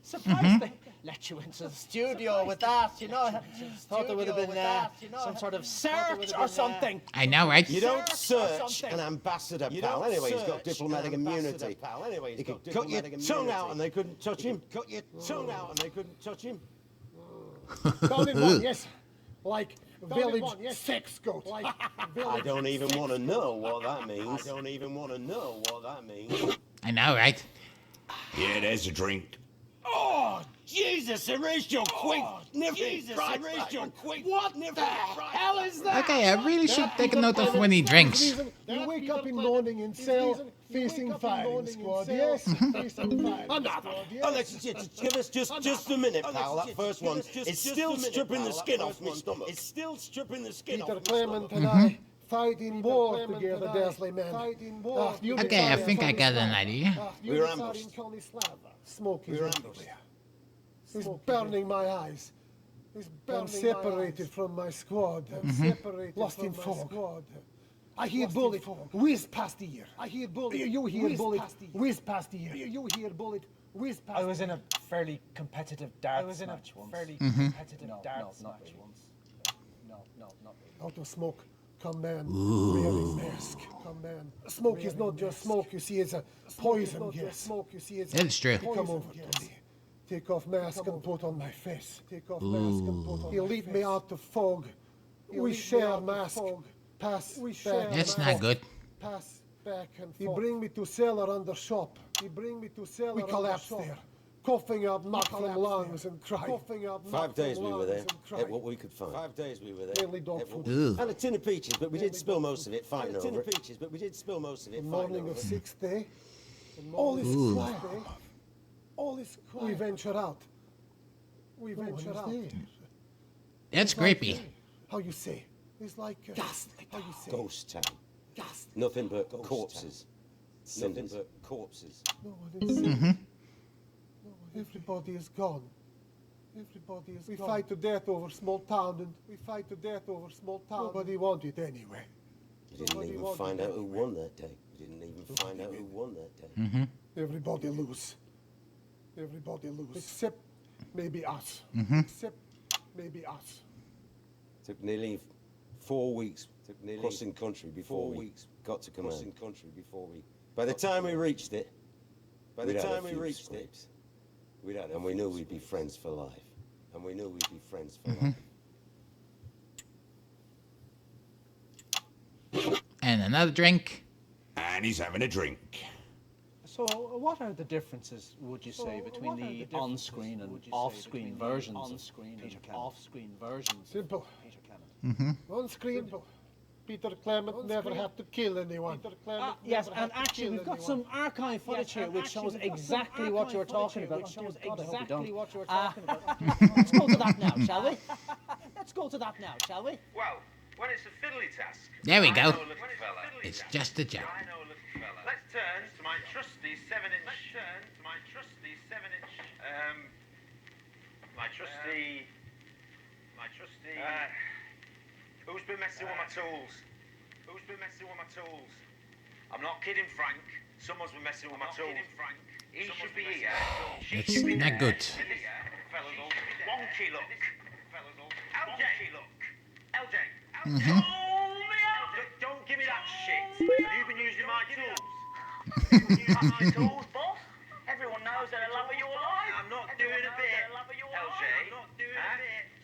[SPEAKER 8] Surprised they let you into the studio with that, you know. Thought there would have been some sort of search or something.
[SPEAKER 1] I know, right?
[SPEAKER 15] You don't search an ambassador, pal. Anyway, he's got diplomatic immunity. He could cut your tongue out and they couldn't touch him.
[SPEAKER 16] Found one, yes. Like village sex goat.
[SPEAKER 15] I don't even want to know what that means.
[SPEAKER 1] I know, right?
[SPEAKER 4] Yeah, there's a drink.
[SPEAKER 15] Oh, Jesus, erase your quick. What the hell is that?
[SPEAKER 1] Okay, I really should take a note of when he drinks.
[SPEAKER 16] You wake up in morning in cell facing firing squad, yes? Facing firing squad, yes?
[SPEAKER 15] Alex, give us just a minute, pal. That first one is still stripping the skin off my stomach.
[SPEAKER 16] Peter Clement and I fight in war together, Desley man.
[SPEAKER 1] Okay, I think I got an idea.
[SPEAKER 15] We were ambushed.
[SPEAKER 16] Smoke is everywhere. He's burning my eyes. I'm separated from my squad. Lost in fog. I hear bullet whiz past the ear. You hear bullet whiz past the ear.
[SPEAKER 8] I was in a fairly competitive darts match once.
[SPEAKER 16] Out of smoke, come man, wearing mask. Come man. Smoke is not just smoke, you see, it's a poison gas.
[SPEAKER 1] It's true.
[SPEAKER 16] Come over to me. Take off mask and put on my face. He'll lead me out to fog. We share mask. Pass back.
[SPEAKER 1] That's not good.
[SPEAKER 16] Pass back and forth. He bring me to cellar under shop. We collapsed there. Coughing up knock from lungs and cry.
[SPEAKER 15] 5 days we were there. Ate what we could find.
[SPEAKER 16] Mainly dog food.
[SPEAKER 1] Ooh.
[SPEAKER 15] And a tin of peaches, but we did spill most of it fighting over it.
[SPEAKER 16] Morning of 6th day. All is quiet. We venture out.
[SPEAKER 1] That's creepy.
[SPEAKER 16] How you say? It's like how you say?
[SPEAKER 15] Ghost town. Nothing but corpses. Nothing but corpses.
[SPEAKER 16] No one is
[SPEAKER 1] Mm-hmm.
[SPEAKER 16] Everybody is gone. Everybody is gone. We fight to death over small town, and we fight to death over small town. Nobody wanted it anyway.
[SPEAKER 15] We didn't even find out who won that day. We didn't even find out who won that day.
[SPEAKER 1] Mm-hmm.
[SPEAKER 16] Everybody lose. Everybody lose. Except maybe us.
[SPEAKER 1] Mm-hmm.
[SPEAKER 16] Except maybe us.
[SPEAKER 15] Took nearly 4 weeks crossing country before we got to command. Crossing country before we. By the time we reached it, and we knew we'd be friends for life. And we knew we'd be friends for life.
[SPEAKER 1] And another drink.
[SPEAKER 4] And he's having a drink.
[SPEAKER 8] So, what are the differences, would you say, between the on-screen and off-screen versions? On-screen and off-screen versions.
[SPEAKER 16] Simple.
[SPEAKER 8] Peter Clement.
[SPEAKER 1] Mm-hmm.
[SPEAKER 16] On screen, Peter Clement never had to kill anyone.
[SPEAKER 8] Yes, and actually, we've got some archive footage here which shows exactly what you were talking about. Let's go to that now, shall we? Let's go to that now, shall we?
[SPEAKER 5] Well, when it's a fiddly task.
[SPEAKER 1] There we go.
[SPEAKER 5] I know a little fella.
[SPEAKER 1] It's just a joke.
[SPEAKER 5] I know a little fella. Let's turn to my trusty 7-inch. My trusty. Who's been messing with my tools? I'm not kidding, Frank. Someone's been messing with my tools. He should be here.
[SPEAKER 1] It's not good.
[SPEAKER 5] Wonky look. LJ.
[SPEAKER 1] Mm-hmm.
[SPEAKER 5] Don't give me that shit. Have you been using my tools? Boss? Everyone knows they're the love of your life. I'm not doing a bit, LJ.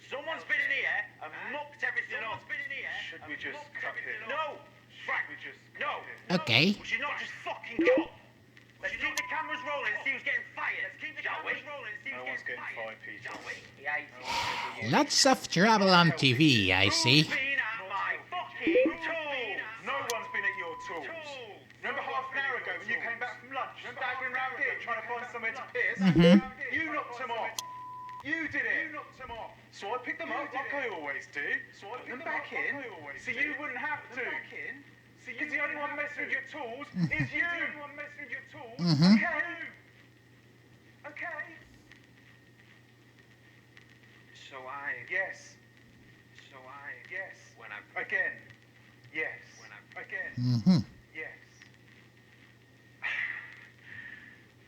[SPEAKER 5] Someone's been in here and mucked everything up. Should we just cut it? No! Frank, no!
[SPEAKER 1] Okay.
[SPEAKER 5] We should not just fucking cut. Let's keep the cameras rolling and see who's getting fired. No one's getting fired, Peter.
[SPEAKER 1] Lots of trouble on TV, I see.
[SPEAKER 5] No one's been at your tools. Remember half an hour ago when you came back from lunch, staggering around here trying to find somewhere to piss?
[SPEAKER 1] Mm-hmm.
[SPEAKER 5] You knocked them off. You did it. So I picked them up like I always do. So I put them back in so you wouldn't have to. Because the only one messing with your tools is you.
[SPEAKER 1] Mm-hmm.
[SPEAKER 5] Okay. Yes. When I again. Yes. When I again.
[SPEAKER 1] Mm-hmm.
[SPEAKER 5] Yes.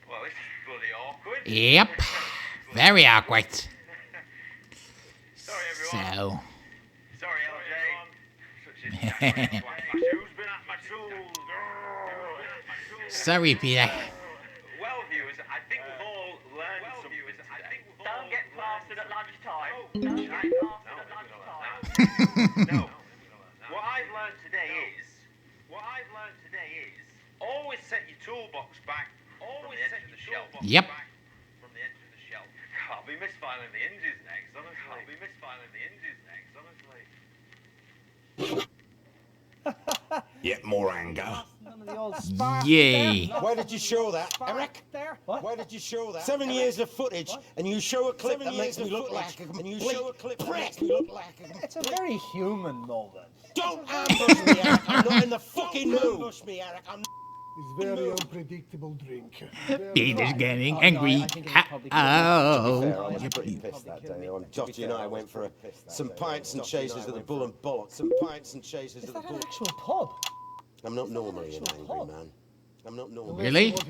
[SPEAKER 5] Well, this is bloody awkward.
[SPEAKER 1] Yep. Very awkward.
[SPEAKER 5] Sorry, everyone.
[SPEAKER 1] So.
[SPEAKER 5] Sorry, LJ. Who's been at my tools?
[SPEAKER 1] Sorry, Peter.
[SPEAKER 5] Well, viewers, I think we've all learned something today. Don't get plastered at lunchtime. No. What I've learned today is always set your toolbox back from the edge of the shelf.
[SPEAKER 1] Yep.
[SPEAKER 5] From the edge of the shelf. I'll be misfiling the hinges next, honestly.
[SPEAKER 4] Yet more anger.
[SPEAKER 1] Yay.
[SPEAKER 15] Where did you show that, Eric? Where did you show that? 7 years of footage, and you show a clip that makes me look like a complete prick.
[SPEAKER 8] It's a very human moment.
[SPEAKER 15] Don't ambush me, Eric. I'm not in the fucking mood. Ambush me, Eric.
[SPEAKER 16] It's very unpredictable drink.
[SPEAKER 1] Peter's getting angry.
[SPEAKER 15] To be fair, I was pretty pissed that day. Dottie and I went for some pints and chases at the Bull and Bollock.
[SPEAKER 8] Is that an actual pub?
[SPEAKER 15] I'm not normally an angry man. I'm not normally.
[SPEAKER 1] Really?
[SPEAKER 16] Unless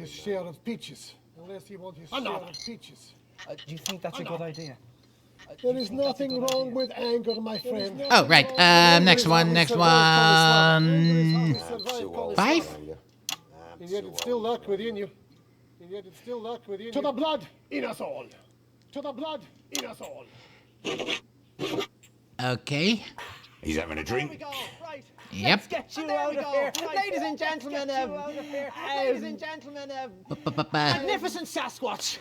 [SPEAKER 16] he wants his share of peaches.
[SPEAKER 8] Do you think that's a good idea?
[SPEAKER 16] There is nothing wrong with anger, my friend.
[SPEAKER 1] Oh, right. Next one. 5?
[SPEAKER 16] And yet it's still lurk within you. To the blood in us all.
[SPEAKER 1] Okay.
[SPEAKER 4] He's having a drink.
[SPEAKER 1] Yep.
[SPEAKER 8] Let's get you out of here. Ladies and gentlemen, magnificent Sasquatch.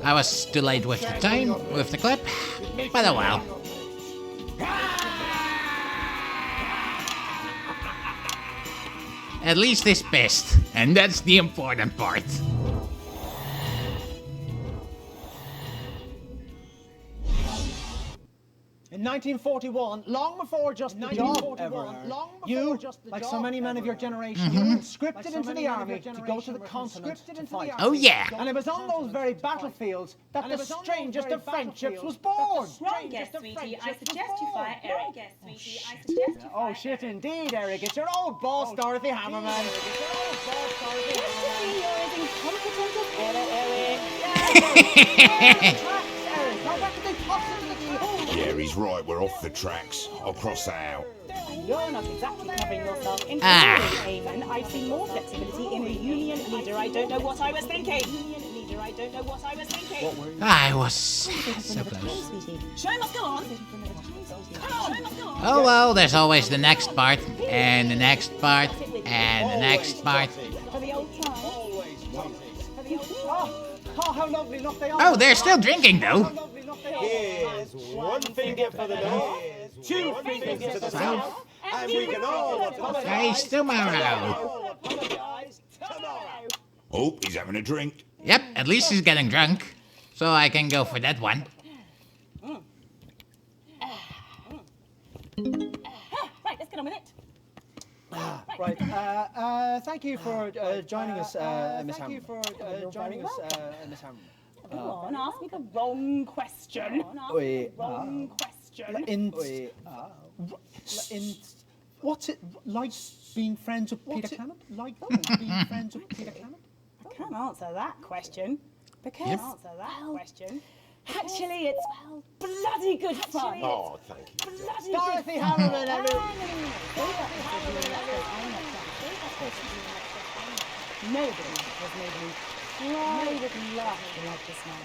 [SPEAKER 1] I was delayed with the time, with the clip, but oh well. At least it's pissed, and that's the important part.
[SPEAKER 8] In 1941, long before just the job ever, you, like so many men of your generation, you were conscripted into the army to go to the continent to fight.
[SPEAKER 1] Oh yeah.
[SPEAKER 8] And it was on those very battlefields that the strangest of friendships was born.
[SPEAKER 19] Wrong guess, sweetie. I suggest you fire Eric.
[SPEAKER 8] Oh shit, indeed, Eric. It's your old boss, Dorothy Hammerman.
[SPEAKER 4] Yeah, he's right. We're off the tracks. I'll cross that out.
[SPEAKER 19] You're not exactly covering yourself in Eamon. I've seen more flexibility in the union leader. I don't know what I was thinking.
[SPEAKER 1] I was so close.
[SPEAKER 19] Show must go on.
[SPEAKER 1] Oh well, there's always the next part, and the next part, and the next part.
[SPEAKER 19] For the old time.
[SPEAKER 8] Oh, how lovely, look, they are.
[SPEAKER 1] Oh, they're still drinking though.
[SPEAKER 15] Here's one finger for the north, two fingers to the south, and we can all apologize.
[SPEAKER 1] Hey, tomorrow.
[SPEAKER 4] Oh, he's having a drink.
[SPEAKER 1] Yep, at least he's getting drunk, so I can go for that one.
[SPEAKER 19] Right, let's get on with it.
[SPEAKER 8] Right. Thank you for joining us, Miss Hammond.
[SPEAKER 19] Go on, ask me the wrong question.
[SPEAKER 8] What's it like being friends with Peter Clement? I
[SPEAKER 19] can't answer that question because actually it's bloody good fun.
[SPEAKER 15] Oh, thank you.
[SPEAKER 19] Bloody
[SPEAKER 8] Dorothy
[SPEAKER 19] good
[SPEAKER 8] Hammerman,
[SPEAKER 19] Nobody has made me cry with laughter like this man.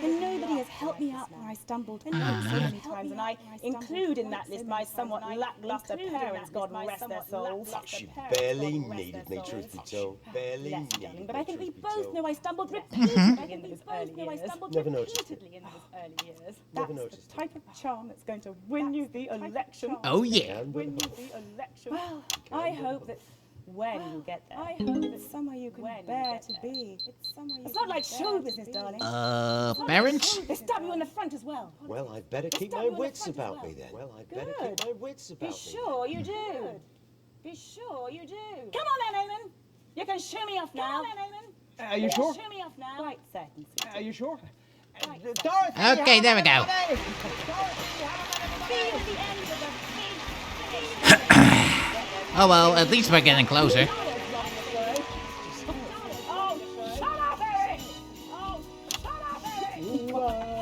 [SPEAKER 19] And nobody has helped me out where I stumbled so many times. And I include in that list my somewhat lackluster parents, God rest their souls.
[SPEAKER 15] She barely needed me, truth be told. Barely
[SPEAKER 19] Yes,
[SPEAKER 15] needed
[SPEAKER 19] darling,
[SPEAKER 15] me.
[SPEAKER 19] but I think we
[SPEAKER 15] truth be
[SPEAKER 19] both
[SPEAKER 15] told.
[SPEAKER 19] know I stumbled repeatedly in those early years.
[SPEAKER 15] Never noticed it.
[SPEAKER 19] In those early years.
[SPEAKER 15] Never
[SPEAKER 19] That's
[SPEAKER 15] noticed
[SPEAKER 19] the type of charm that's going to win you the election.
[SPEAKER 1] Oh yeah.
[SPEAKER 19] Win you the election. Well, I hope that when you get there, I hope it's somewhere you can bear to be. It's not like show business, darling.
[SPEAKER 1] Parents?
[SPEAKER 19] They stab you in the front as well.
[SPEAKER 15] Well, I'd better keep my wits about me then. Well, I'd better keep my wits about me.
[SPEAKER 19] Be sure you do. Be sure you do. Come on then, Eamon. You can show me off now. Come on then, Eamon.
[SPEAKER 8] Are you sure?
[SPEAKER 19] Show me off now. Quite certain.
[SPEAKER 8] Are you sure?
[SPEAKER 19] Dorothy,
[SPEAKER 1] Okay, there we go. Oh well, at least we're getting closer.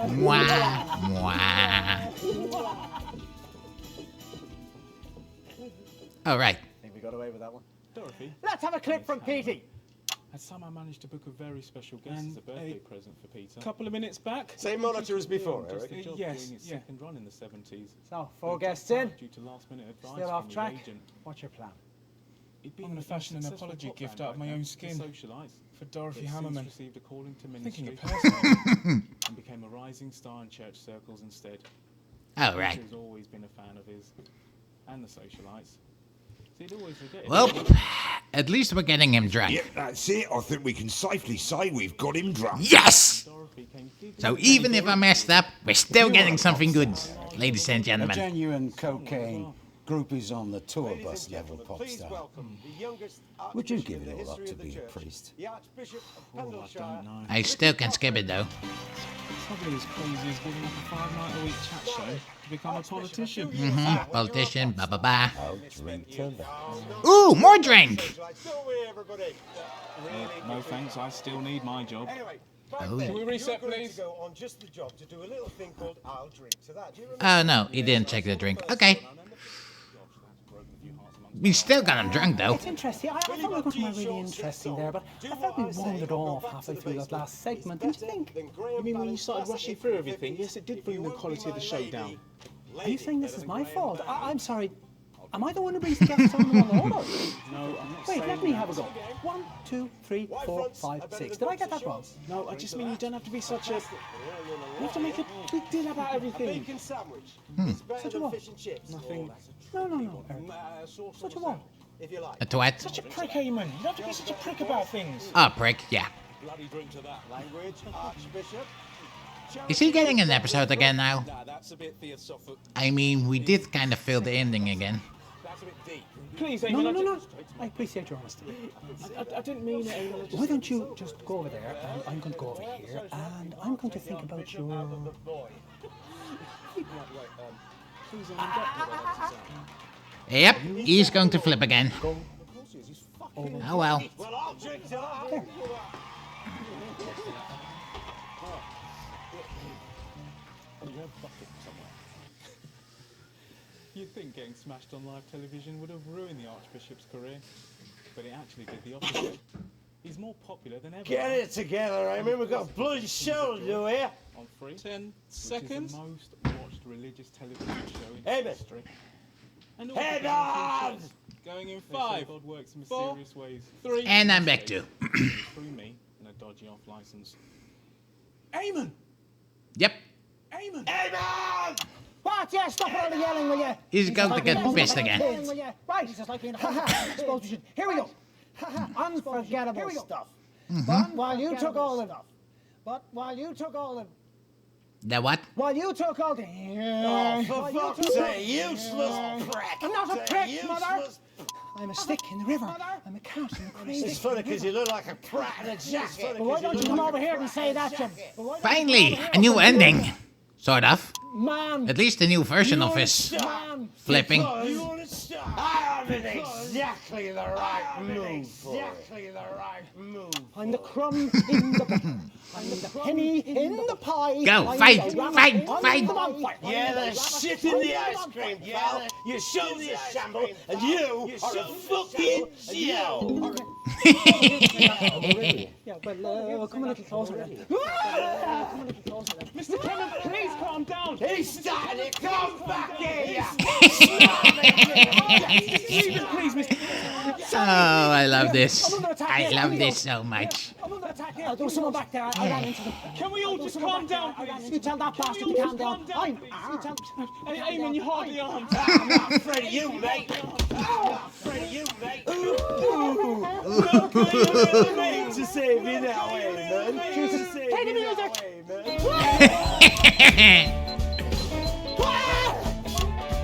[SPEAKER 1] Mwah, mwah. All right.
[SPEAKER 18] I think we got away with that one.
[SPEAKER 17] Dorothy,
[SPEAKER 8] Let's have a clip from Petey.
[SPEAKER 17] I somehow managed to book a very special guest as a birthday present for Peter.
[SPEAKER 18] Couple of minutes back.
[SPEAKER 15] Same monitor as before,
[SPEAKER 17] Just
[SPEAKER 15] Eric.
[SPEAKER 17] a job
[SPEAKER 18] Yes,
[SPEAKER 17] doing its second run in the 70s.
[SPEAKER 8] So, 4 guests in.
[SPEAKER 17] Due to last-minute advice
[SPEAKER 8] Still off
[SPEAKER 17] from
[SPEAKER 8] track.
[SPEAKER 17] your agent.
[SPEAKER 8] What's your plan?
[SPEAKER 17] He'd been
[SPEAKER 22] I'm gonna fashion an apology gift out of my own skin for Dorothy Hammerman.
[SPEAKER 17] Received a call into
[SPEAKER 22] Thinking
[SPEAKER 17] ministry
[SPEAKER 22] of personally.
[SPEAKER 17] and became a rising star in church circles instead.
[SPEAKER 1] Oh, right.
[SPEAKER 17] Peter's always been a fan of his and the socialites. So he'd always regret it.
[SPEAKER 1] Well, at least we're getting him drunk.
[SPEAKER 4] Yep, that's it. I think we can safely say we've got him drunk.
[SPEAKER 1] Yes! So even if I messed up, we're still getting something good, ladies and
[SPEAKER 23] A
[SPEAKER 1] gentlemen.
[SPEAKER 23] genuine cocaine groupies on the tour bus level pop star. Would you give it all up to be a priest?
[SPEAKER 1] I still can skip it though.
[SPEAKER 22] Probably as crazy as giving up a 5-night-a-week chat show to become a politician.
[SPEAKER 1] Politician, ba ba ba.
[SPEAKER 23] I'll drink to that.
[SPEAKER 1] Ooh, more drink!
[SPEAKER 22] No thanks, I still need my job.
[SPEAKER 1] Oh.
[SPEAKER 15] Can
[SPEAKER 22] we reset, please?
[SPEAKER 15] To go on just the job to do a little thing called I'll drink to that. Do you remember?
[SPEAKER 1] Oh no, he didn't check the drink. Okay. We still got him drunk though.
[SPEAKER 8] It's interesting. I thought we got somewhere really interesting there, but I felt we wandered off halfway through that last segment. Don't you think?
[SPEAKER 18] You mean when you started rushing through everything? Yes, it did bring the quality of the show down.
[SPEAKER 8] Are you saying this is my fault? I'm sorry. Am I the one who brings the guests on the wrong order?
[SPEAKER 18] No, I'm not
[SPEAKER 8] Wait,
[SPEAKER 18] saying
[SPEAKER 8] let me
[SPEAKER 18] that.
[SPEAKER 8] have a go. 1, 2, 3, 4, 5, 6. Did I get that wrong?
[SPEAKER 18] No, I just mean you don't have to be such a... You have to make a big deal about everything.
[SPEAKER 8] Such a what?
[SPEAKER 18] Nothing.
[SPEAKER 8] No, Eric. Such a what?
[SPEAKER 1] A twat.
[SPEAKER 22] Such a prick, Eamon. You don't have to be such a prick about things.
[SPEAKER 1] Oh, prick, yeah.
[SPEAKER 15] Bloody drink to that language, Archbishop.
[SPEAKER 1] Is he getting an episode again now?
[SPEAKER 18] That's a bit theosophical.
[SPEAKER 1] I mean, we did kind of feel the ending again.
[SPEAKER 18] That's a bit deep.
[SPEAKER 8] Please,
[SPEAKER 2] No,
[SPEAKER 8] Eamon,
[SPEAKER 2] no. I appreciate your honesty.
[SPEAKER 8] I didn't mean it, Eamon.
[SPEAKER 2] Why don't you just go over there, and I'm going to go over here, and I'm going to think about your...
[SPEAKER 1] Yep, he's going to flip again. Oh well.
[SPEAKER 3] Well, I'll drink to that.
[SPEAKER 17] You'd think getting smashed on live television would have ruined the Archbishop's career, but it actually did the opposite. He's more popular than ever.
[SPEAKER 3] Get it together, Eamon. We've got a bloody show to do here.
[SPEAKER 17] On free
[SPEAKER 18] 10
[SPEAKER 17] seconds.
[SPEAKER 18] seconds.
[SPEAKER 17] Which is the most watched religious television show in
[SPEAKER 3] Eamon.
[SPEAKER 17] history. And all
[SPEAKER 3] Head
[SPEAKER 17] because
[SPEAKER 3] on!
[SPEAKER 17] of
[SPEAKER 18] Going in
[SPEAKER 17] They say
[SPEAKER 18] 5,
[SPEAKER 17] God works in
[SPEAKER 18] 4,
[SPEAKER 17] mysterious ways.
[SPEAKER 18] 3.
[SPEAKER 1] And I'm back too.
[SPEAKER 17] Through me and a dodgy off license.
[SPEAKER 18] Eamon!
[SPEAKER 1] Yep.
[SPEAKER 18] Eamon!
[SPEAKER 3] Eamon!
[SPEAKER 2] What? Yeah, stop all the yelling, will you?
[SPEAKER 1] He's going to get pissed again.
[SPEAKER 2] Right, just like being I suppose we should. Here we go. Unforgettable stuff. But while you took all the...
[SPEAKER 1] The what?
[SPEAKER 2] While you took all the...
[SPEAKER 3] Oh, for fuck's sake, useless prick!
[SPEAKER 2] I'm not a prick, Mother!
[SPEAKER 3] Useless.
[SPEAKER 2] I'm a stick in the river. I'm a cat in the crazy.
[SPEAKER 3] It's funny because you look like a prat in a jacket.
[SPEAKER 2] But why don't you come over here and say that, Jim?
[SPEAKER 1] Finally, a new ending. Sort of.
[SPEAKER 2] Man!
[SPEAKER 1] At least a new version of his flipping.
[SPEAKER 3] You want to stop? I am in exactly the right move. Exactly the right move.
[SPEAKER 2] I'm the crumb in the butter. I'm the penny in the pie.
[SPEAKER 1] Go,
[SPEAKER 2] I'm
[SPEAKER 1] fight,
[SPEAKER 2] the rabbit
[SPEAKER 1] fight,
[SPEAKER 2] on
[SPEAKER 1] fight.
[SPEAKER 2] the bonfire.
[SPEAKER 3] Yeah, the shit in the ice cream, pal. Your show's a shamble, and you are a fucking show.
[SPEAKER 2] Yeah, well, come a little closer then.
[SPEAKER 8] Mr. Clement, please calm down.
[SPEAKER 3] He's starting to come back here.
[SPEAKER 8] Please, Mr.
[SPEAKER 1] Oh, I love this. I love this so much.
[SPEAKER 2] I'm under attack here. There was someone back there. I ran into them.
[SPEAKER 8] Can we all just calm down, please?
[SPEAKER 2] You tell that bastard to calm down.
[SPEAKER 8] Hey, Eamon, you hardly armed.
[SPEAKER 3] I'm not afraid of you, mate. I'm not afraid of you, mate. To save you that way, man. Jesus,
[SPEAKER 2] Play the music.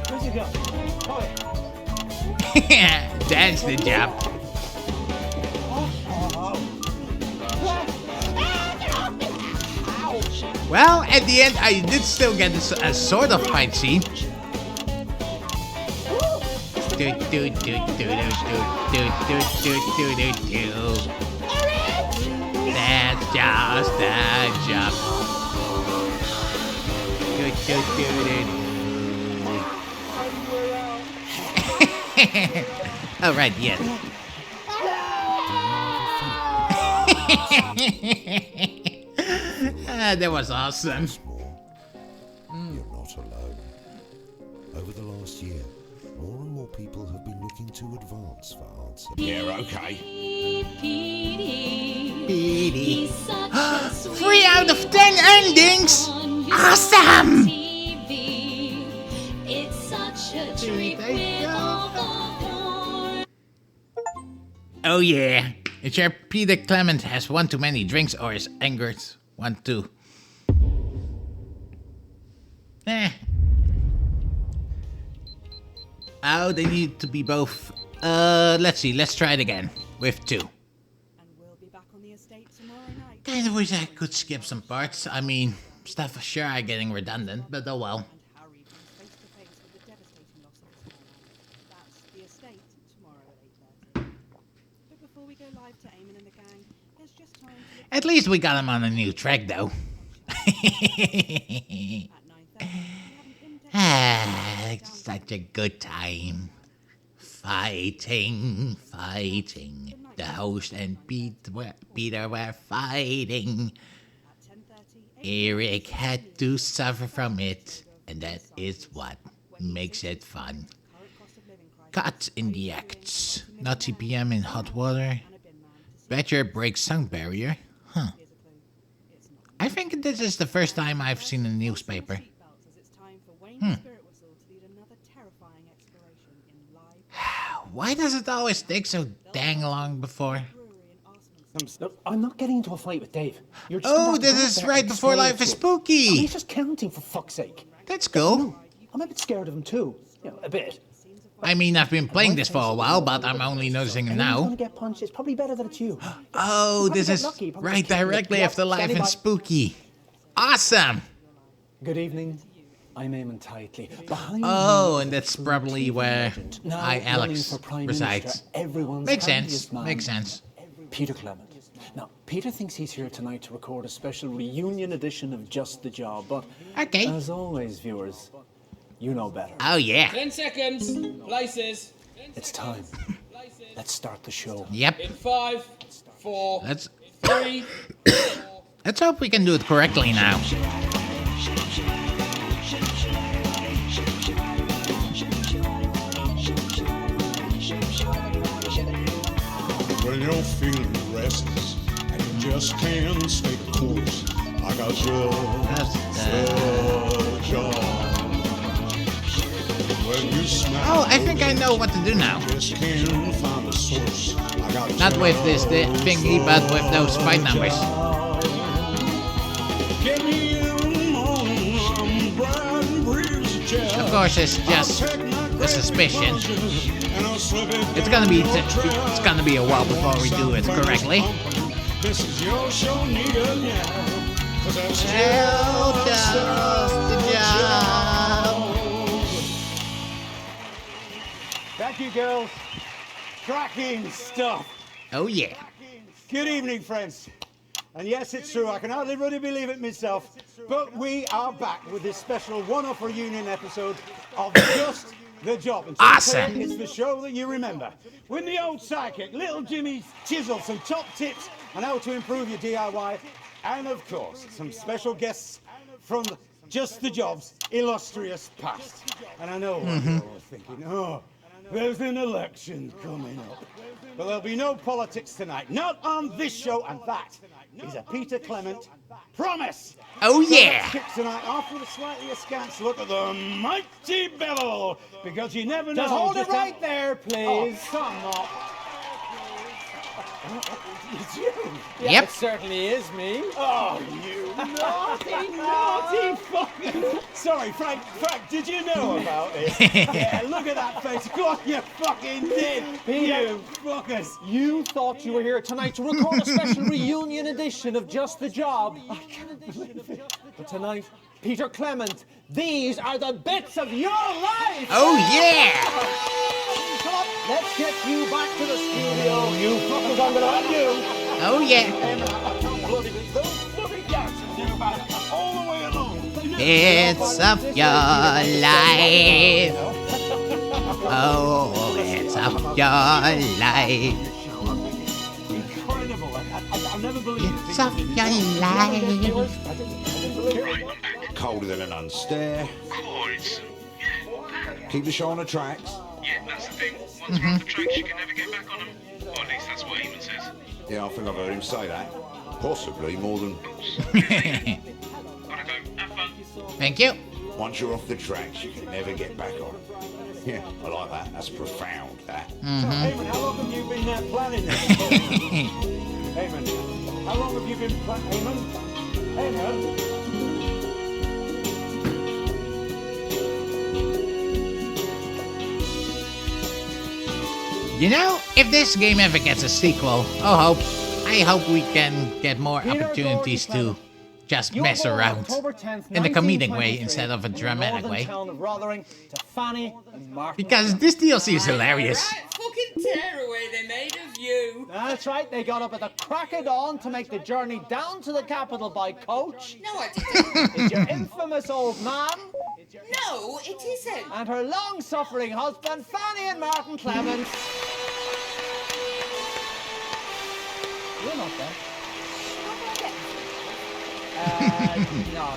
[SPEAKER 3] Where's he go? Oh,
[SPEAKER 1] That's the job. Well, at the end, I did still get a sort of fight scene. Do do do do do do do do do do do. That's just the job. Do do do do. Oh right, yes. That was awesome.
[SPEAKER 23] You're not alone. Over the last year, more and more people have been looking to advance for answers.
[SPEAKER 4] Yeah, okay.
[SPEAKER 1] Petey. 3 out of 10 endings! Awesome!
[SPEAKER 9] It's such a treat with all the
[SPEAKER 1] Oh yeah. It's your Peter Clement has one too many drinks or is angered. 1, 2. Oh, they need to be both. Let's see. Let's try it again with 2.
[SPEAKER 21] And we'll be back on the estate tomorrow night.
[SPEAKER 1] Kinda wish I could skip some parts. I mean, stuff for sure are getting redundant, but oh well.
[SPEAKER 21] Harry comes face to face with the devastating loss of his father. That's the estate tomorrow at 8:30. But before we go live to Eamon and the gang, there's just time to
[SPEAKER 1] At least we got him on a new track, though. It's such a good time. Fighting. The host and Peter were fighting. Eric had to suffer from it, and that is what makes it fun. Cut in the acts. Nazi PM in hot water. Badger breaks sound barrier. Huh. I think this is the first time I've seen a newspaper. Why does it always take so dang long before?
[SPEAKER 2] I'm not getting into a fight with Dave. You're just
[SPEAKER 1] Oh, this is right before Life is Spooky.
[SPEAKER 2] He's just counting, for fuck's sake.
[SPEAKER 1] That's cool.
[SPEAKER 8] I'm a bit scared of him too. You know, a bit.
[SPEAKER 1] I mean, I've been playing this for a while, but I'm only noticing him
[SPEAKER 8] Anyone's
[SPEAKER 1] now.
[SPEAKER 8] gonna get punched. It's probably better that it's you.
[SPEAKER 1] Oh, this is right directly after Live and Spooky. Awesome!
[SPEAKER 8] Good evening. I'm Eamon Tightly. Behind
[SPEAKER 1] Oh,
[SPEAKER 8] me
[SPEAKER 1] and that's probably where
[SPEAKER 8] now
[SPEAKER 1] I,
[SPEAKER 8] running
[SPEAKER 1] Alex,
[SPEAKER 8] for Prime
[SPEAKER 1] resides.
[SPEAKER 8] Minister, everyone's
[SPEAKER 1] Makes sense.
[SPEAKER 8] happiest man,
[SPEAKER 1] Makes sense.
[SPEAKER 8] Peter Clement. Now, Peter thinks he's here tonight to record a special reunion edition of Just the Job, but as always, viewers, you know better.
[SPEAKER 1] Oh, yeah.
[SPEAKER 6] 10 seconds. Places.
[SPEAKER 8] It's time. Let's start the show.
[SPEAKER 1] Yep.
[SPEAKER 6] In 5, 4,
[SPEAKER 1] Let's
[SPEAKER 6] 3.
[SPEAKER 1] let's hope we can do it correctly now.
[SPEAKER 7] When you're feeling restless and you just can't stay the course, I got just the job. When you smile,
[SPEAKER 1] Oh, I think I know what to do now.
[SPEAKER 7] just can't find the source. I got
[SPEAKER 1] Not with this thingy, but with those fight numbers.
[SPEAKER 7] Get me on Brian Bridge Jail.
[SPEAKER 1] Of course, it's just a suspicion. It's gonna be a while before we do it correctly.
[SPEAKER 7] This is your show, nigga, now. 'Cause that's
[SPEAKER 1] just the job.
[SPEAKER 3] Thank you, girls. Cracking stuff.
[SPEAKER 1] Oh, yeah.
[SPEAKER 3] Good evening, friends. And yes, it's true, I can hardly really believe it myself, but we are back with this special one-off reunion episode of Just the Job. And to be
[SPEAKER 1] Awesome.
[SPEAKER 3] clear, it's the show that you remember. With the old sidekick, Little Jimmy chiseled some top tips on how to improve your DIY, and of course, some special guests from Just the Job's illustrious past. And I know what you're all thinking, oh, there's an election coming up. But there'll be no politics tonight, not on this show, and that is a Peter Clement promise.
[SPEAKER 1] Oh,
[SPEAKER 3] So
[SPEAKER 1] yeah.
[SPEAKER 3] let's kick tonight off with a slightly askance look at the mighty Bevel, because you never know.
[SPEAKER 8] Just hold it
[SPEAKER 3] how-
[SPEAKER 8] right there, please.
[SPEAKER 3] Oh, come on. It's you.
[SPEAKER 8] Yeah, it certainly is me.
[SPEAKER 3] Oh, you naughty fucking... Sorry, Frank, did you know about this? Yeah, look at that face. Of course you fucking did. You fuckers.
[SPEAKER 8] You thought you were here tonight to record a special reunion edition of Just the Job. I can't believe it. But tonight, Peter Clement, these are the bits of your life.
[SPEAKER 1] Oh, yeah.
[SPEAKER 8] Come on, let's get you back to the studio. You fuckers, I'm gonna undo.
[SPEAKER 1] Oh, yeah.
[SPEAKER 3] All the way along.
[SPEAKER 1] It's of your life. Oh, it's of your life.
[SPEAKER 3] Incredible. I've never believed it.
[SPEAKER 1] It's of your life.
[SPEAKER 4] Colder than an unstair. Keep the show on the tracks.
[SPEAKER 5] Yeah, that's the thing. Once we're off the tracks, you can never get back on them. Or at least that's what Eamon says.
[SPEAKER 4] Yeah, I think I've heard him say that. Possibly more than.
[SPEAKER 1] Thank you.
[SPEAKER 4] Once you're off the tracks, you can never get back on. Yeah, I like that. That's profound, that.
[SPEAKER 3] So, Eamon, how long have you been planning this? Eamon, how long have you been planning? Eamon?
[SPEAKER 1] You know, if this game ever gets a sequel, I hope we can get more opportunities to just mess around in a comedic way instead of a dramatic way. Because this DLC is hilarious.
[SPEAKER 10] Fucking tearaway they made of you.
[SPEAKER 8] That's right, they got up at the crack of dawn to make the journey down to the capital by coach.
[SPEAKER 10] No, I didn't.
[SPEAKER 8] It's your infamous old man.
[SPEAKER 10] No, it isn't.
[SPEAKER 8] And her long-suffering husband, Fanny and Martin Clement. You're not there. No.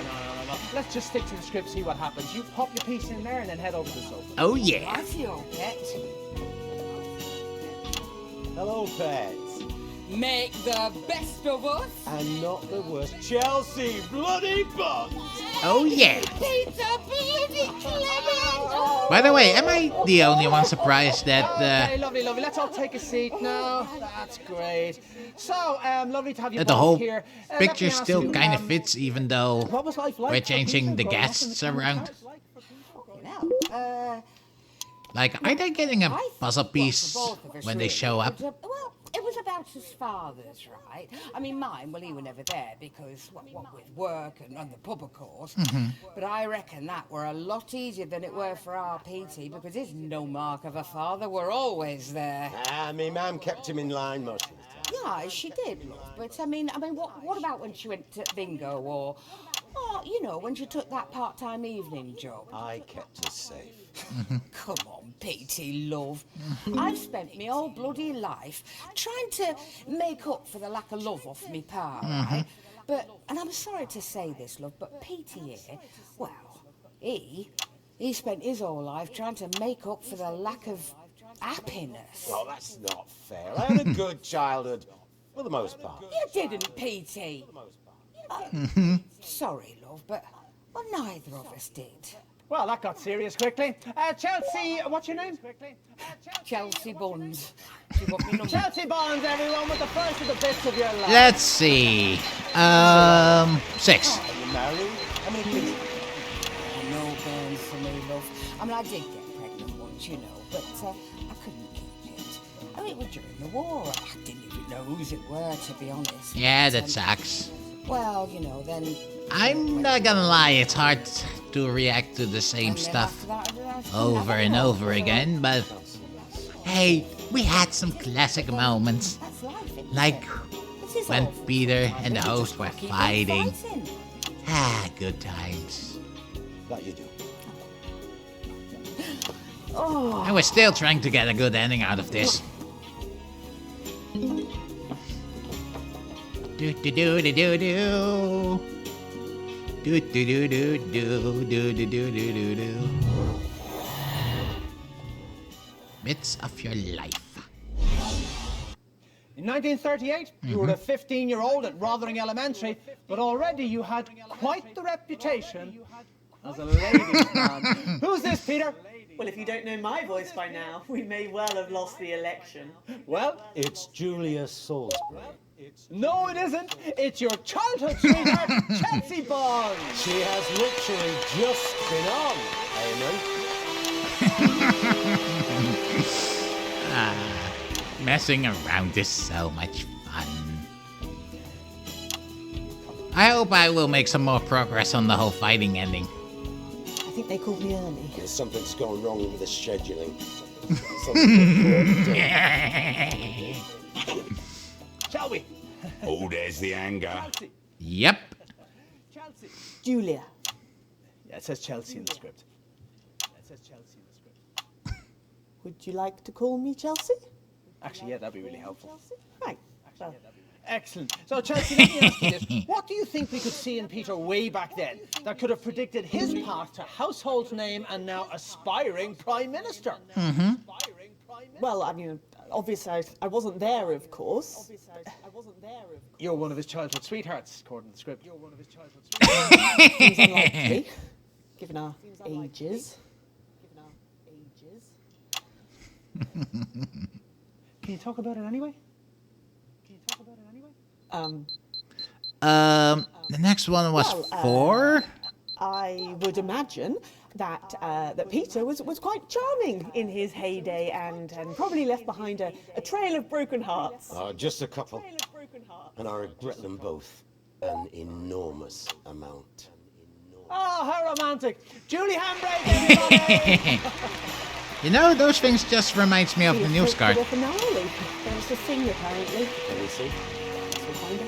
[SPEAKER 8] Let's just stick to the script, see what happens. You pop your piece in there and then head over to the sofa.
[SPEAKER 1] Oh, yeah.
[SPEAKER 10] That's your pet.
[SPEAKER 3] Hello, pets.
[SPEAKER 10] Make the best of us.
[SPEAKER 3] And not the worst. Chelsea bloody Buns.
[SPEAKER 1] Oh, yeah.
[SPEAKER 10] Peter bloody Clement. Oh.
[SPEAKER 1] By the way, am I the only one surprised that
[SPEAKER 8] Okay, lovely. Let's all take a seat now. That's great. So, lovely to have you
[SPEAKER 1] that the
[SPEAKER 8] both
[SPEAKER 1] whole
[SPEAKER 8] here. Let
[SPEAKER 1] picture
[SPEAKER 8] me ask
[SPEAKER 1] still
[SPEAKER 8] you,
[SPEAKER 1] kind of fits, even though
[SPEAKER 8] what was life like
[SPEAKER 1] we're
[SPEAKER 8] for
[SPEAKER 1] changing the
[SPEAKER 8] Peter growing up in
[SPEAKER 1] guests
[SPEAKER 8] the kind of
[SPEAKER 1] around?
[SPEAKER 8] house?
[SPEAKER 1] Like, are they getting a puzzle piece when they show up?
[SPEAKER 10] Well, it was about his father's, right? I mean, mine, well, he were never there because, what with work and the pub, of course. But I reckon that were a lot easier than it were for our Petey because his no mark of a father were always there.
[SPEAKER 15] Me mum kept him in line most of the time.
[SPEAKER 10] Yeah, she did, love. But, I mean, what about when she went to bingo or, you know, when she took that part-time evening job?
[SPEAKER 15] I kept her safe.
[SPEAKER 10] Come on, Petey, love. I've spent my whole bloody life trying to make up for the lack of love off me pa, right? But, and I'm sorry to say this, love, but Petey here, well, he spent his whole life trying to make up for the lack of happiness.
[SPEAKER 15] Well, that's not fair. I had a good childhood, for the most part.
[SPEAKER 10] You didn't, Petey. Sorry, love, but well, neither of us did.
[SPEAKER 8] Well, that got serious quickly. Chelsea, what's your name?
[SPEAKER 10] Chelsea Buns. Do you want me number?
[SPEAKER 8] Chelsea Buns, everyone, with the first of the bits of your life.
[SPEAKER 1] Let's see. 6.
[SPEAKER 15] Are you married? How many kids?
[SPEAKER 10] No burns for me, love. I mean, I did get pregnant once, you know, but I couldn't keep it. I mean, it was during the war. I didn't even know whose it were, to be honest.
[SPEAKER 1] Yeah, that sucks.
[SPEAKER 10] Well, you know, then...
[SPEAKER 1] I'm not gonna lie, it's hard to react to the same stuff over and over again, but hey, we had some classic moments. Like when Peter and the host were fighting. Good times.
[SPEAKER 15] That you do.
[SPEAKER 1] And we're still trying to get a good ending out of this. Do do do do do do. Do do do do do do do do do do. Bits of your life.
[SPEAKER 8] In 1938, you were a 15-year-old at Rotherham Elementary, but already you had quite the reputation as a ladies' man. Who's this, Peter?
[SPEAKER 13] Well, if you don't know my voice by now, we may well have lost the election.
[SPEAKER 8] Well,
[SPEAKER 15] it's Julia Salisbury.
[SPEAKER 8] No, it isn't. It's your childhood sweetheart, Chelsea Bond.
[SPEAKER 15] She has literally just been on. Amen.
[SPEAKER 1] Messing around is so much fun. I hope I will make some more progress on the whole fighting ending.
[SPEAKER 13] I think they called me early.
[SPEAKER 15] Something's going wrong with the scheduling.
[SPEAKER 8] Shall we?
[SPEAKER 4] Oh, there's the anger.
[SPEAKER 8] Chelsea.
[SPEAKER 1] Yep.
[SPEAKER 8] Chelsea.
[SPEAKER 13] Julia.
[SPEAKER 8] Yeah, it says Chelsea in the script.
[SPEAKER 13] Would you like to call me Chelsea?
[SPEAKER 8] Actually, yeah, that'd be really helpful.
[SPEAKER 13] Right. Well,
[SPEAKER 8] excellent. So, Chelsea, let me ask you this. What do you think we could see in Peter way back then that could have predicted his path to household name and now aspiring Prime Minister?
[SPEAKER 13] well, I mean, obviously I wasn't there, of course.
[SPEAKER 8] You're one of his childhood sweethearts, according to the script.
[SPEAKER 13] Seems unlikely, given our ages.
[SPEAKER 8] Can you talk about it anyway?
[SPEAKER 1] The next one was 4.
[SPEAKER 13] I would imagine that that Peter was quite charming in his heyday and probably left behind a trail of broken hearts.
[SPEAKER 15] Just a couple. And I regret them both an enormous amount.
[SPEAKER 8] Oh, how romantic. Julie Handbrake, everybody!
[SPEAKER 1] You know, those things just reminds me of the news card.
[SPEAKER 13] The finale. There's a thing, apparently.
[SPEAKER 15] Can we see?
[SPEAKER 13] We'll find out.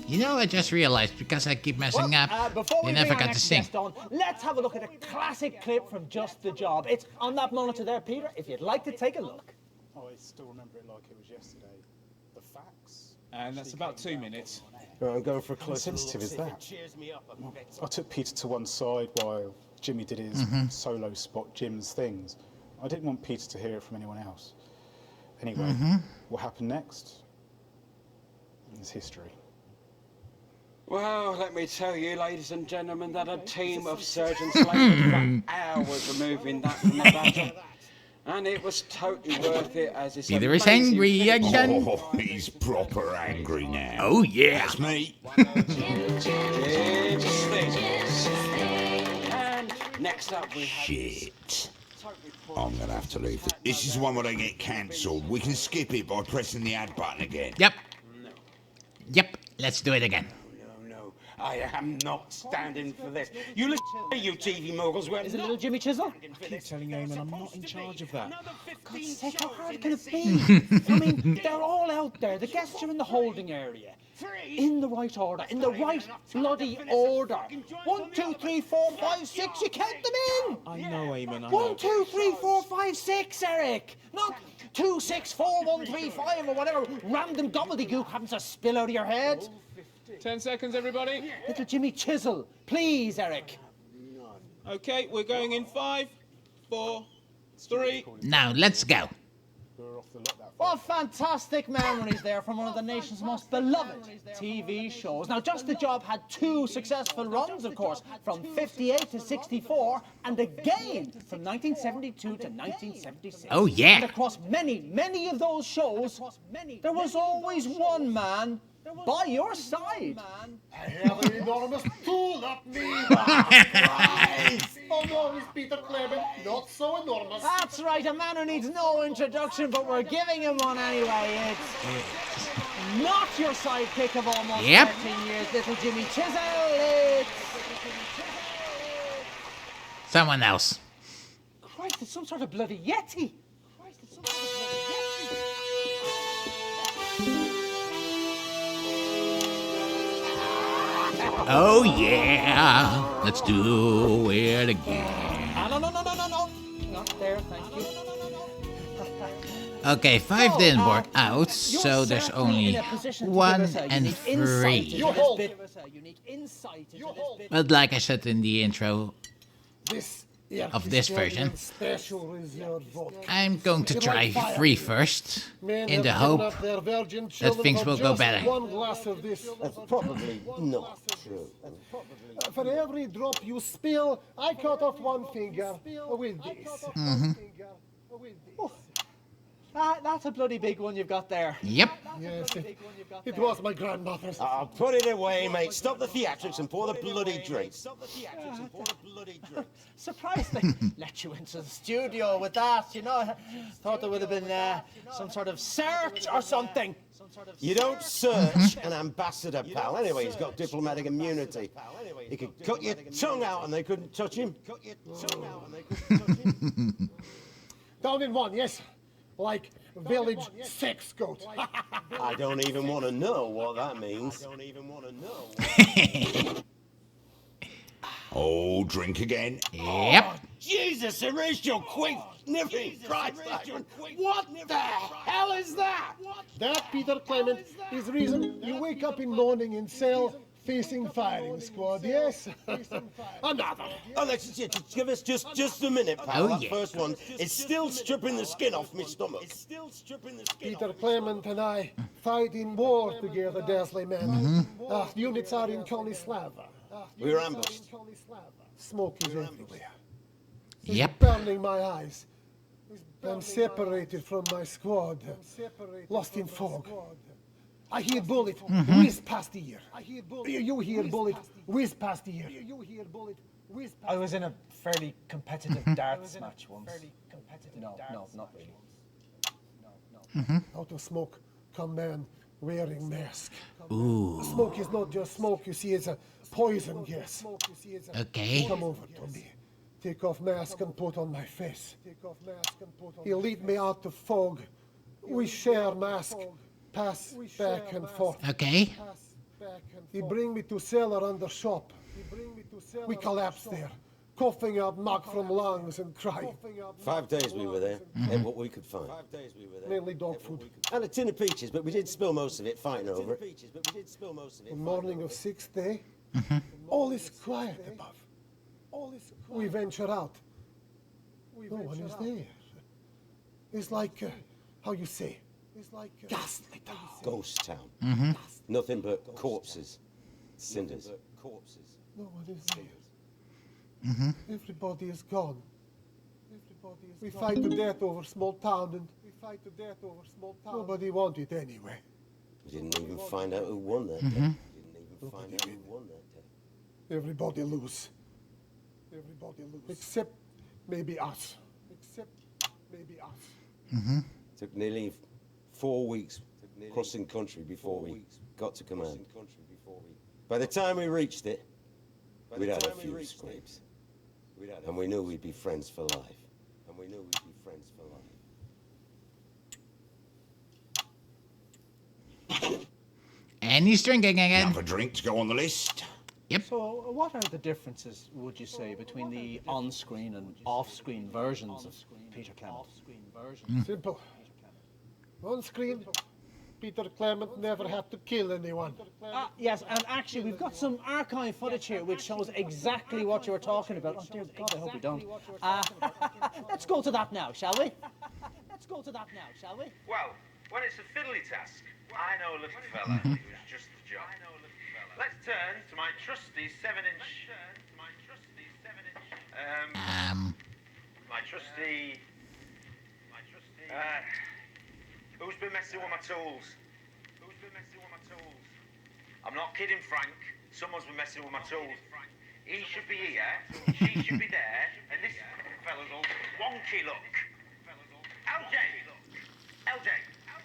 [SPEAKER 1] You know, I just realized, because I keep messing up,
[SPEAKER 8] Before we
[SPEAKER 1] you never
[SPEAKER 8] bring our
[SPEAKER 1] got to
[SPEAKER 8] next
[SPEAKER 1] sing.
[SPEAKER 8] guest on, let's have a look at a classic clip from Just the Job. It's on that monitor there, Peter, if you'd like to take a look.
[SPEAKER 12] Oh, I still remember it like it was yesterday. The facts.
[SPEAKER 17] And that's about 2 minutes.
[SPEAKER 15] Right, I'm going for a
[SPEAKER 12] How
[SPEAKER 15] close
[SPEAKER 12] sensitive is that?
[SPEAKER 15] Cheers me up.
[SPEAKER 12] I took Peter to one side while Jimmy did his solo spot Jim's things. I didn't want Peter to hear it from anyone else. Anyway, what happened next is history.
[SPEAKER 3] Well, let me tell you, ladies and gentlemen, that a team of surgeons laboured for hours removing that from the battle. And it was totally worth it as it's
[SPEAKER 1] Peter is angry again.
[SPEAKER 4] Oh, he's proper angry now.
[SPEAKER 1] Oh, yeah.
[SPEAKER 4] That's me.
[SPEAKER 3] And next up we have...
[SPEAKER 4] Shit. I'm going to have to leave this. This is one where they get cancelled. We can skip it by pressing the add button again.
[SPEAKER 1] Yep. Yep, let's do it again.
[SPEAKER 3] I am not standing for this. You listen to you TV moguls.
[SPEAKER 8] Is it little Jimmy Chisel?
[SPEAKER 22] I keep telling Eamon I'm not in charge of that.
[SPEAKER 8] God's sake, how hard can it be? I mean, they're all out there. The guests are in the holding area. In the right order. In the right bloody order. 1, 2, 3, 4, 5, 6. You count them in.
[SPEAKER 22] I know, Eamon, I know.
[SPEAKER 8] 1, 2, 3, 4, 5, 6, Eric. Not 2, 6, 4, 1, 3, 5 or whatever random gobbledygook happens to spill out of your head.
[SPEAKER 22] 10 seconds, everybody.
[SPEAKER 8] Little Jimmy Chisel. Please, Eric.
[SPEAKER 22] Okay, we're going in 5, 4, 3.
[SPEAKER 1] Now, let's go.
[SPEAKER 8] What fantastic memories there from one of the nation's most beloved TV shows. Now, Just the Job had 2 successful runs, of course, from 58 to 64, and again from 1972 to 1976.
[SPEAKER 1] Oh, yeah.
[SPEAKER 8] And across many of those shows, there was always one man by your side.
[SPEAKER 16] I have an enormous tool up me. Oh no, it's Peter Clement. Not so enormous.
[SPEAKER 8] That's right, a man who needs no introduction, but we're giving him one anyway. It's not your sidekick of almost 13 years, little Jimmy Chisel. It's...
[SPEAKER 1] Someone else.
[SPEAKER 8] Christ, it's some sort of bloody Yeti.
[SPEAKER 1] Oh, yeah. Let's do it again.
[SPEAKER 8] No. Not there, thank you.
[SPEAKER 1] Okay, 5 didn't work out, so there's only 1 and 3. But like I said in the intro of this version, I'm going to try 3 first, in the hope that things will go better.
[SPEAKER 15] That's probably not true.
[SPEAKER 16] For every drop you spill, I cut off 1 finger with this.
[SPEAKER 8] That's a bloody big one you've got there.
[SPEAKER 1] Yep.
[SPEAKER 16] Yes, it was my grandmother's.
[SPEAKER 15] I'll put it away, mate. Stop the theatrics and pour the bloody drink.
[SPEAKER 8] Surprised they let you into the studio with that, you know. Thought there would have been some sort of search or something.
[SPEAKER 15] You don't search an ambassador, pal. Anyway, he's got diplomatic immunity. He could cut your tongue out and they couldn't touch him.
[SPEAKER 16] Down in 1, yes. Like village sex goat.
[SPEAKER 15] I don't even want to know what that means.
[SPEAKER 4] Oh, drink again.
[SPEAKER 1] Yep.
[SPEAKER 15] Oh, Jesus, erased your quick sniffing. Christ, what the hell is that?
[SPEAKER 16] That, Peter Clement, is the reason you wake up in morning in cell facing firing squad, yes? Another.
[SPEAKER 15] Oh, just give us just a minute, pal.
[SPEAKER 1] Oh,
[SPEAKER 15] that
[SPEAKER 1] yeah.
[SPEAKER 15] first one is still stripping the skin off my stomach.
[SPEAKER 16] Peter Clement and I fight in war together, Dasley man. Our units are in Konislava.
[SPEAKER 15] We were ambushed.
[SPEAKER 16] Smoke is everywhere.
[SPEAKER 1] Yep.
[SPEAKER 16] It's burning my eyes. I'm separated from my squad. Lost in fog. I hear bullet whiz past the ear. You hear bullet whiz past the ear.
[SPEAKER 8] I was in a fairly competitive darts match once. No, not really.
[SPEAKER 16] Out of smoke come man wearing mask.
[SPEAKER 1] Ooh.
[SPEAKER 16] Smoke is not just smoke, you see, it's a poison gas.
[SPEAKER 1] Okay.
[SPEAKER 16] Come over to me. Take off mask and put on my face. He'll lead me out of fog. We share mask. Pass back and forth.
[SPEAKER 1] Okay.
[SPEAKER 16] He bring me to cellar under shop. We collapse there, coughing out muck from lungs and crying.
[SPEAKER 15] 5 days we were there. Ate what we could find.
[SPEAKER 16] Mainly dog food.
[SPEAKER 15] And a tin of peaches, but we did spill most of it fighting over it.
[SPEAKER 16] The morning of 6th day, all is quiet above. We venture out. No one is there. It's like, how you say? It's like ghastly town.
[SPEAKER 15] Ghost town. Nothing but corpses. Cinders. Corpses.
[SPEAKER 16] No one is there.
[SPEAKER 1] Mm-hmm.
[SPEAKER 16] Everybody is gone. We fight to death over small town and nobody won it anyway.
[SPEAKER 15] We didn't even find out who won that
[SPEAKER 1] Mm-hmm.
[SPEAKER 15] day. We didn't even find out who won that day.
[SPEAKER 16] Everybody lose. Except maybe us.
[SPEAKER 1] Mm-hmm.
[SPEAKER 15] Took nearly 4 weeks crossing country before we got to command. By the time we reached it, we'd had a few scrapes. And we knew we'd be friends for life.
[SPEAKER 1] And he's drinking again.
[SPEAKER 4] Another drink to go on the list.
[SPEAKER 1] Yep.
[SPEAKER 8] So, what are the differences, would you say, between the on-screen and off-screen versions of Peter Clement?
[SPEAKER 16] Simple. On screen, Peter Clement never had to kill anyone.
[SPEAKER 8] Yes, and actually, we've got some archive footage here which shows exactly what you were talking about. Oh, dear God, I hope we don't. Let's go to that now, shall we?
[SPEAKER 11] Well, when it's a fiddly task, I know a little fella who's just the job. Let's turn to my trusty 7-inch. My trusty. Who's been messing with my tools? I'm not kidding, Frank. Someone's been messing with my tools. He should be here, she should be there, and this fella's all wonky look. LJ,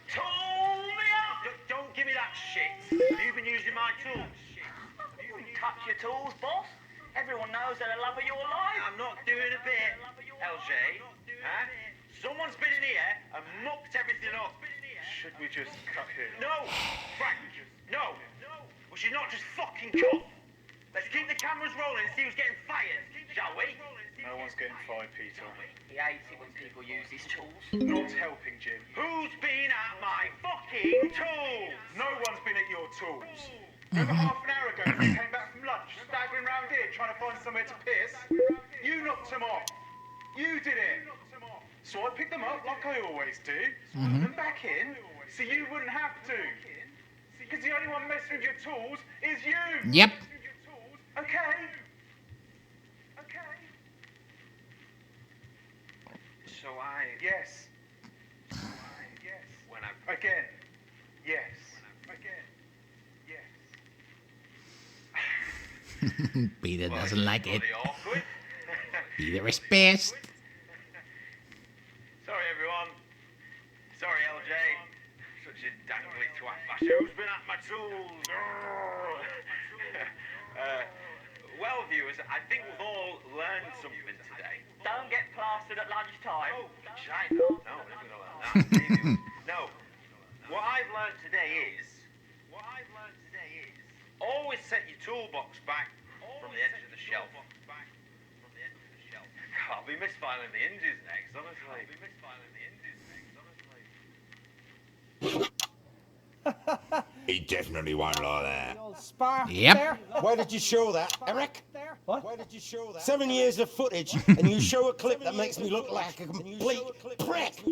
[SPEAKER 11] tool me up! Don't give me that shit. You've been using my tools.
[SPEAKER 14] You wouldn't touch your tools, boss. Everyone knows they're the love of your life.
[SPEAKER 11] I'm not doing a bit, LJ. Huh? Someone's been in here and mucked everything up.
[SPEAKER 20] Should we just cut here?
[SPEAKER 11] No! Frank, no! We should not just fucking cut. Let's keep the cameras rolling and see who's getting fired, shall we?
[SPEAKER 20] No one's getting fired, Peter.
[SPEAKER 14] He hates it when people use his tools.
[SPEAKER 20] Not helping, Jim.
[SPEAKER 11] Who's been at my fucking tools?
[SPEAKER 20] No one's been at your tools. Remember half an hour ago when you came back from lunch, staggering round here trying to find somewhere to piss? You knocked them off. You did it. So I picked them up like I always do, put them back in, so you wouldn't have to. Because the only one messing with your tools is you.
[SPEAKER 1] Yep.
[SPEAKER 20] Okay.
[SPEAKER 11] So I...
[SPEAKER 20] Yes.
[SPEAKER 11] When I...
[SPEAKER 20] Again. Yes.
[SPEAKER 1] Peter doesn't like it.
[SPEAKER 11] Awkward.
[SPEAKER 1] Peter is pissed.
[SPEAKER 11] Sorry, everyone. Sorry, LJ. Such a dangly twat bastard. Who's been at my tools? Well, viewers, I think we've all learned something today.
[SPEAKER 14] Don't get plastered at lunchtime.
[SPEAKER 11] Oh, shite. No, we're not going to learn that. No. What I've learned today is always set your toolbox back from the edge of the shelf. I'll be misfiling the hinges next, honestly.
[SPEAKER 4] He definitely won't like that.
[SPEAKER 8] Spark
[SPEAKER 1] Yep.
[SPEAKER 8] there.
[SPEAKER 15] Where did you show that, Eric?
[SPEAKER 8] What?
[SPEAKER 15] Where did you show that? 7 years of footage, and you show a clip that makes me look like a complete prick.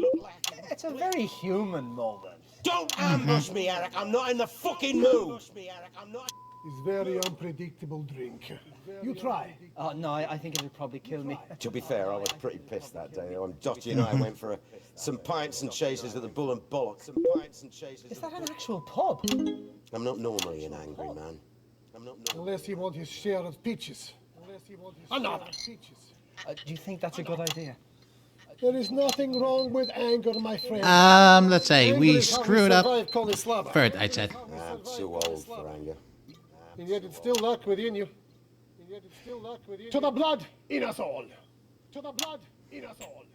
[SPEAKER 8] It's a very human moment.
[SPEAKER 15] Don't ambush me, Eric. I'm not in the fucking mood.
[SPEAKER 16] It's very unpredictable drink. You try.
[SPEAKER 8] Oh, no, I think it'll probably kill me.
[SPEAKER 15] To be fair, I was pretty pissed that day. Dottie and I went for some pints and chases at the Bull and Bollock.
[SPEAKER 8] Is that an actual pub?
[SPEAKER 15] I'm not normally an angry man.
[SPEAKER 16] Unless he wants his share of peaches. Another.
[SPEAKER 8] Do you think that's a good idea?
[SPEAKER 16] There is nothing wrong with anger, my friend.
[SPEAKER 1] Let's say
[SPEAKER 16] Anger
[SPEAKER 1] we
[SPEAKER 16] is how
[SPEAKER 1] screwed up.
[SPEAKER 16] survive Konislava.
[SPEAKER 1] Third, I said.
[SPEAKER 15] I'm too old for anger.
[SPEAKER 16] And yet it's still luck within you. To the blood in us all. To the blood in us all.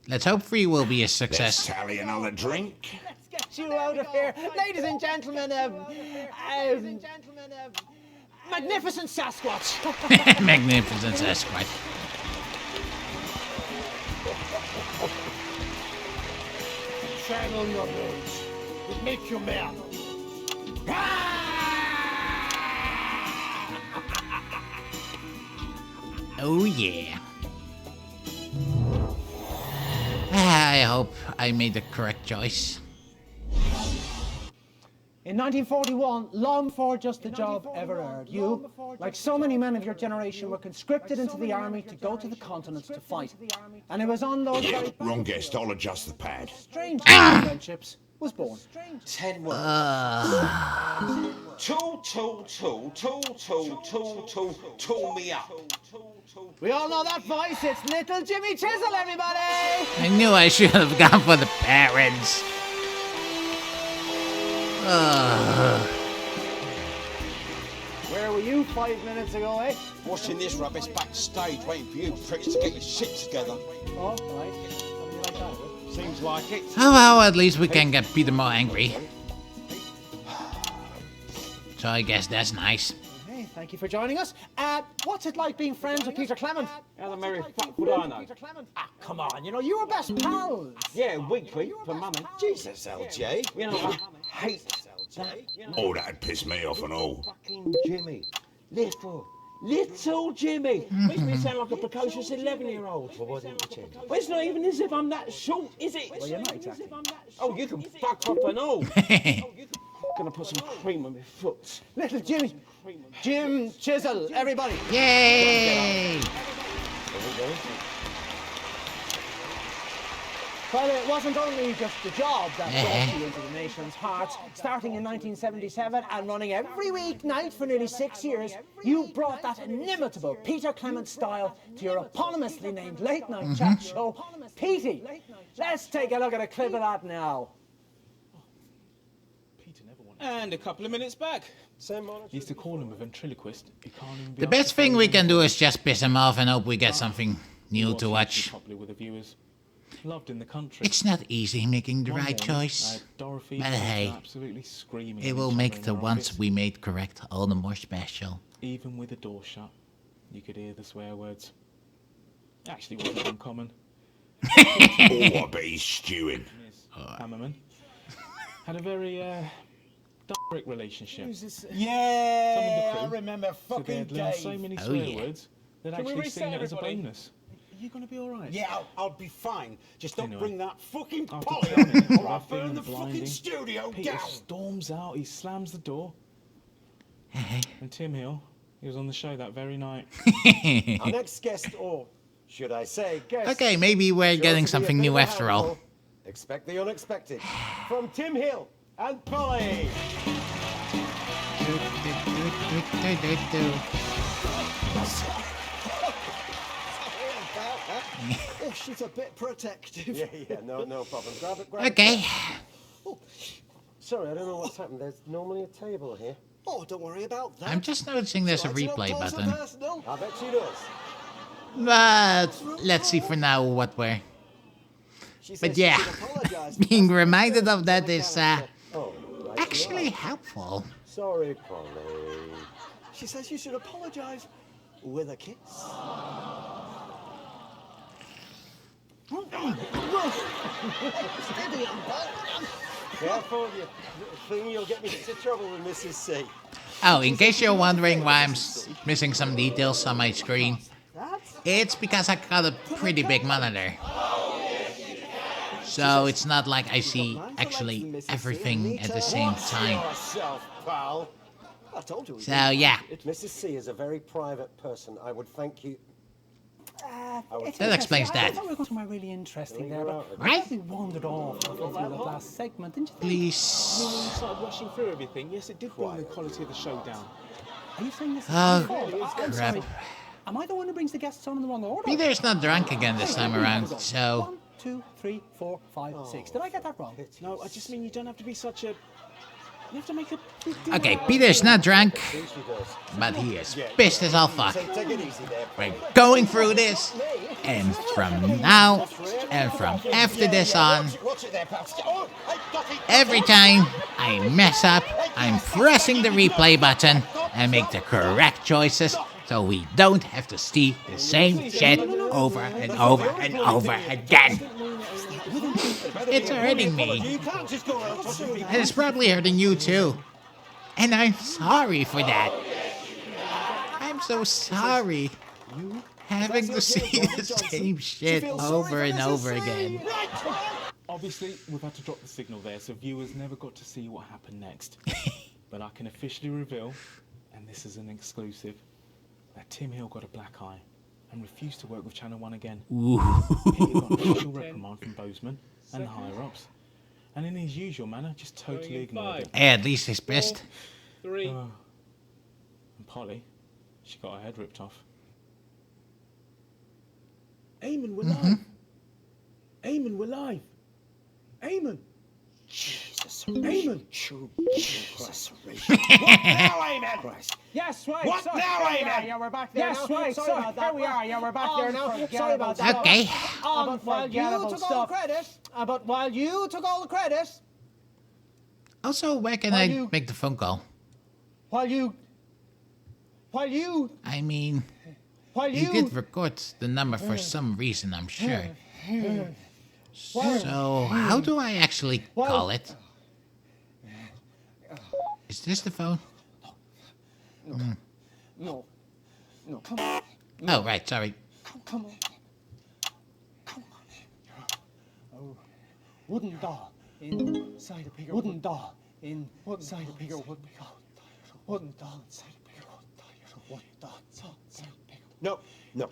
[SPEAKER 1] Let's hope 3 will be a success.
[SPEAKER 4] Let's tally another drink.
[SPEAKER 8] Let's get you out of here. Ladies and gentlemen, magnificent Sasquatch.
[SPEAKER 1] Magnificent Sasquatch.
[SPEAKER 16] Channel your rage. It makes you mad.
[SPEAKER 1] Oh yeah. I hope I made the correct choice.
[SPEAKER 8] In
[SPEAKER 2] In 1941, long before Just the Job ever aired, you, like so many men of your generation, were conscripted into the army to go to the continent to fight. And it was on those very
[SPEAKER 4] Wrong guest, I'll adjust the pad.
[SPEAKER 2] strange friendships was born.
[SPEAKER 15] 10 words. Tool me up.
[SPEAKER 8] We all know that voice. It's little Jimmy Chisel, everybody.
[SPEAKER 1] I knew I should have gone for the parents.
[SPEAKER 8] Where were you 5 minutes ago, eh?
[SPEAKER 18] Watching this rubbish backstage, waiting for you pricks to get your shit together.
[SPEAKER 8] Oh, right. How do you like that?
[SPEAKER 18] Seems like it.
[SPEAKER 1] Oh well, at least we can get Peter more angry. So I guess that's nice.
[SPEAKER 8] Hey, thank you for joining us. What's it like being friends with Peter Clement?
[SPEAKER 18] How the merry fuck would I know?
[SPEAKER 8] Ah, come on, you know, you were best pals.
[SPEAKER 18] Yeah, weekly for money.
[SPEAKER 15] Jesus, LJ.
[SPEAKER 18] You know, I hate that.
[SPEAKER 4] Oh, that'd piss me off and all.
[SPEAKER 18] Fucking Jimmy. Little Jimmy. Makes me sound like a precocious 11-year-old.
[SPEAKER 15] Well, why didn't you change it?
[SPEAKER 18] Well, it's not even as if I'm that short, is it?
[SPEAKER 8] Well, you're not exactly.
[SPEAKER 18] Oh, you can fuck up and all. Gonna put some cream on my foot.
[SPEAKER 8] Little Jimmy. Jim Chisel, everybody.
[SPEAKER 1] Yay!
[SPEAKER 8] But it wasn't only just the job that brought you into the nation's hearts. Starting in 1977 and running every weeknight for nearly 6 years, you brought that inimitable Peter Clement style to your eponymously named late-night chat show, Petey. Let's take a look at a clip of that now.
[SPEAKER 22] And a couple of minutes back.
[SPEAKER 17] Used to call him a ventriloquist. He can't even be
[SPEAKER 1] The best thing we can do is just piss him off and hope we get something new to watch.
[SPEAKER 17] Popular with the viewers. Loved in the country.
[SPEAKER 1] It's not easy making the
[SPEAKER 17] One
[SPEAKER 1] right
[SPEAKER 17] morning,
[SPEAKER 1] choice.
[SPEAKER 17] Dorothy
[SPEAKER 1] But hey,
[SPEAKER 17] absolutely screaming
[SPEAKER 1] it
[SPEAKER 17] at
[SPEAKER 1] will
[SPEAKER 17] each
[SPEAKER 1] make
[SPEAKER 17] other
[SPEAKER 1] the
[SPEAKER 17] in their
[SPEAKER 1] ones
[SPEAKER 17] office.
[SPEAKER 1] we made correct all the more special.
[SPEAKER 17] Even with the door shut, you could hear the swear words. Actually wasn't uncommon.
[SPEAKER 4] Oh, I bet he's stewing.
[SPEAKER 17] Hammerman had a very direct relationship.
[SPEAKER 15] Yeah, I remember
[SPEAKER 17] So they
[SPEAKER 15] fucking
[SPEAKER 17] had learned
[SPEAKER 15] Dave.
[SPEAKER 17] so many swear words, they'd actually seen it as a bonus.
[SPEAKER 3] Are you going to be all right?
[SPEAKER 15] Yeah, I'll be fine. Just don't
[SPEAKER 17] Anyway,
[SPEAKER 15] bring that fucking
[SPEAKER 17] After
[SPEAKER 15] polly
[SPEAKER 17] 10 minutes
[SPEAKER 15] on,
[SPEAKER 17] of
[SPEAKER 15] or I'll
[SPEAKER 17] roughing
[SPEAKER 15] burn
[SPEAKER 17] and
[SPEAKER 15] the fucking
[SPEAKER 17] blinding,
[SPEAKER 15] studio
[SPEAKER 17] Peter
[SPEAKER 15] down.
[SPEAKER 17] storms out, he slams the door. And Tim Hill, he was on the show that very night.
[SPEAKER 15] Our next guest, or should I say guest...
[SPEAKER 1] Okay, maybe we're
[SPEAKER 15] sure
[SPEAKER 1] getting
[SPEAKER 15] to be a
[SPEAKER 1] something
[SPEAKER 15] bit
[SPEAKER 1] new
[SPEAKER 15] of a
[SPEAKER 1] after all.
[SPEAKER 15] handful. Expect the unexpected. From Tim Hill and Polly.
[SPEAKER 16] Oh, she's a bit protective.
[SPEAKER 15] Yeah, no problem. Grab it,
[SPEAKER 1] Okay.
[SPEAKER 15] Oh, sorry, I don't know what's happened. There's normally a table here.
[SPEAKER 16] Oh, don't worry about that.
[SPEAKER 1] I'm just noticing there's a replay button.
[SPEAKER 15] I bet she does.
[SPEAKER 1] But let's see for now what we're... But yeah, being reminded of that is actually helpful.
[SPEAKER 15] Sorry, Polly.
[SPEAKER 16] She says you should apologise with a kiss.
[SPEAKER 15] Careful, you thing, you'll get me into trouble with Mrs. C.
[SPEAKER 1] Oh, in case you're wondering why I'm missing some details on my screen, it's because I got a pretty big monitor. So it's not like I see actually everything at the same time. So yeah.
[SPEAKER 15] Mrs. C is a very private person. I would thank you.
[SPEAKER 1] That explains
[SPEAKER 2] I
[SPEAKER 1] that.
[SPEAKER 2] thought we were going somewhere really interesting there, but
[SPEAKER 1] Right?
[SPEAKER 2] we wandered off halfway through the last segment, didn't you think?
[SPEAKER 1] Please.
[SPEAKER 17] When we started rushing through everything, yes, it did bring the quality of the show down.
[SPEAKER 2] Are you saying this is
[SPEAKER 1] Oh,
[SPEAKER 2] my fault? I'm
[SPEAKER 1] crap.
[SPEAKER 2] sorry. Am I the one who brings the guests on in the wrong order?
[SPEAKER 1] Peter's not drunk again this time around, so...
[SPEAKER 2] 1, 2, 3, 4, 5, 6. Did I get that wrong?
[SPEAKER 17] No, I just mean you don't have to be such a... You have to make a big deal
[SPEAKER 1] Okay,
[SPEAKER 17] out of
[SPEAKER 1] Peter's
[SPEAKER 17] it.
[SPEAKER 1] not drunk, but he is pissed as all fuck. We're going through this, and from now, and from after this on, every time I mess up, I'm pressing the replay button and make the correct choices, so we don't have to see the same shit over and over and over again. It's hurting me. And it's probably hurting you too. And I'm sorry for that. I'm so sorry. Having to see the same shit over and over again.
[SPEAKER 17] Obviously, we've had to drop the signal there, so viewers never got to see what happened next. But I can officially reveal, and this is an exclusive, that Tim Hill got a black eye and refused to work with Channel 1 again.
[SPEAKER 1] Ooh.
[SPEAKER 17] He got an official reprimand from Bozeman and the higher-ups, and in his usual manner, just totally ignored it.
[SPEAKER 1] Hey, at least he's pissed.
[SPEAKER 17] 3. And Polly, she got her head ripped off.
[SPEAKER 18] Eamon, we're live. Eamon, we're live. Eamon.
[SPEAKER 15] Jesus.
[SPEAKER 18] Eamon.
[SPEAKER 15] Jesus. What now, Eamon? Christ.
[SPEAKER 2] Yes, right.
[SPEAKER 15] What
[SPEAKER 2] sorry,
[SPEAKER 15] now,
[SPEAKER 2] here we
[SPEAKER 15] Eamon?
[SPEAKER 2] are, yeah, we're back there
[SPEAKER 8] Yes,
[SPEAKER 2] now.
[SPEAKER 8] right,
[SPEAKER 2] Sorry
[SPEAKER 8] so
[SPEAKER 2] about that.
[SPEAKER 8] here we are, yeah, we're back there now. Sorry about that.
[SPEAKER 1] Okay.
[SPEAKER 8] But while you took all the credit,
[SPEAKER 1] Also, where can I make the phone call?
[SPEAKER 2] While you
[SPEAKER 1] I mean, you did record the number for some reason, I'm sure. So, how do I actually call it? Is this the phone?
[SPEAKER 2] No, come on.
[SPEAKER 1] Oh, right, sorry.
[SPEAKER 2] Come on. Oh, wooden doll inside a bigger wooden doll inside a bigger wooden doll. Wooden doll inside a bigger wooden doll inside a bigger.
[SPEAKER 15] No.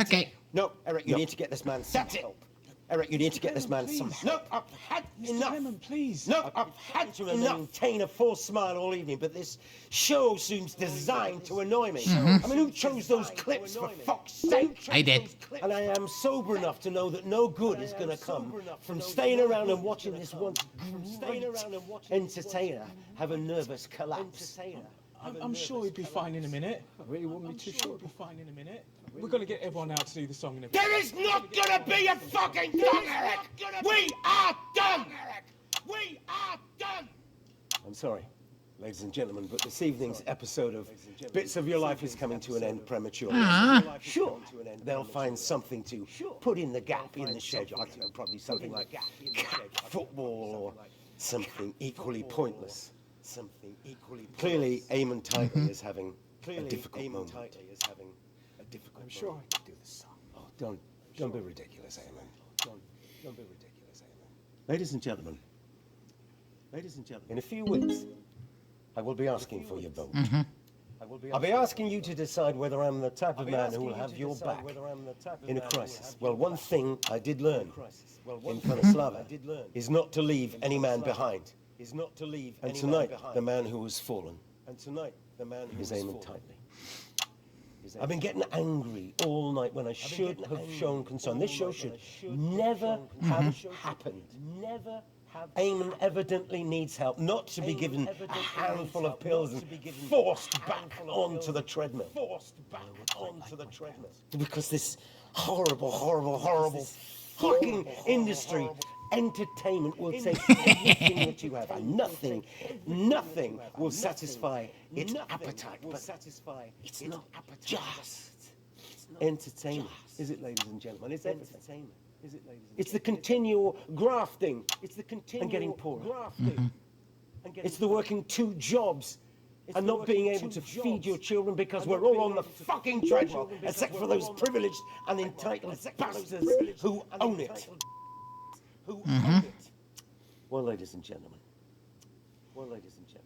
[SPEAKER 1] Okay.
[SPEAKER 15] No, Eric, you need to get this man some help. Eric, you need to get this man some help. No, I've had enough.
[SPEAKER 18] Lemon, please.
[SPEAKER 15] No, I've had to maintain a forced smile all evening, but this show seems designed to annoy me. I mean, who chose those clips, for fuck's sake?
[SPEAKER 1] I did.
[SPEAKER 15] And I am sober enough to know that no good is going to come from staying around and watching this once great entertainer have a nervous collapse.
[SPEAKER 17] I'm sure he'd be fine in a minute. I really wouldn't be too sure he'd be fine in a minute. We're going to get everyone out to do the song in a minute.
[SPEAKER 15] There is not going to be a fucking song, Eric! We are done! We are done! I'm sorry, ladies and gentlemen, but this evening's episode of Bits of Your Life is coming to an end prematurely. Sure, they'll find something to put in the gap in the schedule. I don't know, probably something like cat football or something equally pointless. Clearly, Eamon Titley is having a difficult moment. I'm sure I could do this song. Oh, don't be ridiculous, Eamon. Don't be ridiculous, Eamon. Ladies and gentlemen, in a few weeks, I will be asking for your vote. I'll be asking you to decide whether I'm the type of man who will have your back in a crisis. Well, one thing I did learn in Penislava is not to leave any man behind. And tonight, the man who has fallen is Eamon Titley. I've been getting angry all night when I should have shown concern. This show should never have happened. Eamon evidently needs help, not to be given a handful of pills and forced back onto the treadmill. Because this horrible fucking industry, entertainment, will take everything that you have, and nothing will satisfy its appetite. But it's not just entertainment, is it, ladies and gentlemen? It's everything. It's the continual grafting and getting poorer. It's the working 2 jobs and not being able to feed your children because we're all on the fucking treadmill, except for those privileged and entitled bastards who own it. Well, ladies and gentlemen,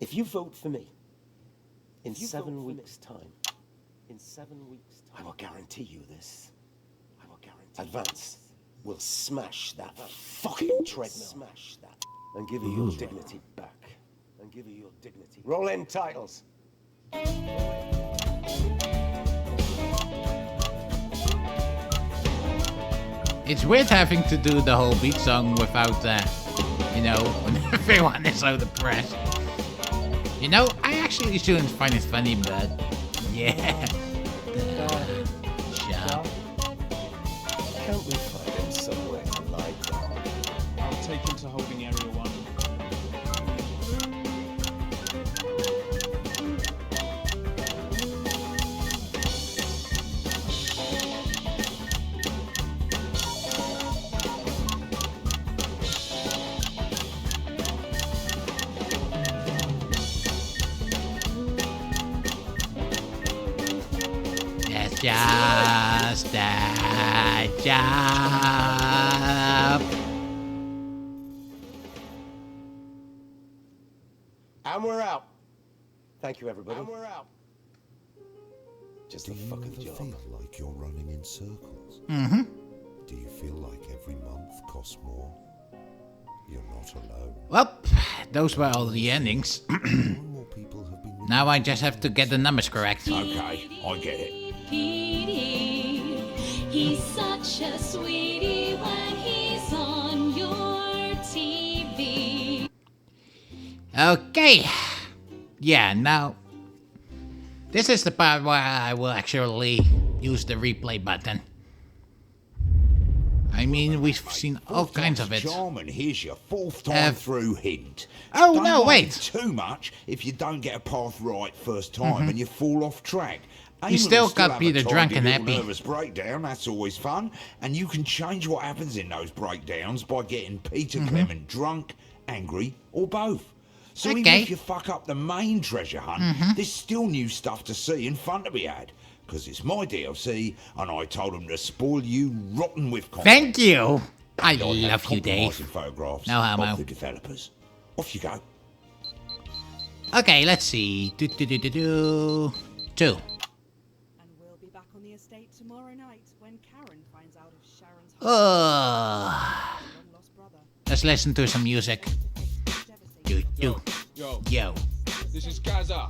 [SPEAKER 15] if you vote for me in 7 weeks' time, I will guarantee you this. Advance will smash that fucking treadmill and give you your dignity back. Roll in titles.
[SPEAKER 1] It's weird having to do the whole beat song without, when everyone is so depressed. I actually shouldn't find it funny, but yeah. Job.
[SPEAKER 15] Can't we find him somewhere to lie down?
[SPEAKER 17] I'll take him to holding area 1.
[SPEAKER 1] Just a job.
[SPEAKER 3] we're out.
[SPEAKER 15] Thank you, everybody.
[SPEAKER 3] And we're out.
[SPEAKER 15] Just the fucking job.
[SPEAKER 9] Do you ever feel like you're running in circles?
[SPEAKER 1] Mm-hmm.
[SPEAKER 9] Do you feel like every month costs more? You're not alone.
[SPEAKER 1] Well, those were all the endings. Now I just have to get the numbers correct.
[SPEAKER 4] Okay, I get it.
[SPEAKER 19] He's such a sweetie when he's on your TV.
[SPEAKER 1] Okay. Yeah, now this is the part where I will actually use the replay button. I mean, we've seen all kinds of it.
[SPEAKER 4] Charmin, here's your fourth time through hint.
[SPEAKER 1] Oh,
[SPEAKER 4] don't
[SPEAKER 1] no,
[SPEAKER 4] worry
[SPEAKER 1] wait.
[SPEAKER 4] too much if you don't get a path right first time and you fall off track.
[SPEAKER 1] You still got
[SPEAKER 4] have
[SPEAKER 1] Peter
[SPEAKER 4] a
[SPEAKER 1] drunk
[SPEAKER 4] tidy
[SPEAKER 1] and
[SPEAKER 4] little
[SPEAKER 1] happy.
[SPEAKER 4] Nervous breakdown, that's always fun. And you can change what happens in those breakdowns by getting Peter Clement drunk, angry, or both. So even if you fuck up the main treasure hunt, there's still new stuff to see and fun to be had. Because it's my DLC, and I told them to spoil you rotten with content.
[SPEAKER 1] Thank you. I
[SPEAKER 4] And have
[SPEAKER 1] love you, Dave.
[SPEAKER 4] compromising photographs
[SPEAKER 1] No homo.
[SPEAKER 4] of the developers. Off you go.
[SPEAKER 1] Okay, let's see. 2.
[SPEAKER 21] And we'll be back on the estate tomorrow night when Karen finds out if Sharon's
[SPEAKER 1] Let's listen to some music.
[SPEAKER 6] Yo.
[SPEAKER 1] Yo.
[SPEAKER 6] This is Gaza.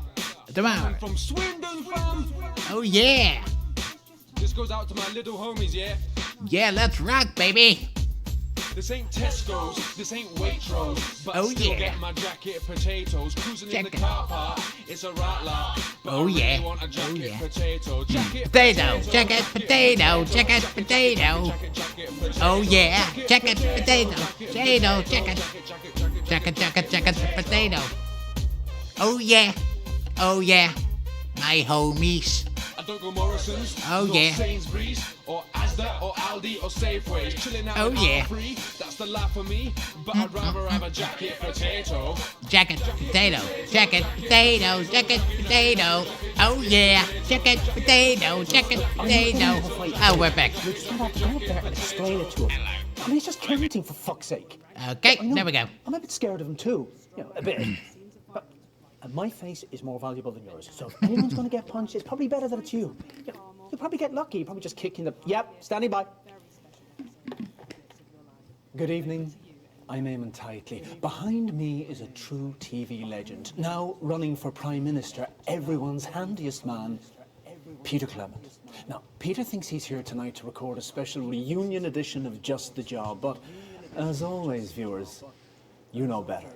[SPEAKER 1] Tomorrow.
[SPEAKER 6] From Swindon, fam.
[SPEAKER 1] Oh yeah.
[SPEAKER 6] This goes out to my little homies, yeah?
[SPEAKER 1] Yeah, let's rock, baby.
[SPEAKER 6] This ain't Tesco's, this ain't Waitrose, but
[SPEAKER 1] Oh,
[SPEAKER 6] still
[SPEAKER 1] yeah.
[SPEAKER 6] get my jacket potatoes. Cruising in the car park, it's a right lot. But
[SPEAKER 1] Oh,
[SPEAKER 6] I really
[SPEAKER 1] yeah.
[SPEAKER 6] want a jacket potato. Jacket
[SPEAKER 1] Potato, jacket, potato, jacket, potato. Oh yeah, jacket, potato, potato, jacket, jacket, potato. Oh yeah, my homies.
[SPEAKER 6] I don't go Morrison's,
[SPEAKER 1] Oh,
[SPEAKER 6] nor
[SPEAKER 1] yeah.
[SPEAKER 6] Sainsbury's, or Asda, or Aldi, or Safeways. Chilling out
[SPEAKER 1] Oh,
[SPEAKER 6] at
[SPEAKER 1] yeah.
[SPEAKER 6] free, that's the life for me. But I'd rather have a jacket potato.
[SPEAKER 1] Jacket, potato, jacket, potato, jacket, potato. Oh yeah, jacket, potato, jacket, potato. Oh, we're back.
[SPEAKER 8] You just have to go up there and explain it to him. I mean, he's just counting, for fuck's sake.
[SPEAKER 1] Okay, there we go.
[SPEAKER 8] I'm a bit scared of him too. You know, a bit. But my face is more valuable than yours. So if anyone's going to get punched, it's probably better that it's you. You'll probably get lucky. You'll probably just kick in the... Yep, standing by. Good evening. I'm Eamon Tightly. Behind me is a true TV legend. Now running for Prime Minister, everyone's handiest man, Peter Clement. Now, Peter thinks he's here tonight to record a special reunion edition of Just the Job, but as always, viewers, you know better.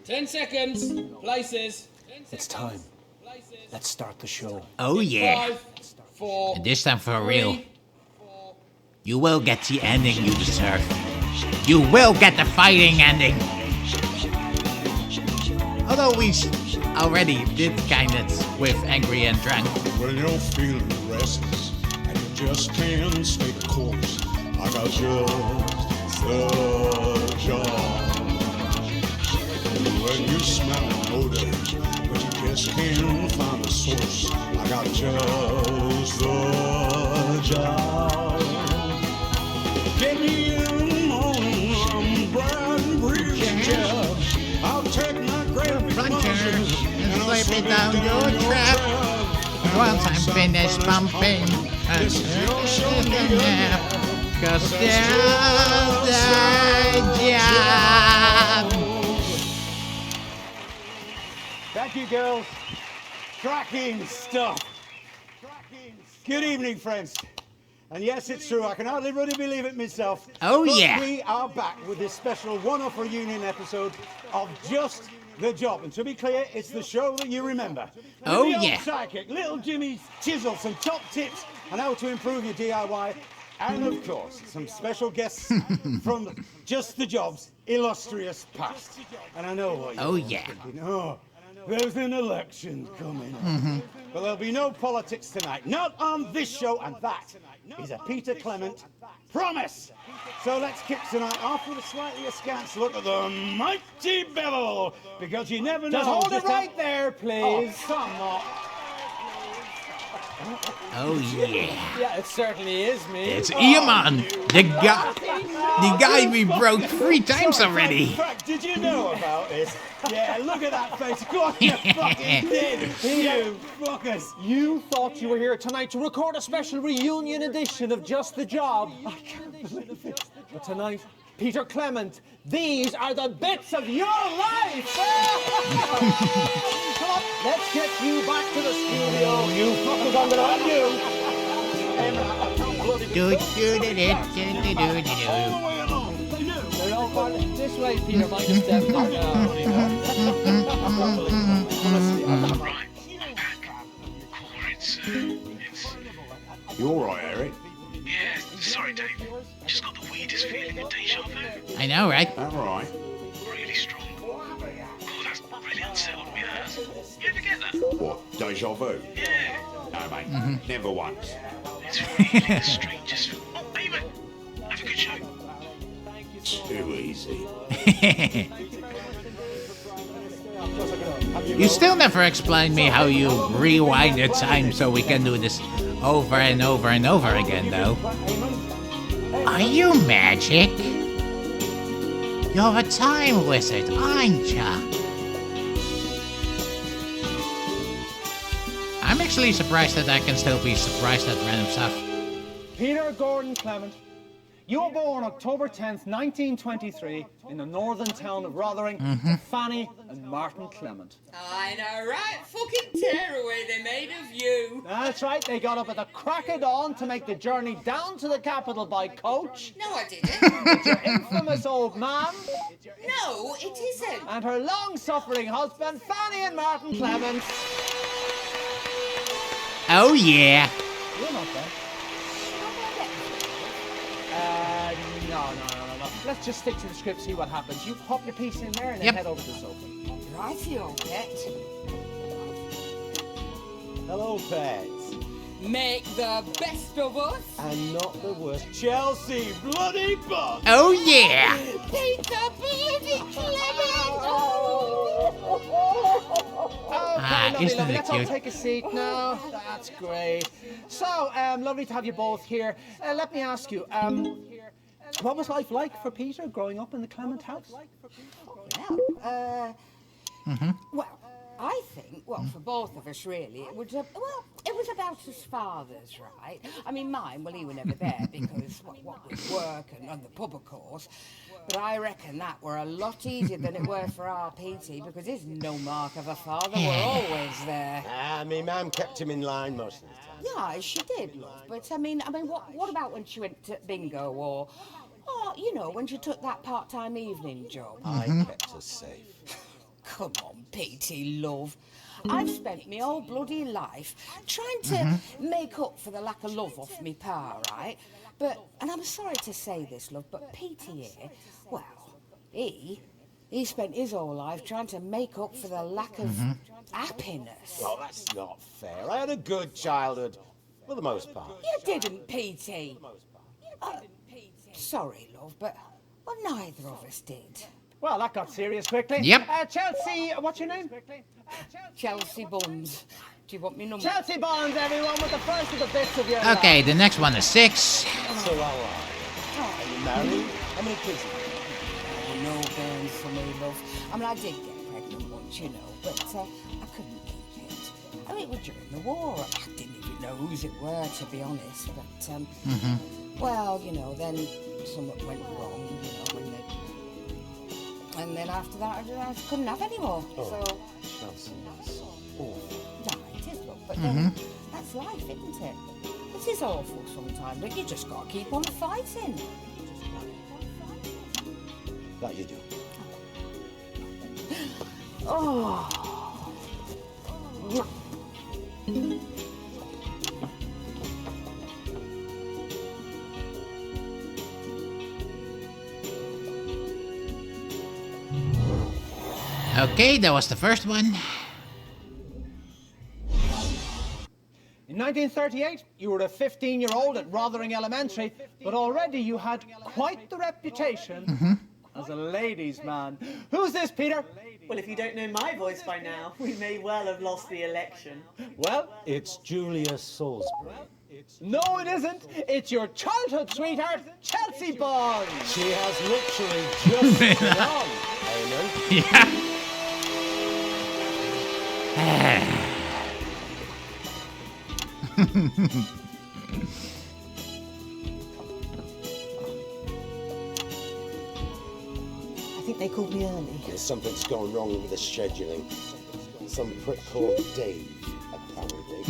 [SPEAKER 6] 10 seconds, places.
[SPEAKER 8] It's time. Let's start the show.
[SPEAKER 1] Oh yeah.
[SPEAKER 6] 5, 4,
[SPEAKER 1] And this time for real. You will get the ending you deserve. You will get the fighting ending. Although we already did kind of with Angry and Drunk.
[SPEAKER 7] When you're feeling restless and you just can't stay the course, I got just the job. When you smell an odor, but you just can't find the source, I got just the job. Get me in on brand breeze job. I'll take my great
[SPEAKER 1] Plunger and slip it down your trap. Once I'm finished pumping, cause there's the job.
[SPEAKER 3] Thank you, girls. Cracking stuff. Good evening, friends. And yes, it's true, I can hardly really believe it myself.
[SPEAKER 1] Oh,
[SPEAKER 3] but
[SPEAKER 1] yeah.
[SPEAKER 3] we are back with this special one-off reunion episode of Just the Job. And to be clear, it's the show that you remember.
[SPEAKER 1] Oh,
[SPEAKER 3] With the
[SPEAKER 1] yeah.
[SPEAKER 3] old sidekick, Little Jimmy's chisel, some top tips on how to improve your DIY. And of course, some special guests from Just the Job's illustrious past. And I know what you're
[SPEAKER 1] Oh, yeah.
[SPEAKER 3] thinking. Oh, there's an election coming up. But there'll be no politics tonight. Not on this show, and that is a Peter Clement promise. So let's kick tonight off with a slightly askance look at the mighty Bevel, because you never know.
[SPEAKER 8] Just hold it
[SPEAKER 3] how-
[SPEAKER 8] right there, please.
[SPEAKER 3] Oh, come on.
[SPEAKER 1] Oh yeah.
[SPEAKER 8] Yeah, it certainly is me.
[SPEAKER 1] It's Eamon, the guy we broke 3 times already.
[SPEAKER 3] Frank, did you know about this? Yeah, look at that face. Of course you fucking did. You fuckers.
[SPEAKER 8] You thought you were here tonight to record a special reunion edition of Just the Job. I can't believe it. But tonight, Peter Clement, these are the bits of your life. Come on, let's get you back to the studio. You fuckers, I'm gonna have you. They're all part of this way, Peter. Mind a step now.
[SPEAKER 4] You alright, Eric?
[SPEAKER 5] Yeah, sorry, Dave. Just got the weirdest feeling of deja vu.
[SPEAKER 1] I know, right?
[SPEAKER 4] Alright.
[SPEAKER 5] Really strong. Oh, that's really unsettled me, that. You ever get that?
[SPEAKER 4] What, deja vu?
[SPEAKER 5] Yeah.
[SPEAKER 4] No, mate, never once.
[SPEAKER 5] It's really the strangest. Oh, Eamon, have a good show.
[SPEAKER 4] Too easy.
[SPEAKER 1] You still never explained me how you rewind the time so we can do this over and over and over again, though. Are you magic? You're a time wizard, aren't ya? I'm actually surprised that I can still be surprised at random stuff.
[SPEAKER 8] Peter Gordon Clement, you were born October 10th, 1923, in the northern town of Rotherham to Fanny and Martin Clement.
[SPEAKER 10] I know, right? Fucking tearaway they made of you.
[SPEAKER 8] That's right, they got up at the crack of dawn to make the journey down to the capital by coach.
[SPEAKER 10] No, I didn't.
[SPEAKER 8] It's your infamous old man.
[SPEAKER 10] No, it isn't.
[SPEAKER 8] And her long-suffering husband, Fanny and Martin Clement.
[SPEAKER 1] Oh yeah.
[SPEAKER 8] You're not there. No. Let's just stick to the script, see what happens. You pop your piece in there and then head over to the sofa.
[SPEAKER 10] Rightio, pet.
[SPEAKER 3] Hello, pets.
[SPEAKER 10] Make the best of us.
[SPEAKER 3] And not the worst. Chelsea, bloody butt.
[SPEAKER 1] Oh yeah.
[SPEAKER 10] Peter bloody Clement.
[SPEAKER 8] Okay,
[SPEAKER 1] isn't
[SPEAKER 8] lovely.
[SPEAKER 1] it
[SPEAKER 8] Let's all
[SPEAKER 1] cute?
[SPEAKER 8] take a seat now. That's great. So, lovely to have you both here. Let me ask you, what was life like for Peter growing up in the Clement house?
[SPEAKER 10] Well, well, I think, well, for both of us, really, it was, it was about his father's, right? I mean, mine, well, he was never there because, what with work and the pub, of course. But I reckon that were a lot easier than it were for our PT because there's no mark of a father were always there.
[SPEAKER 15] Me mum kept him in line most of the time.
[SPEAKER 10] Yeah, she did, love. But, I mean, what about when she went to bingo or, you know, when she took that part-time evening job?
[SPEAKER 15] I kept her safe.
[SPEAKER 10] Come on, PT, love. I've spent my whole bloody life trying to make up for the lack of love off me pa, right? But, and I'm sorry to say this, love, but PT here, well, he spent his whole life trying to make up for the lack of happiness.
[SPEAKER 15] Well, that's not fair. I had a good childhood, for the most part.
[SPEAKER 10] You didn't, PT. Sorry, love, but, well, neither of us did.
[SPEAKER 8] Well, that got serious quickly.
[SPEAKER 1] Yep.
[SPEAKER 8] Chelsea, what's your name?
[SPEAKER 10] Chelsea Buns. Do you want me number?
[SPEAKER 8] Chelsea Bonds, everyone, with the first of the bits of your life.
[SPEAKER 1] Okay, the next one is 6.
[SPEAKER 15] So how are you married? How many kids have you?
[SPEAKER 10] Oh, no burns for me, love. I mean, I did get pregnant once, you know, but I couldn't keep it. I mean, it was during the war. I didn't even know whose it were, to be honest. But, well, you know, then something went wrong, you know, when they... And then after that, I couldn't have any more.
[SPEAKER 15] Oh,
[SPEAKER 10] so,
[SPEAKER 15] Chelsea, that's awful.
[SPEAKER 10] yeah, it is, love. But then, that's life, isn't it? It is awful sometimes, but you just got to keep on fighting.
[SPEAKER 15] That you do.
[SPEAKER 10] Oh.
[SPEAKER 1] Okay, that was the first one.
[SPEAKER 8] In 1938, you were a 15-year-old at Rotherham Elementary, but already you had quite the reputation as a ladies' man. Who's this, Peter?
[SPEAKER 12] Well, if you don't know my voice by now, we may well have lost the election.
[SPEAKER 8] Well,
[SPEAKER 15] It's Julia Salisbury.
[SPEAKER 8] no, it isn't. It's your childhood sweetheart, Chelsea Bond.
[SPEAKER 15] She has literally just been on, Eamon.
[SPEAKER 12] I think they called me early.
[SPEAKER 15] Something's gone wrong with the scheduling. Some prick called Dave, apparently.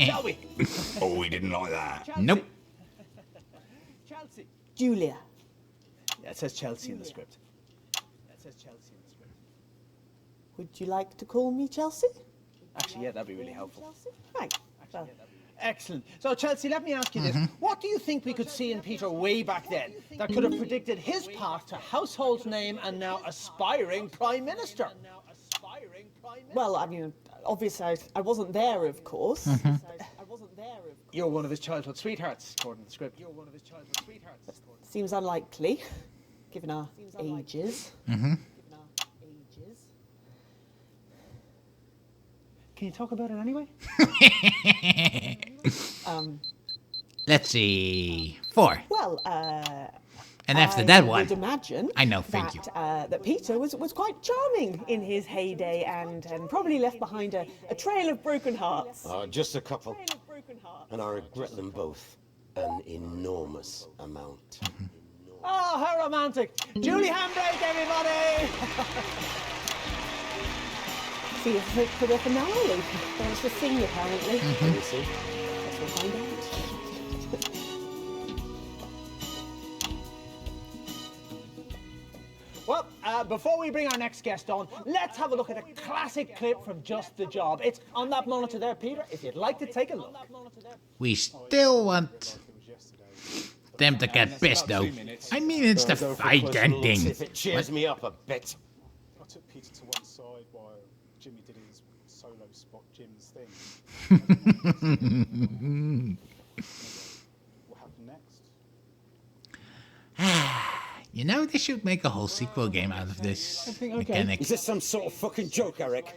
[SPEAKER 8] Shall we?
[SPEAKER 4] Oh, we didn't like that.
[SPEAKER 1] Nope.
[SPEAKER 8] Chelsea.
[SPEAKER 12] Julia.
[SPEAKER 8] Yeah, it says Chelsea in the script.
[SPEAKER 12] Would you like to call me Chelsea?
[SPEAKER 8] Actually, yeah, that'd be really helpful.
[SPEAKER 12] Right. Well,
[SPEAKER 8] Excellent. So, Chelsea, let me ask you this. What do you think we could see in Peter way back then that could have predicted his path to household name and now aspiring Prime Minister?
[SPEAKER 12] well, I mean, obviously I wasn't there, of course.
[SPEAKER 8] You're one of his childhood sweethearts, according to the script.
[SPEAKER 12] Seems unlikely, given our ages.
[SPEAKER 8] Can you talk about it anyway?
[SPEAKER 1] Let's see. 4.
[SPEAKER 12] Well,
[SPEAKER 1] And after
[SPEAKER 12] I
[SPEAKER 1] that one,
[SPEAKER 12] would imagine
[SPEAKER 1] I know, thank you.
[SPEAKER 12] that Peter was quite charming in his heyday and probably left behind a trail of broken hearts.
[SPEAKER 15] Just a couple. And I regret them both an enormous amount.
[SPEAKER 8] Oh, how romantic. Julie Handbrake, everybody!
[SPEAKER 12] See us for the finale. There's the thing, apparently.
[SPEAKER 15] Let me see.
[SPEAKER 12] Guess we'll find out.
[SPEAKER 8] Well, before we bring our next guest on, let's have a look at a classic clip from Just the Job. It's on that monitor there, Peter, if you'd like to take a look.
[SPEAKER 1] We still want them to get pissed, though. I mean, it's the fight ending.
[SPEAKER 15] If it cheers me up a bit.
[SPEAKER 17] I took Peter to one side while Jimmy did his solo spot Jim's thing. What happened next?
[SPEAKER 1] You know, they should make a whole sequel game out of this mechanic.
[SPEAKER 15] Is this some sort of fucking joke, Eric?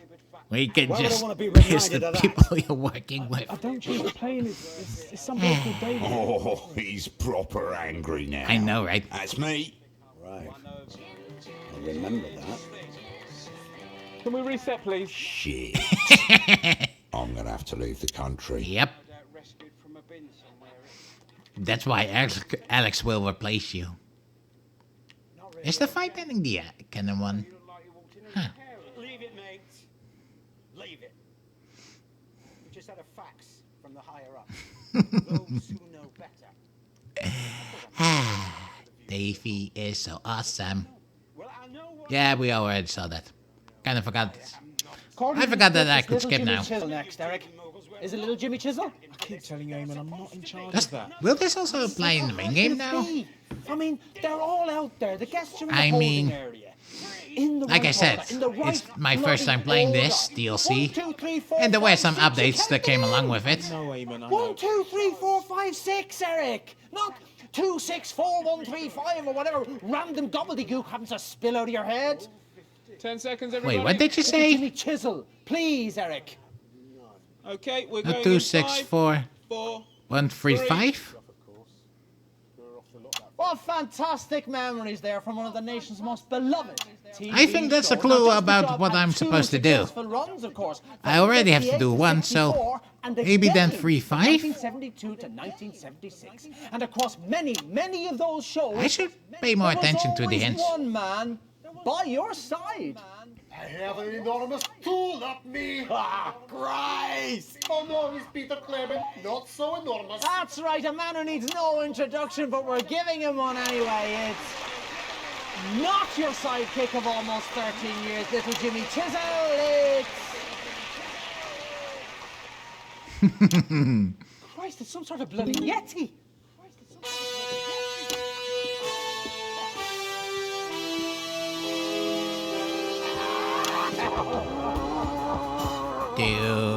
[SPEAKER 1] Where you can
[SPEAKER 15] Why would I
[SPEAKER 1] just
[SPEAKER 15] wanna be
[SPEAKER 1] piss
[SPEAKER 15] reminded
[SPEAKER 1] the
[SPEAKER 15] of that?
[SPEAKER 1] people you're working with.
[SPEAKER 17] I don't choose the plane. It's some bloke called David.
[SPEAKER 4] Oh, he's proper angry now.
[SPEAKER 1] I know, right?
[SPEAKER 4] That's me.
[SPEAKER 15] Right. I remember that.
[SPEAKER 17] Can we reset, please?
[SPEAKER 4] Shit. I'm gonna have to leave the country.
[SPEAKER 1] Yep. That's why Alex will replace you. Is the fight ending the canon one? Huh.
[SPEAKER 3] Leave it, mate. Leave it. We just had a fax from the higher up. Those who know better.
[SPEAKER 1] Davey is so awesome. Yeah, we already saw that. Kind of forgot. I forgot that I could skip now.
[SPEAKER 8] Chisel next, Eric. Is it little Jimmy Chisel?
[SPEAKER 17] I keep telling you, Eamon, I'm not in charge of that.
[SPEAKER 1] Will this also apply in the main game now?
[SPEAKER 8] I mean, they're all out there. The guests are in the
[SPEAKER 1] I
[SPEAKER 8] holding
[SPEAKER 1] mean,
[SPEAKER 8] area. In the
[SPEAKER 1] like I
[SPEAKER 8] right
[SPEAKER 1] said,
[SPEAKER 8] order, in the right
[SPEAKER 1] it's my first time playing this DLC,
[SPEAKER 8] 1, 2, 3, 4,
[SPEAKER 1] and there were
[SPEAKER 8] 5,
[SPEAKER 1] some
[SPEAKER 8] 6, you
[SPEAKER 1] updates
[SPEAKER 8] can't
[SPEAKER 1] that came
[SPEAKER 8] do.
[SPEAKER 1] along with it.
[SPEAKER 17] No, Eamon, I know.
[SPEAKER 8] 1, 2, 3, 4, 5, 6, Eric. Not 2, 6, 4, 1, 3, 5, or whatever random gobbledygook happens to spill out of your head.
[SPEAKER 17] 10 seconds, everybody.
[SPEAKER 1] Wait, what did you
[SPEAKER 8] Little
[SPEAKER 1] say?
[SPEAKER 8] Jimmy Chisel, please, Eric.
[SPEAKER 17] Okay, we're
[SPEAKER 1] No,
[SPEAKER 17] going
[SPEAKER 1] 2,
[SPEAKER 17] in
[SPEAKER 1] 6,
[SPEAKER 17] 5,
[SPEAKER 1] 4,
[SPEAKER 17] 4.
[SPEAKER 1] 1, 3, 5?
[SPEAKER 8] What fantastic memories there from one of the nation's most beloved TV
[SPEAKER 1] I think that's a
[SPEAKER 8] shows.
[SPEAKER 1] clue
[SPEAKER 8] Not just the
[SPEAKER 1] about
[SPEAKER 8] job
[SPEAKER 1] what
[SPEAKER 8] had
[SPEAKER 1] I'm
[SPEAKER 8] two
[SPEAKER 1] supposed to do.
[SPEAKER 8] successful runs, of course,
[SPEAKER 1] I already have to
[SPEAKER 8] 58
[SPEAKER 1] do one, so
[SPEAKER 8] 64, and
[SPEAKER 1] maybe then
[SPEAKER 8] again
[SPEAKER 1] 3, 5?
[SPEAKER 8] 1972 to 1976. And across many of those shows,
[SPEAKER 1] I should pay more
[SPEAKER 8] there was
[SPEAKER 1] attention to the
[SPEAKER 8] always
[SPEAKER 1] hints.
[SPEAKER 8] one man by your side.
[SPEAKER 16] I have an enormous tool up me.
[SPEAKER 8] Ah, Christ!
[SPEAKER 16] Oh no, he's Peter Clement. Not so enormous.
[SPEAKER 8] That's right, a man who needs no introduction, but we're giving him one anyway. It's not your sidekick of almost 13 years, little Jimmy Chisel. It's... Christ, it's some sort of bloody Yeti.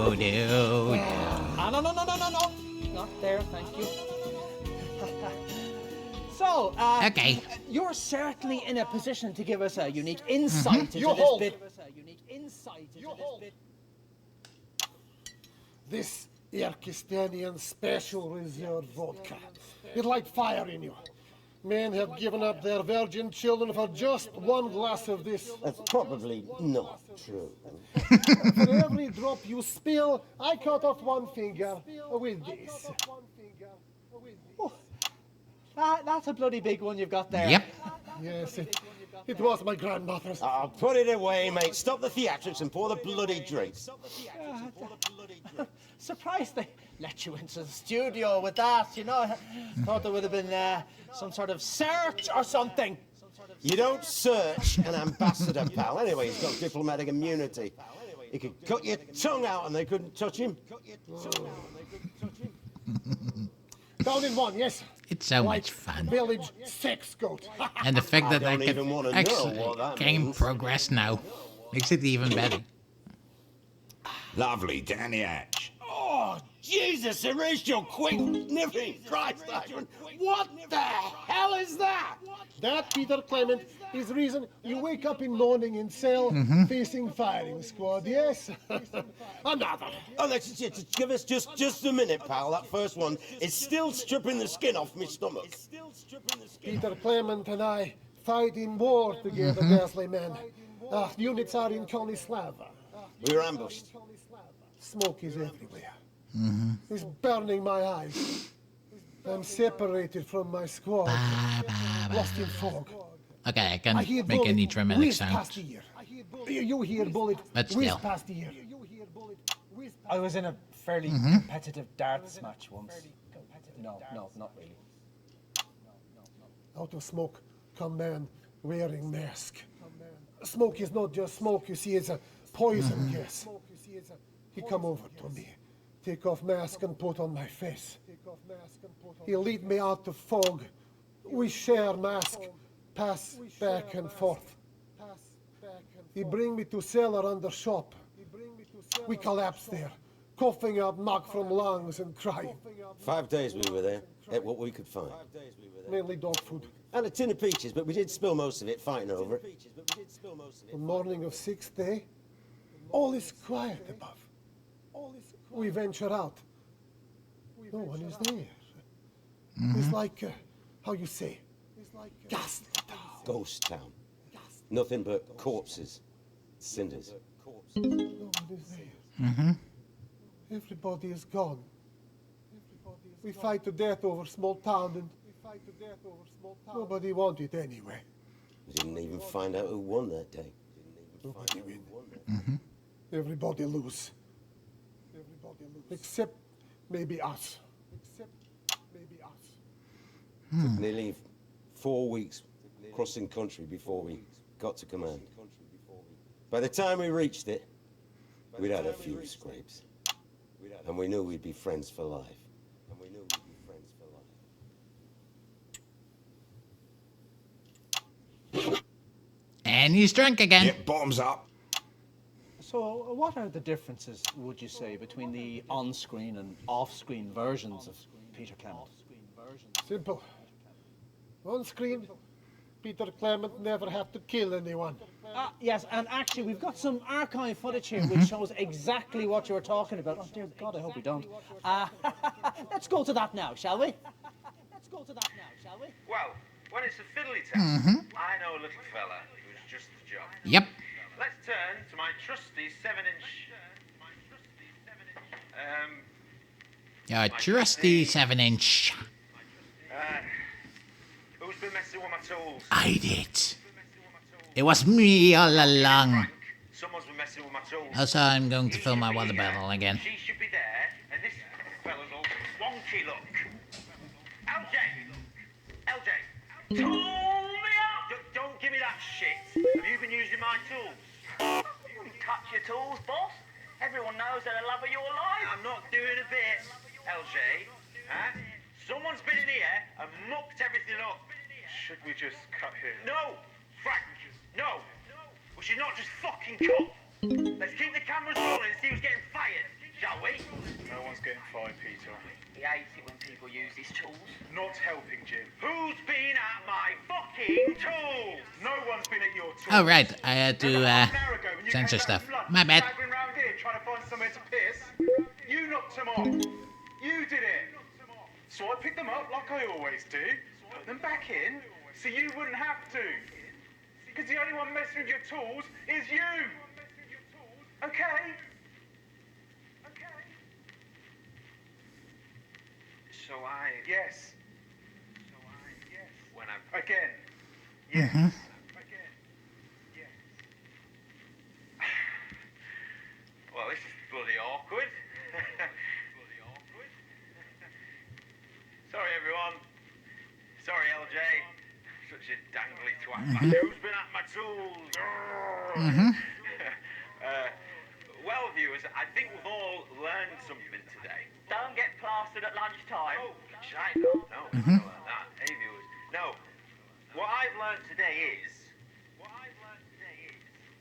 [SPEAKER 8] No. Not there, thank you. So,
[SPEAKER 1] okay.
[SPEAKER 8] You're certainly in a position to give us a unique insight into this bit.
[SPEAKER 16] This Irkistanian Special Reserve vodka. It's like fire in you. Men have given up their virgin children for just one glass of this.
[SPEAKER 15] That's probably not true.
[SPEAKER 16] For every drop you spill, I cut off one finger with this.
[SPEAKER 8] Oh, that's a bloody big one you've got there.
[SPEAKER 1] Yep.
[SPEAKER 16] Yes, it was my grandmother's.
[SPEAKER 15] Oh, put it away, mate. Stop the theatrics and pour the bloody drinks.
[SPEAKER 8] Surprised they let you into the studio with that, you know. Thought there would have been some sort of search or something.
[SPEAKER 15] You don't search an ambassador, pal. Anyway, he's got diplomatic immunity. He could cut your tongue out and they couldn't touch him.
[SPEAKER 16] Down in one, yes.
[SPEAKER 1] It's so much fun.
[SPEAKER 16] Village sex goat.
[SPEAKER 1] And the fact that I
[SPEAKER 15] don't even
[SPEAKER 1] can
[SPEAKER 15] wanna know
[SPEAKER 1] actually
[SPEAKER 15] what that
[SPEAKER 1] game
[SPEAKER 15] means.
[SPEAKER 1] progress now makes it even better.
[SPEAKER 4] Lovely, Danny Hatch.
[SPEAKER 15] Oh, Jesus, erased your quick sniffing. Christ, Ashman. What the hell is that?
[SPEAKER 16] That, Peter Clement, is the reason you wake up in morning in cell facing firing squad, yes? Another.
[SPEAKER 15] Oh, just give us just a minute, pal. That first one is still stripping the skin off my stomach.
[SPEAKER 16] Peter Clement and I fight in war together, Dursley men. Units are in Konislava.
[SPEAKER 15] We were ambushed.
[SPEAKER 16] Smoke is everywhere. It's burning my eyes. I'm separated from my squad. Lost in fog.
[SPEAKER 1] Okay, I can't make any dramatic sounds.
[SPEAKER 16] You hear bullet
[SPEAKER 1] But
[SPEAKER 16] whiz
[SPEAKER 1] still.
[SPEAKER 16] past the ear.
[SPEAKER 8] I was in a fairly competitive darts match once. No, not really.
[SPEAKER 16] Out of smoke come man wearing mask. Smoke is not just smoke, you see, it's a poison gas. He come over to me, take off mask and put on my face. He lead me out of fog. We share mask, pass back and forth. He bring me to cellar under shop. We collapse there, coughing out muck from lungs and crying.
[SPEAKER 15] 5 days we were there, ate what we could find.
[SPEAKER 16] Mainly dog food.
[SPEAKER 15] And a tin of peaches, but we did spill most of it fighting over it.
[SPEAKER 16] The morning of 6th day, all is quiet above. We venture out. No one is there. It's like, how you say, ghastly town.
[SPEAKER 15] Ghost town. Nothing but corpses, cinders.
[SPEAKER 16] No one is there. Everybody is gone. We fight to death over small town and nobody won it anyway.
[SPEAKER 15] We didn't even find out who won that day.
[SPEAKER 16] Nobody win. Everybody lose. Except maybe us.
[SPEAKER 15] Took nearly 4 weeks crossing country before we got to command. By the time we reached it, we'd had a few scrapes. And we knew we'd be friends for life.
[SPEAKER 1] And he's drunk again.
[SPEAKER 4] Yep, bottoms up.
[SPEAKER 8] So, what are the differences, would you say, between the on-screen and off-screen versions of Peter Clement?
[SPEAKER 16] Simple. On screen, Peter Clement never had to kill anyone.
[SPEAKER 8] Yes, and actually, we've got some archive footage here which shows exactly what you were talking about. Oh, dear God, I hope we don't. Let's go to that now, shall we?
[SPEAKER 11] Well, when it's a fiddly town, I know a little fella who's just the job.
[SPEAKER 1] Yep.
[SPEAKER 11] Let's turn to my trusty 7-inch.
[SPEAKER 1] Your trusty 7-inch.
[SPEAKER 11] Who's been messing with my tools?
[SPEAKER 1] I did. It was me all along.
[SPEAKER 11] Someone's been messing with my tools.
[SPEAKER 1] Also, I'm going to fill my water bottle again.
[SPEAKER 11] She should be there, and this fella's all wonky look. LJ! Tool me up! Don't give me that shit. Have you been using my tools?
[SPEAKER 14] You wouldn't touch your tools, boss. Everyone knows they're the love of your life.
[SPEAKER 11] I'm not doing a bit, LJ. Huh? Someone's been in here and mucked everything up.
[SPEAKER 5] Should we just cut here?
[SPEAKER 11] No! Frank! No! We should not just fucking cut. Let's keep the cameras rolling and see who's getting fired, shall we?
[SPEAKER 5] No one's
[SPEAKER 11] He's getting fired, Peter.
[SPEAKER 14] He hates it when people use his tools.
[SPEAKER 11] Not helping, Jim. Who's been at my fucking tools? No one's been at your tools.
[SPEAKER 1] Oh, right. I had to censor stuff. My bad.
[SPEAKER 11] Staggering round here trying to find somewhere to piss. You knocked them off. You did it. So I picked them up like I always do, put them back in, so you wouldn't have to. Because the only one messing with your tools is you. Okay?
[SPEAKER 14] So I...
[SPEAKER 11] Yes.
[SPEAKER 14] When I'm...
[SPEAKER 11] Again.
[SPEAKER 1] Yes.
[SPEAKER 14] Well, this is bloody awkward. Sorry, everyone. Sorry, LJ. Such a dangly twat. Who's been at my tools? Well, viewers, I think we've all learned something today. Don't get plastered at lunchtime. Oh, shite. No, not like that. Hey, viewers. No. What I've learned today is...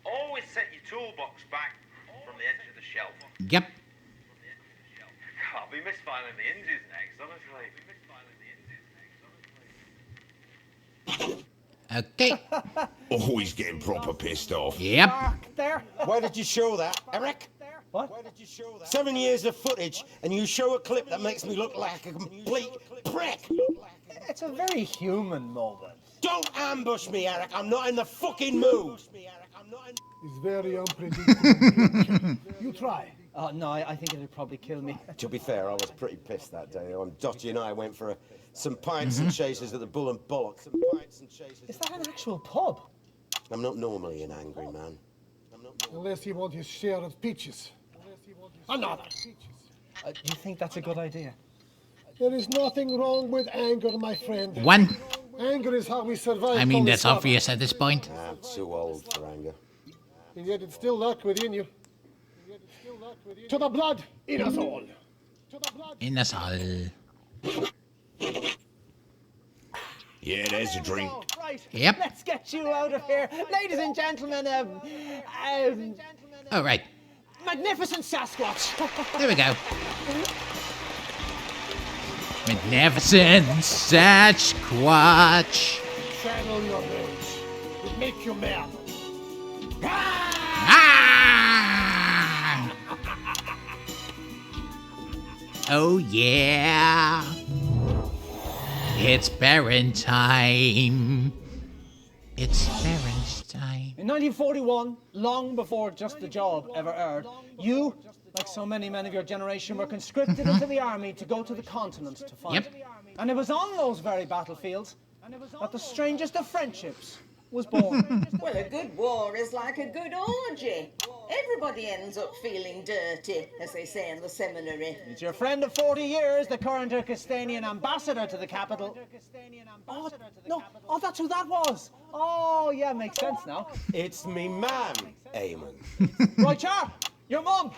[SPEAKER 14] always set your toolbox back from the edge of the shelf.
[SPEAKER 1] Yep.
[SPEAKER 14] I'll be misfiling the hinges next, honestly.
[SPEAKER 1] Okay.
[SPEAKER 4] Oh, he's getting proper pissed off.
[SPEAKER 1] Yep.
[SPEAKER 15] There. Why did you show that, Eric?
[SPEAKER 8] What?
[SPEAKER 15] Why did you show that? 7 years of footage, and you show a clip that makes me look like a complete prick.
[SPEAKER 8] It's a very human moment.
[SPEAKER 15] Don't ambush me, Eric. I'm not in the fucking mood.
[SPEAKER 16] It's very unpredictable. You try.
[SPEAKER 8] Oh, no, I think it'd probably kill me.
[SPEAKER 15] To be fair, I was pretty pissed that day. Dottie and I went for some pints and chases at the Bull and Bollock.
[SPEAKER 8] Is that an actual pub?
[SPEAKER 15] I'm not normally an angry man.
[SPEAKER 16] Unless you want his share of peaches. Another.
[SPEAKER 8] Do you think that's a good idea?
[SPEAKER 16] There is nothing wrong with anger, my friend.
[SPEAKER 1] One.
[SPEAKER 16] Anger is how we survive.
[SPEAKER 1] I mean, that's obvious at this point.
[SPEAKER 15] I'm too old for anger.
[SPEAKER 16] And yet it's still lurk within you. To the blood in us all.
[SPEAKER 1] In us all.
[SPEAKER 4] Yeah, there's a drink.
[SPEAKER 8] Right.
[SPEAKER 1] Yep.
[SPEAKER 8] Let's get you out of here. Ladies and gentlemen,
[SPEAKER 1] All right.
[SPEAKER 8] Magnificent Sasquatch.
[SPEAKER 1] There we go. Magnificent Sasquatch.
[SPEAKER 16] Channel your rage. It make you mad.
[SPEAKER 1] Oh yeah. It's Baron time. It's Baron's time.
[SPEAKER 8] In 1941, long before Just the Job ever aired, you, like so many men of your generation, were conscripted into the army to go to the continent to fight.
[SPEAKER 1] Yep.
[SPEAKER 8] And it was on those very battlefields that the strangest of friendships was born.
[SPEAKER 13] Well, a good war is like a good orgy. Everybody ends up feeling dirty, as they say in the seminary.
[SPEAKER 8] It's your friend of 40 years, the current Irkistanian ambassador to the capital. Oh, no. Oh, that's who that was. Oh, yeah, makes sense now.
[SPEAKER 15] It's me man, Eamon.
[SPEAKER 8] Right, Char, your mum.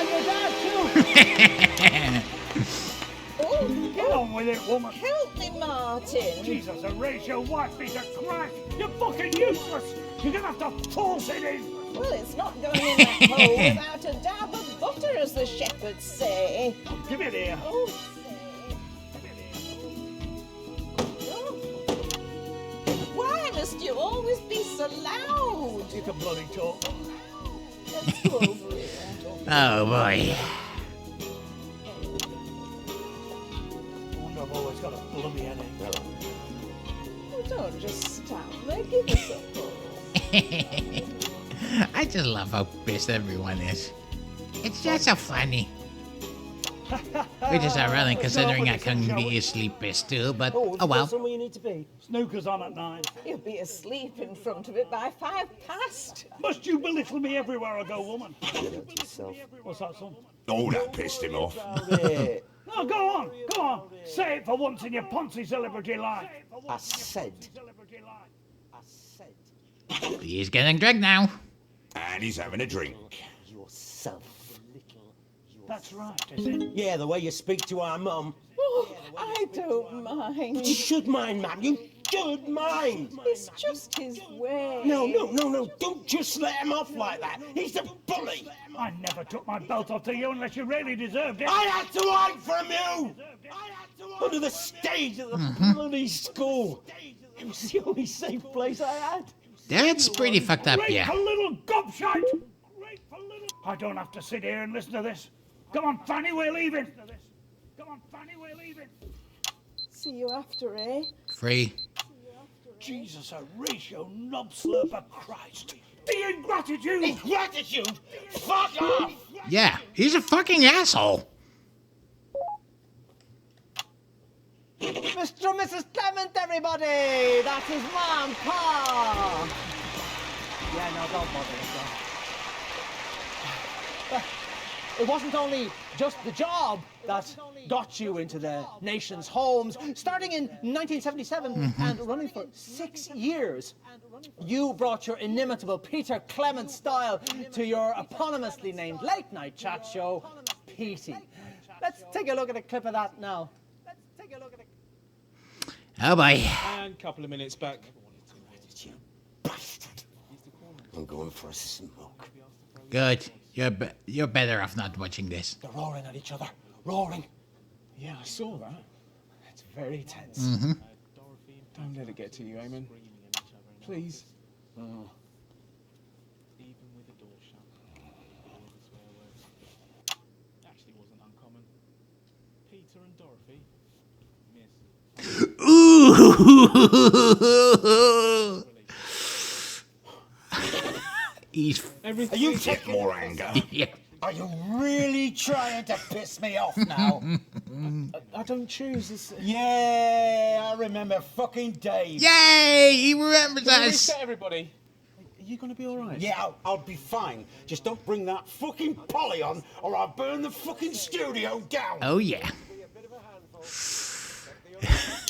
[SPEAKER 8] And your dad, too.
[SPEAKER 13] Oh,
[SPEAKER 18] Get on with it, woman.
[SPEAKER 13] Help me, Martin.
[SPEAKER 18] Jesus, erase your wife, piece of crap. You're fucking useless. You're gonna have to force it in.
[SPEAKER 13] Well, it's not going in that hole without a dab of butter, as the shepherds say.
[SPEAKER 18] Give it here.
[SPEAKER 13] Oh, why must you always be so loud?
[SPEAKER 18] You can bloody talk.
[SPEAKER 13] Let's go over it.
[SPEAKER 1] Oh boy.
[SPEAKER 18] I've always got a bloody headache.
[SPEAKER 13] Oh, don't just stand there. Give us a pull.
[SPEAKER 1] I just love how pissed everyone is. It's just so funny. Which is ironic considering I can be easily pissed too, but oh well.
[SPEAKER 18] Somewhere you need to be. Snooker's on at 9.
[SPEAKER 13] You'll be asleep in front of it by 5 past.
[SPEAKER 18] Must you belittle me everywhere I go, woman?
[SPEAKER 15] Yourself.
[SPEAKER 18] What's that, son?
[SPEAKER 4] Oh, that pissed him off.
[SPEAKER 18] No, go on. Say it for once in your poncy celebrity life.
[SPEAKER 15] I said.
[SPEAKER 1] He's getting dragged now.
[SPEAKER 4] And he's having a drink.
[SPEAKER 15] Yourself.
[SPEAKER 18] That's right, is it?
[SPEAKER 15] Yeah, the way you speak to our mum.
[SPEAKER 13] Oh, I don't mind.
[SPEAKER 15] But you should mind, ma'am. You good mind.
[SPEAKER 12] It's just his way.
[SPEAKER 15] No. Don't just let him off like that. He's a bully.
[SPEAKER 18] I never took my belt off to you unless you really deserved it.
[SPEAKER 15] I had to hide from you. Under the stage of the bloody school. It was the only safe place I had.
[SPEAKER 1] That's pretty fucked up,
[SPEAKER 18] Great
[SPEAKER 1] yeah.
[SPEAKER 18] for little gobshite. I don't have to sit here and listen to this. Come on, Fanny, we're leaving. Come on, Fanny, we're leaving.
[SPEAKER 12] See you after, eh?
[SPEAKER 1] Free.
[SPEAKER 18] Jesus, Horatio, knob slurper Christ. The ingratitude!
[SPEAKER 15] Ingratitude? Fuck off!
[SPEAKER 1] Yeah, he's a fucking asshole.
[SPEAKER 8] Mr. and Mrs. Clement, everybody! That is Mom, Pa! Yeah, no, don't bother yourself. It wasn't only just the job that got you into the nation's homes. Starting in 1977 and running for 6 years, you brought your inimitable Peter Clement style to your eponymously named late-night chat show, Petey. Let's take a look at a clip of that now.
[SPEAKER 1] Oh boy.
[SPEAKER 17] And a couple of minutes back.
[SPEAKER 15] I'm going for a smoke.
[SPEAKER 1] Good. You're better off not watching this.
[SPEAKER 8] They're roaring at each other. Roaring.
[SPEAKER 17] Yeah, I saw that.
[SPEAKER 8] It's very tense.
[SPEAKER 17] Don't let it get to you, Eamon. Please.
[SPEAKER 8] Oh.
[SPEAKER 17] Even with the door shut. Actually wasn't uncommon. Peter and Dorothy. Miss.
[SPEAKER 1] Ooh.
[SPEAKER 15] Are you taking more anger?
[SPEAKER 1] Yeah.
[SPEAKER 15] Are you really trying to piss me off now?
[SPEAKER 8] I don't choose this.
[SPEAKER 15] Yeah, I remember fucking Dave.
[SPEAKER 1] Yay! He remembers us.
[SPEAKER 17] Reset, everybody. Are you going to be all right?
[SPEAKER 3] Yeah, I'll be fine. Just don't bring that fucking Polly on, or I'll burn the fucking studio down.
[SPEAKER 1] Oh yeah.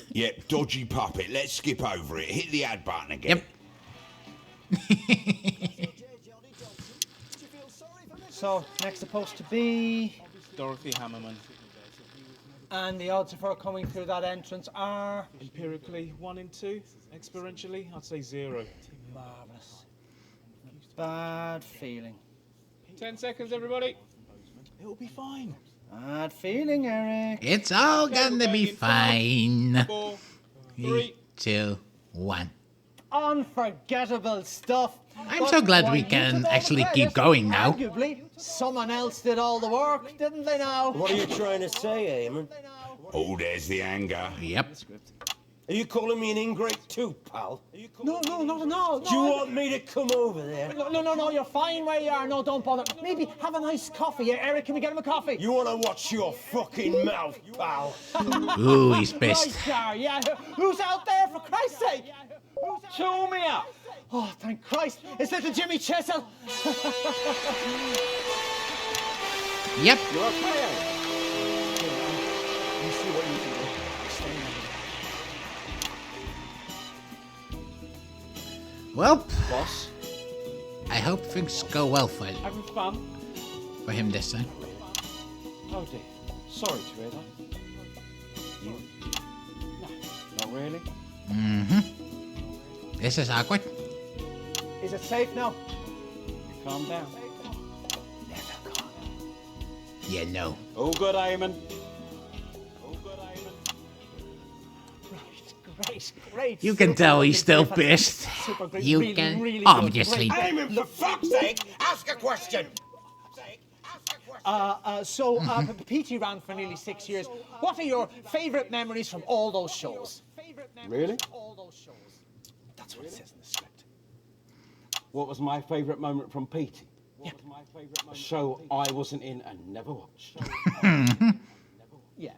[SPEAKER 4] Yep, dodgy puppet. Let's skip over it. Hit the add button again.
[SPEAKER 1] Yep.
[SPEAKER 8] So, next supposed to be...
[SPEAKER 17] Dorothy Hammerman.
[SPEAKER 8] And the odds of her coming through that entrance are...
[SPEAKER 17] Empirically, 1 in 2. Experientially, I'd say 0.
[SPEAKER 8] Marvellous. Bad feeling.
[SPEAKER 17] 10 seconds, everybody. It'll be fine.
[SPEAKER 8] Bad feeling, Eric.
[SPEAKER 1] It's all gonna be fine.
[SPEAKER 17] 4, 3,
[SPEAKER 1] 2, 1.
[SPEAKER 8] Unforgettable stuff.
[SPEAKER 1] I'm so glad we can actually keep going now.
[SPEAKER 8] Arguably, someone else did all the work, didn't they now?
[SPEAKER 15] What are you trying to say, Eamon?
[SPEAKER 4] Oh, there's the anger.
[SPEAKER 1] Yep.
[SPEAKER 15] Are you calling me an ingrate too, pal?
[SPEAKER 8] No.
[SPEAKER 15] Do you want me to come over there?
[SPEAKER 8] No, you're fine where you are. No, don't bother. Maybe have a nice coffee. Yeah, Eric, can we get him a coffee?
[SPEAKER 15] You want to watch your fucking mouth, pal?
[SPEAKER 1] Ooh, he's pissed.
[SPEAKER 8] Right, Jar, yeah. Who's out there, for Christ's sake? Chew me up. Oh, thank Christ. It's little Jimmy Chisel.
[SPEAKER 1] Yep.
[SPEAKER 8] You're okay. You see what you can do.
[SPEAKER 1] Well,
[SPEAKER 8] Boss.
[SPEAKER 1] I hope things go well for
[SPEAKER 8] Having fun?
[SPEAKER 1] him this time.
[SPEAKER 8] Oh dear. Sorry to hear that. You? No, not really.
[SPEAKER 1] This is awkward.
[SPEAKER 8] Is it safe now? Calm down.
[SPEAKER 1] Yeah, no.
[SPEAKER 3] Oh, good, Eamon.
[SPEAKER 8] Great.
[SPEAKER 1] You can tell he's still pissed. You can obviously.
[SPEAKER 15] Eamon, for fuck's sake, ask a question.
[SPEAKER 8] Petey ran for nearly 6 years. What are your favourite memories from all those shows?
[SPEAKER 3] Really?
[SPEAKER 8] That's what it says in the script.
[SPEAKER 3] What was my favourite moment from Petey? A show I wasn't in and never watched.
[SPEAKER 8] Yeah.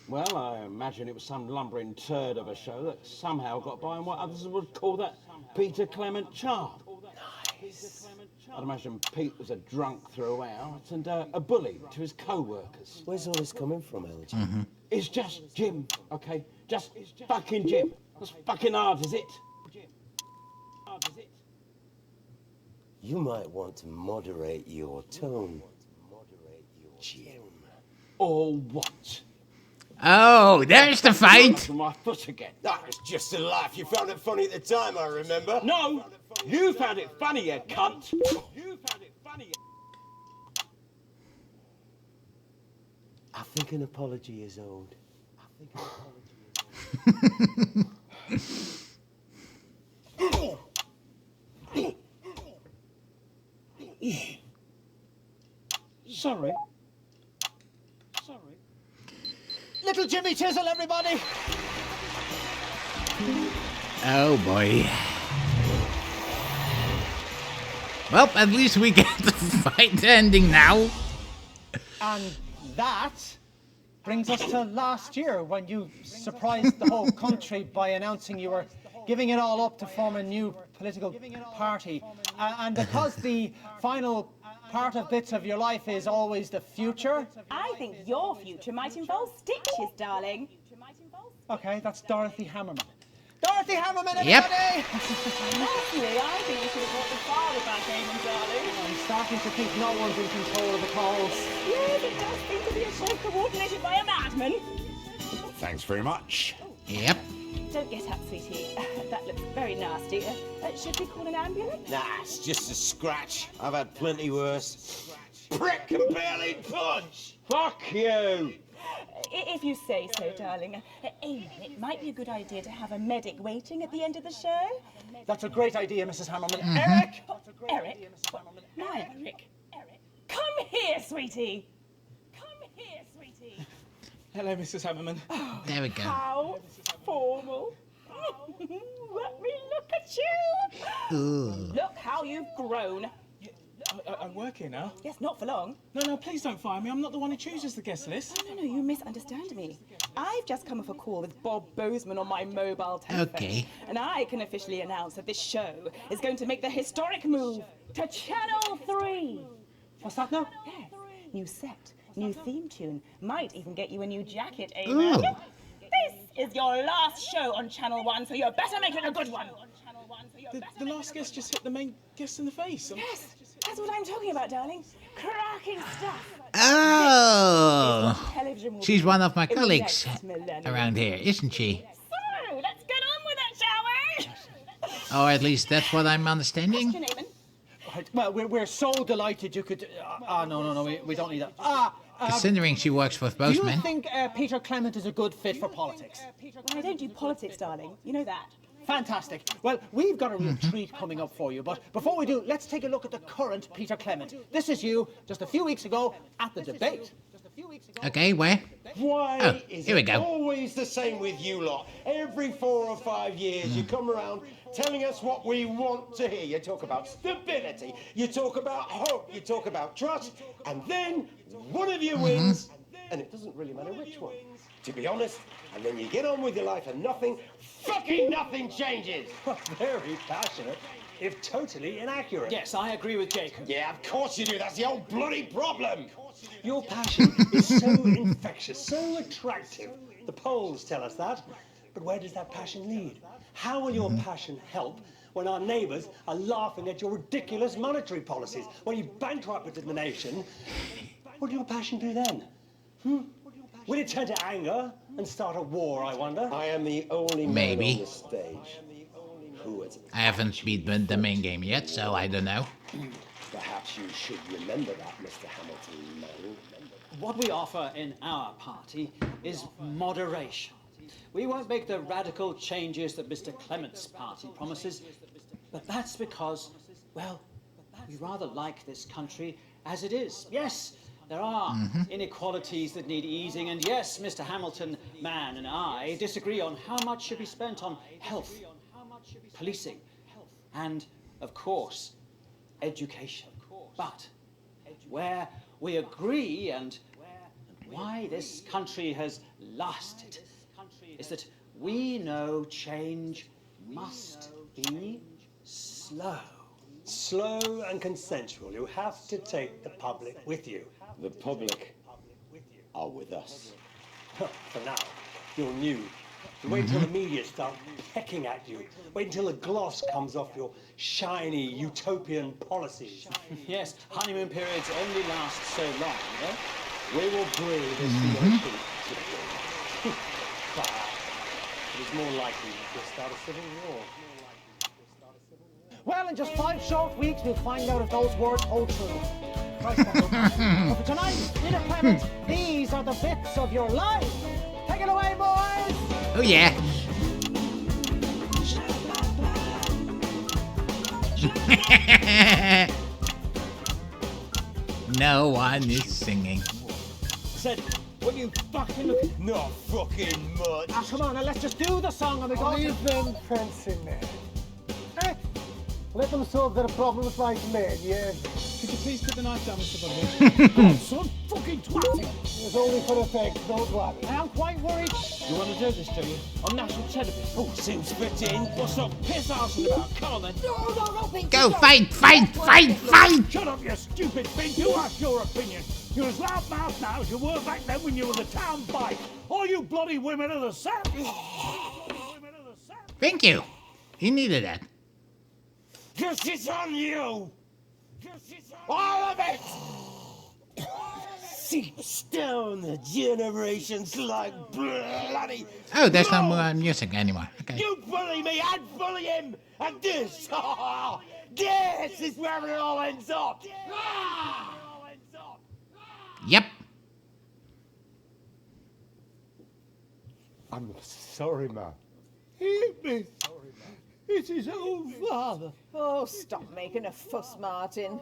[SPEAKER 3] Well, I imagine it was some lumbering turd of a show that somehow got by in what others would call that Peter Clement charm.
[SPEAKER 8] Nice.
[SPEAKER 3] I'd imagine Pete was a drunk throughout and a bully to his co-workers.
[SPEAKER 15] Where's all this coming from, LG?
[SPEAKER 3] It's just Jim, okay? Just fucking Jim. As fucking hard as it.
[SPEAKER 15] You might want to moderate your tone, Jim.
[SPEAKER 3] Or what?
[SPEAKER 1] Oh, there's the fight.
[SPEAKER 3] My foot again.
[SPEAKER 15] That was just a laugh. You found it funny at the time, I remember.
[SPEAKER 3] No, you found it funny, you cunt. You found it funny.
[SPEAKER 15] I think an apology is owed. I think an apology is owed.
[SPEAKER 3] Sorry.
[SPEAKER 8] Little Jimmy Chisel, everybody!
[SPEAKER 1] Oh boy. Well, at least we get the fight ending now.
[SPEAKER 8] And that brings us to last year, when you surprised the whole country by announcing you were giving it all up to form a new political party. And because the final part of bits of your life is always the future.
[SPEAKER 20] I think your future might involve stitches, darling.
[SPEAKER 8] Okay, that's Dorothy Hammerman. Dorothy Hammerman, everybody!
[SPEAKER 1] Yep.
[SPEAKER 20] Actually, I think you should have brought the father back, Eamon, darling.
[SPEAKER 8] I'm starting to think no one's in control of the calls.
[SPEAKER 20] Yes, it does seem to be a show coordinated by a madman.
[SPEAKER 4] Thanks very much.
[SPEAKER 1] Yep.
[SPEAKER 20] Don't get up, sweetie. That looks very nasty. Should we call an ambulance?
[SPEAKER 15] Nah, it's just a scratch. I've had plenty worse. Prick and barely punch! Fuck you!
[SPEAKER 20] If you say so, darling. Eamon, it might be a good idea to have a medic waiting at the end of the show.
[SPEAKER 8] That's a great idea, Mrs. Hammerman.
[SPEAKER 20] Eric! Eric? My Eric. Come here, sweetie. Come here, sweetie.
[SPEAKER 17] Hello, Mrs. Hammerman.
[SPEAKER 1] There we go.
[SPEAKER 20] How formal. Let me look at you.
[SPEAKER 1] Ooh.
[SPEAKER 20] Look how you've grown.
[SPEAKER 17] I work here now.
[SPEAKER 20] Yes, not for long.
[SPEAKER 17] No, please don't fire me. I'm not the one who chooses the guest list.
[SPEAKER 20] No, you misunderstand me. I've just come off a call with Bob Bozeman on my mobile telephone.
[SPEAKER 1] Okay.
[SPEAKER 20] And I can officially announce that this show is going to make the historic move to Channel 3.
[SPEAKER 8] What's that now?
[SPEAKER 20] Yes. New set, new theme tune. Might even get you a new jacket, Eamon. This is your last show on Channel 1, so you better make it a good one.
[SPEAKER 17] The last guest just hit the main guest in the face.
[SPEAKER 20] Yes, that's what I'm talking about, darling. Cracking stuff.
[SPEAKER 1] Oh. She's one of my colleagues around here, isn't she?
[SPEAKER 20] So, let's get on with it, shall we?
[SPEAKER 1] Or at least that's what I'm understanding.
[SPEAKER 8] Right, well, we're so delighted you could... no, we don't need that.
[SPEAKER 1] Considering she works with
[SPEAKER 8] Do
[SPEAKER 1] both
[SPEAKER 8] you
[SPEAKER 1] men.
[SPEAKER 8] think Peter Clement is a good fit for politics?
[SPEAKER 20] Well, I don't do politics, darling. You know that.
[SPEAKER 8] Fantastic. Well, we've got a real treat coming up for you, but before we do, let's take a look at the current Peter Clement. This is you, just a few weeks ago, at the debate.
[SPEAKER 1] Okay, where?
[SPEAKER 15] Why is
[SPEAKER 1] here we
[SPEAKER 15] it
[SPEAKER 1] go.
[SPEAKER 15] always the same with you lot? Every 4 or 5 years you come around telling us what we want to hear. You talk about stability, you talk about hope, you talk about trust, and then one of you wins, and it doesn't really matter which one, to be honest, and then you get on with your life and fucking nothing changes.
[SPEAKER 2] Very passionate, if totally inaccurate.
[SPEAKER 8] Yes, I agree with Jacob.
[SPEAKER 15] Yeah, of course you do. That's the whole bloody problem.
[SPEAKER 2] Your passion is so infectious, so attractive. The polls tell us that. But where does that passion lead? How will your passion help when our neighbours are laughing at your ridiculous monetary policies? When you bankrupted the nation, what will your passion do then? Will it turn to anger and start a war, I wonder?
[SPEAKER 15] I am the only man on the stage who is...
[SPEAKER 1] I haven't beaten the main game yet, so I don't know.
[SPEAKER 15] Perhaps you should remember that, Mr. Hamilton, man.
[SPEAKER 22] What we offer in our party is moderation. We won't make the radical changes that Mr. Clement's party promises, but that's because, well, we rather like this country as it is. Yes, there are inequalities that need easing, and yes, Mr. Hamilton, man, and I disagree on how much should be spent on health, policing, and, of course, education. But where we agree and why this country has lasted is that we know change must be slow.
[SPEAKER 2] Slow and consensual. You have to take the public with you.
[SPEAKER 15] The public are with us.
[SPEAKER 2] For now, you're new. You wait until the media start pecking at you. Wait until the gloss comes off your shiny utopian policies.
[SPEAKER 22] Yes, honeymoon periods only last so long, you know?
[SPEAKER 2] We will bring this nation to
[SPEAKER 8] It's more likely to start a civil war. Well, in just 5 short weeks, we'll find out if those words hold true. Right, but for tonight, Peter Clement, these are the bits of your life. Take it away, boys!
[SPEAKER 1] Oh, yeah. No one is singing.
[SPEAKER 8] Said, what you fucking look at?
[SPEAKER 15] Not fucking much.
[SPEAKER 8] Ah, come on, now let's just do the song and we go.
[SPEAKER 16] Leave them fencing there. Hey, let them solve their problems like men, yeah?
[SPEAKER 17] Could you please put the knife down, Mr. Butler?
[SPEAKER 16] Son, fucking twat! It's only for effect, don't worry.
[SPEAKER 8] I am quite worried.
[SPEAKER 6] You want to do this, do you? On national television?
[SPEAKER 15] Oh, seems fitting.
[SPEAKER 6] What's up piss arsing about? Come on then.
[SPEAKER 13] No, Pinky.
[SPEAKER 1] Go, fight!
[SPEAKER 18] Shut up, you stupid thing. You ask your opinion. You're as loudmouthed now as you were back then when you were the town bike. All you bloody women are the same.
[SPEAKER 1] Thank you. He needed that.
[SPEAKER 15] Justice on you! All of it! Seeps down the generations like bloody...
[SPEAKER 1] Oh, there's no more music anymore. Okay.
[SPEAKER 15] You bully me, I'd bully him! And this, this is where it all ends up!
[SPEAKER 1] Yep.
[SPEAKER 15] I'm sorry, ma.
[SPEAKER 16] Hit me. It's his own father.
[SPEAKER 13] Oh, stop making a fuss, Martin.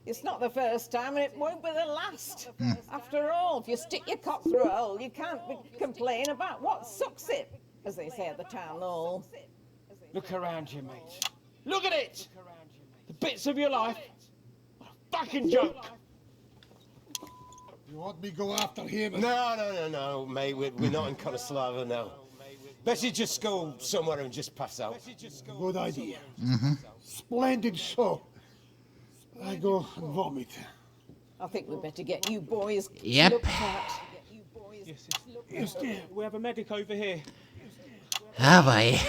[SPEAKER 13] It's not the first time and it won't be the last. After all, if you stick your cock through a hole, you can't complain about what sucks it, as they say at the town hall.
[SPEAKER 6] Look around you, mate. Look at it! The bits of your life. What a fucking joke!
[SPEAKER 16] You want me to go after him?
[SPEAKER 15] No, mate. We're not in Konoslava now. Better just go somewhere and just pass out.
[SPEAKER 16] Good idea. Splendid show. I go and vomit.
[SPEAKER 13] I think we'd better get you boys
[SPEAKER 1] Yep.
[SPEAKER 13] looked at.
[SPEAKER 17] Yes, dear. We have a medic over here.
[SPEAKER 1] Oh, boy.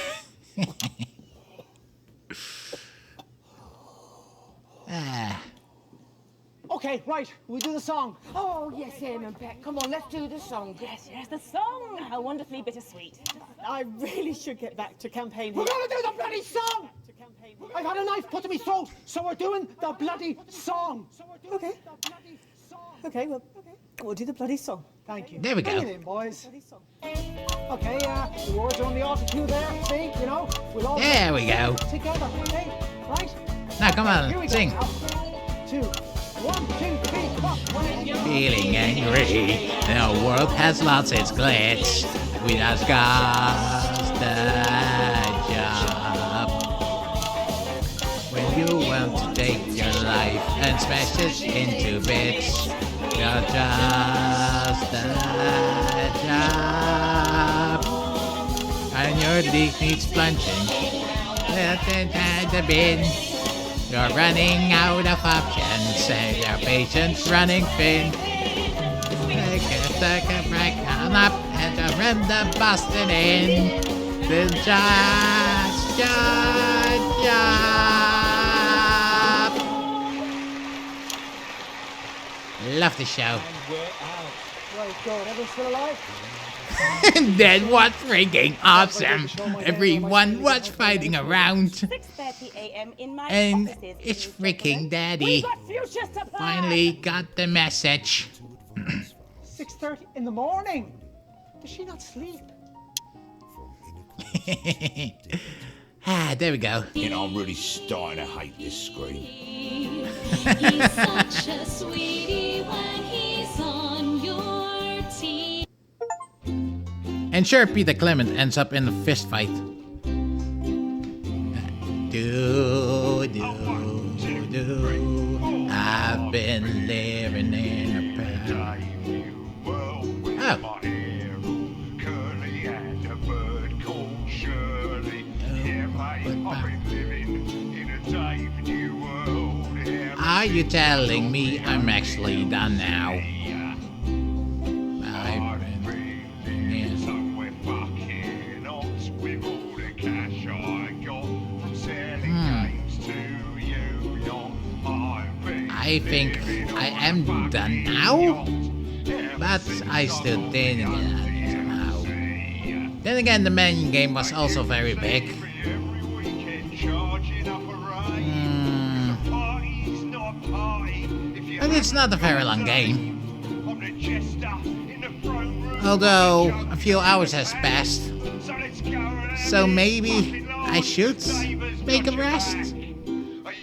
[SPEAKER 8] Okay, right, we do the song.
[SPEAKER 10] Oh, yes, Em and Beck. Come on, let's do the song.
[SPEAKER 20] Yes, the song. How wonderfully bittersweet.
[SPEAKER 12] I really should get back to campaign.
[SPEAKER 8] We're gonna do the bloody song! I've had a knife put to my throat, so we're doing the bloody song.
[SPEAKER 12] Okay. Okay, well, we'll do the bloody song.
[SPEAKER 8] Thank you.
[SPEAKER 1] There we go.
[SPEAKER 8] Bring it in, boys. Okay, the words are on the altitude there. See, you know, we'll all
[SPEAKER 1] There we go.
[SPEAKER 8] together. Okay, right?
[SPEAKER 1] Now, come
[SPEAKER 8] Here we
[SPEAKER 1] on, sing.
[SPEAKER 8] go. 2, 1, 2, 3, 4.
[SPEAKER 1] Feeling angry. The world has lost its glitch. We just got the job. When you want to take your life and smash it into bits, you're just the job. And your leak needs plunging. Let it at the bin. You're running out of options, and your patience running thin. Take a second break on up and run the Boston in. The job. Love the show.
[SPEAKER 8] Right, good. Everyone's still alive?
[SPEAKER 1] That was freaking awesome. Everyone was fighting around.
[SPEAKER 20] 6:30 a.m. in my
[SPEAKER 1] And
[SPEAKER 20] offices.
[SPEAKER 1] it's freaking Daddy. Finally got the message.
[SPEAKER 8] 6:30 in the morning. Does she not sleep?
[SPEAKER 1] There we go.
[SPEAKER 4] You know, I'm really starting to hate this screen.
[SPEAKER 9] He's such a sweetie when he's on your team.
[SPEAKER 1] And sure, Peter Clement ends up in a fist fight. Do. I've been living in a past. Oh. Are you telling me I'm actually done now? I think I am done now, but I still didn't get it somehow. Then again, the main game was also very big. And it's not a very long game. Although a few hours has passed. So maybe I should make a rest?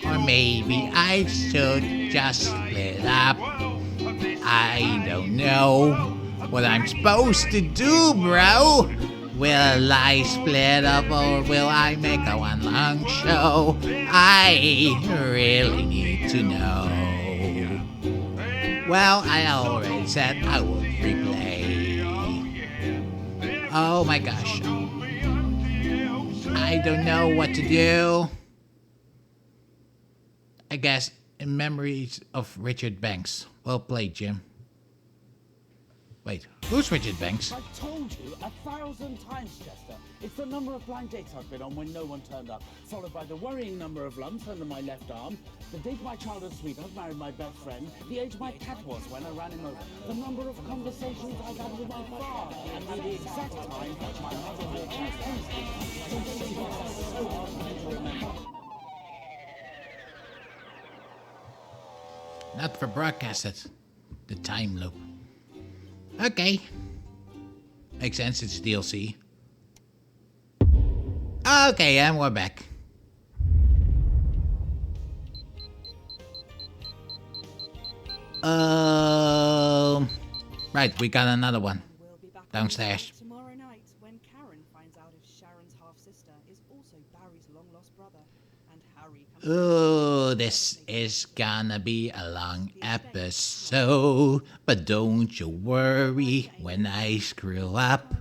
[SPEAKER 1] Or maybe I should just split up? I don't know what I'm supposed to do, bro. Will I split up or will I make a one long show? I really need to know. Well, I already said I would replay. Oh my gosh. I don't know what to do. I guess in memories of Richard Banks. Well played, Jim. Wait, who's Richard Banks?
[SPEAKER 18] I've told you 1,000 times, Chester. It's the number of blind dates I've been on when no one turned up, followed by the worrying number of lumps under my left arm, the date my childhood sweetheart married my best friend, the age my cat was when I ran him over, the number of conversations I've had with my father, and the exact time my mother walked past Hemsley. So hard for me to remember.
[SPEAKER 1] Not for broadcasted. The time loop. Okay. Makes sense, it's DLC. Okay, and we're back. Right, we got another one. Downstairs.
[SPEAKER 19] Tomorrow night, when Karen finds out if Sharon's half-sister is also Barry's long-lost brother, and Harry comes...
[SPEAKER 1] Ooh, this is gonna be a long episode. But don't you worry, when I screw up,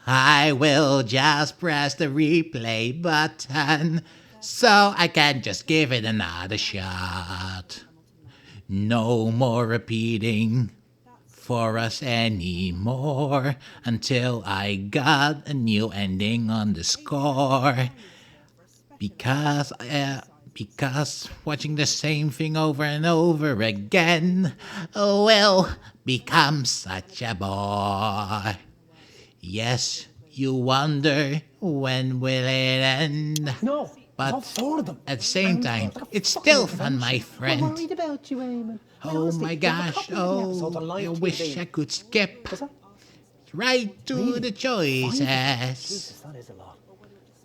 [SPEAKER 1] I will just press the replay button so I can just give it another shot. No more repeating for us anymore until I got a new ending on the score. Because watching the same thing over and over again will become such a bore. Yes, you wonder when will it end?
[SPEAKER 8] No,
[SPEAKER 1] but at the same time, it's still fun, my friend.
[SPEAKER 8] I'm worried about you, Eamon.
[SPEAKER 1] Oh my gosh, oh, I wish I could skip right to the choices.
[SPEAKER 8] Jesus, that is a lot.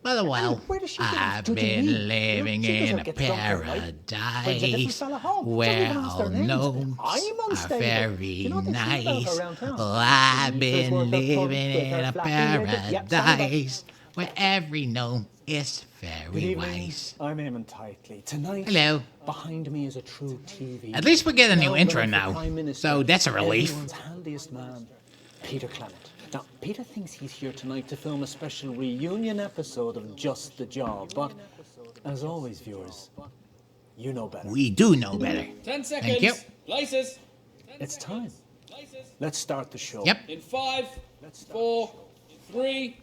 [SPEAKER 1] But well, I've been living in a paradise where all gnomes are very nice. Well, I've been living in a paradise where every gnome is very wise.
[SPEAKER 8] I'm Eamon Tightly. Tonight,
[SPEAKER 1] hello.
[SPEAKER 8] Behind me is a true TV.
[SPEAKER 1] At least we get a new intro now, so that's a relief.
[SPEAKER 8] Everyone's handiest man, Peter Clement. Now, Peter thinks he's here tonight to film a special reunion episode of Just the Job, but as always, viewers, you know better.
[SPEAKER 1] We do know better.
[SPEAKER 6] 10 seconds.
[SPEAKER 1] Thank you.
[SPEAKER 6] Places.
[SPEAKER 8] It's time. Let's start the show.
[SPEAKER 1] Yep.
[SPEAKER 6] In 5, 4, 3.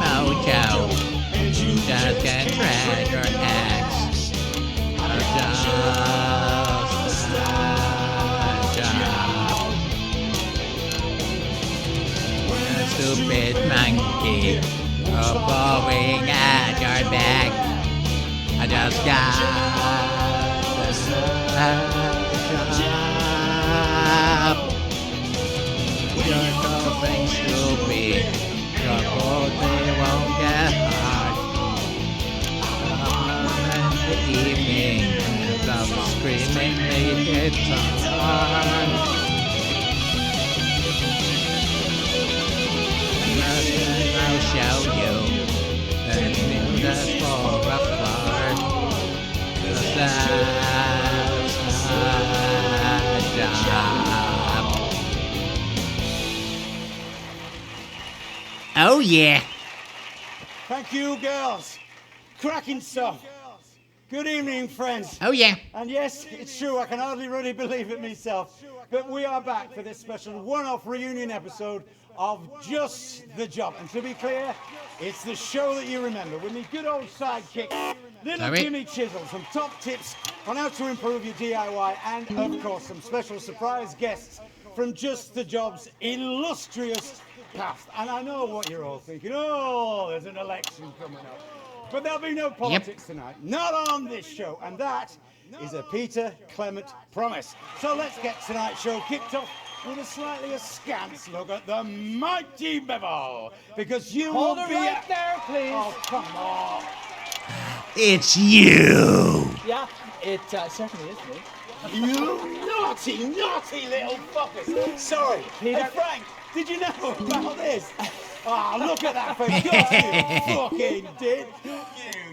[SPEAKER 1] Mojo, just get treasure X. Just a stupid monkey blowing at your back. I just got the job. You're going stupid. They won't get hard. In the evening, some screaming made it hard. I'll show you that new that's for a floor. That's a job. Oh yeah.
[SPEAKER 3] Thank you, girls. Cracking stuff. Good evening, friends.
[SPEAKER 1] Oh yeah.
[SPEAKER 3] And yes, it's true, I can hardly really believe it myself, but we are back for this special one-off reunion episode of Just the Job. And to be clear, it's the show that you remember with me good old sidekick, little Jimmy Chisel, some top tips on how to improve your DIY, and of course some special surprise guests from Just the Job's illustrious past. And I know what you're all thinking, oh, there's an election coming up. But there'll be no politics tonight, not on this show, and that is a Peter Clement promise. So let's get tonight's show kicked off with a slightly askance look at the mighty Bevel, because you
[SPEAKER 8] Hold
[SPEAKER 3] will
[SPEAKER 8] it
[SPEAKER 3] be
[SPEAKER 8] right there, please.
[SPEAKER 3] Oh, come on.
[SPEAKER 1] It's you!
[SPEAKER 8] Yeah, it certainly is me.
[SPEAKER 3] You naughty little fuckers. Sorry,
[SPEAKER 8] Peter.
[SPEAKER 3] Hey, Frank, did you know about this? Oh, look at that face. You fucking did. You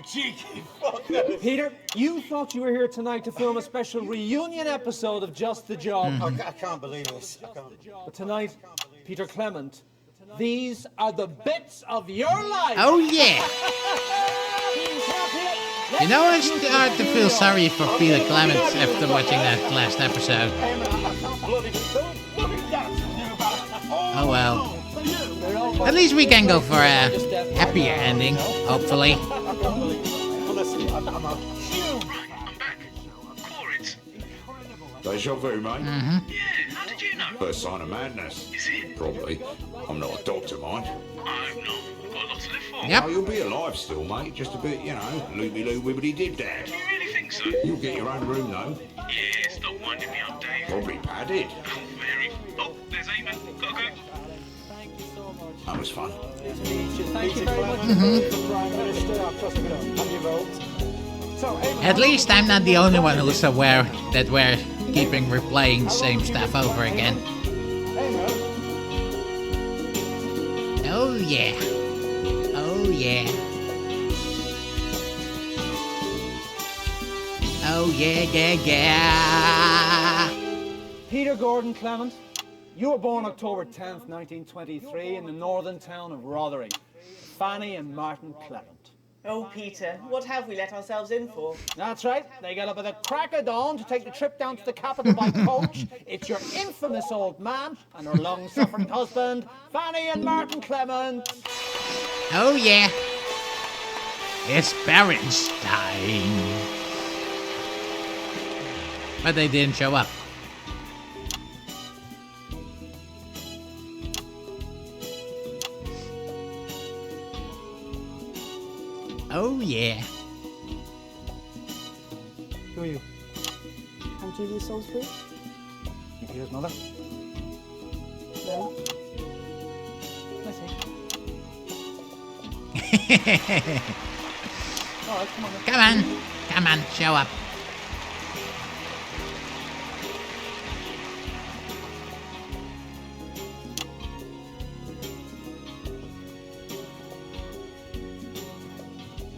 [SPEAKER 3] cheeky fucker.
[SPEAKER 8] Peter, you thought you were here tonight to film a special reunion episode of Just the Job.
[SPEAKER 15] I can't believe this. I can't.
[SPEAKER 8] But tonight, Peter Clement, these are the bits of your life.
[SPEAKER 1] Oh, yeah. You know, I start to feel sorry for Peter Clement after watching that last episode. Oh, well. At least we can go for a happier ending, hopefully.
[SPEAKER 4] Deja vu, mate.
[SPEAKER 5] Yeah, how did you know?
[SPEAKER 4] First sign of madness.
[SPEAKER 5] Is it?
[SPEAKER 4] Probably. I'm not a doctor, mind.
[SPEAKER 5] I hope not. We've got a lot to live for.
[SPEAKER 1] Yep.
[SPEAKER 4] Oh, you'll be alive still, mate. Just a bit, you know, loopy-loo wibbity dib dad.
[SPEAKER 5] Do you really think so?
[SPEAKER 4] You'll get your own room, though.
[SPEAKER 5] Yeah, stop winding me up, Dave.
[SPEAKER 4] Probably padded.
[SPEAKER 5] Oh, very. Oh, there's Eamon. Gotta go.
[SPEAKER 4] That was fun.
[SPEAKER 8] Thank you very much.
[SPEAKER 15] Prime Minister, I've trusted it up. Have your vote. So,
[SPEAKER 1] At least I'm not the only one who's aware that we're keeping replaying the same stuff over again. Oh yeah. Oh yeah. Oh yeah, yeah.
[SPEAKER 8] Peter Gordon Clement, you were born October 10th, 1923 in the northern town of Rotherham. Fanny and Martin Clement.
[SPEAKER 12] Oh, Peter, what have we let ourselves in for?
[SPEAKER 8] That's right. They get up at the crack of dawn to take the trip down to the capital by coach. It's your infamous old man and her long-suffering husband, Fanny and Martin Clement.
[SPEAKER 1] Oh yeah. It's Berenstain. But they didn't show up. Oh yeah.
[SPEAKER 8] Who are you?
[SPEAKER 12] I'm Julia Salisbury.
[SPEAKER 8] You Peter's mother?
[SPEAKER 12] No.
[SPEAKER 8] I see. All right, come on.
[SPEAKER 1] Come on, show up.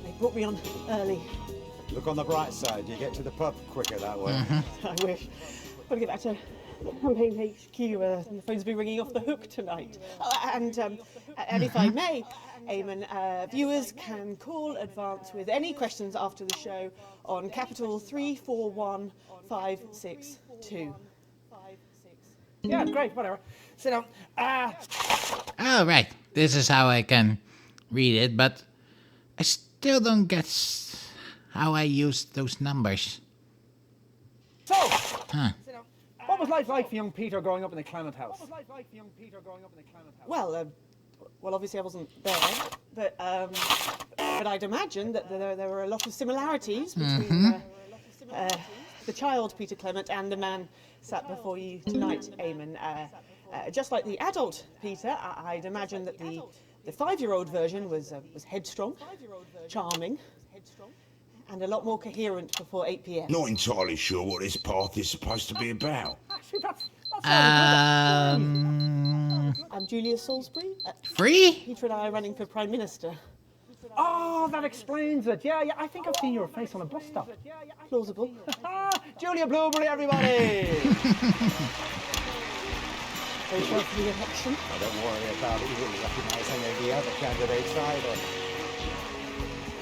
[SPEAKER 12] They brought me on early.
[SPEAKER 3] Look on the bright side, you get to the pub quicker that way.
[SPEAKER 12] I wish. Got to get back to Campaign HQ. The phone's been ringing off the hook tonight. Oh, and if I may, Eamon, viewers can call advance with any questions after the show on capital 341562.
[SPEAKER 8] Yeah, great, whatever. Sit down.
[SPEAKER 1] Oh, right. This is how I can read it, but I still don't get how I use those numbers.
[SPEAKER 8] So,
[SPEAKER 1] Huh.
[SPEAKER 8] what was life like for young Peter growing up in the Clement house?
[SPEAKER 12] Well, obviously I wasn't there, but I'd imagine that there were a lot of similarities between the child Peter Clement and the man sat before you tonight, Eamon. Just like the adult Peter, I'd imagine that the 5-year-old version was headstrong, charming, and a lot more coherent before 8 p.m.
[SPEAKER 4] Not entirely sure what this path is supposed to be about.
[SPEAKER 8] Actually, that's
[SPEAKER 12] I'm Julia Salisbury.
[SPEAKER 1] Free?
[SPEAKER 12] Peter and I are running for Prime Minister.
[SPEAKER 8] Oh, that explains it. Yeah, I think I've seen your face on a bus stop.
[SPEAKER 12] Plausible.
[SPEAKER 8] Julia Blueberry, everybody!
[SPEAKER 12] Very sure for the election.
[SPEAKER 3] Oh, don't worry about it, you wouldn't recognise any of the other candidates either.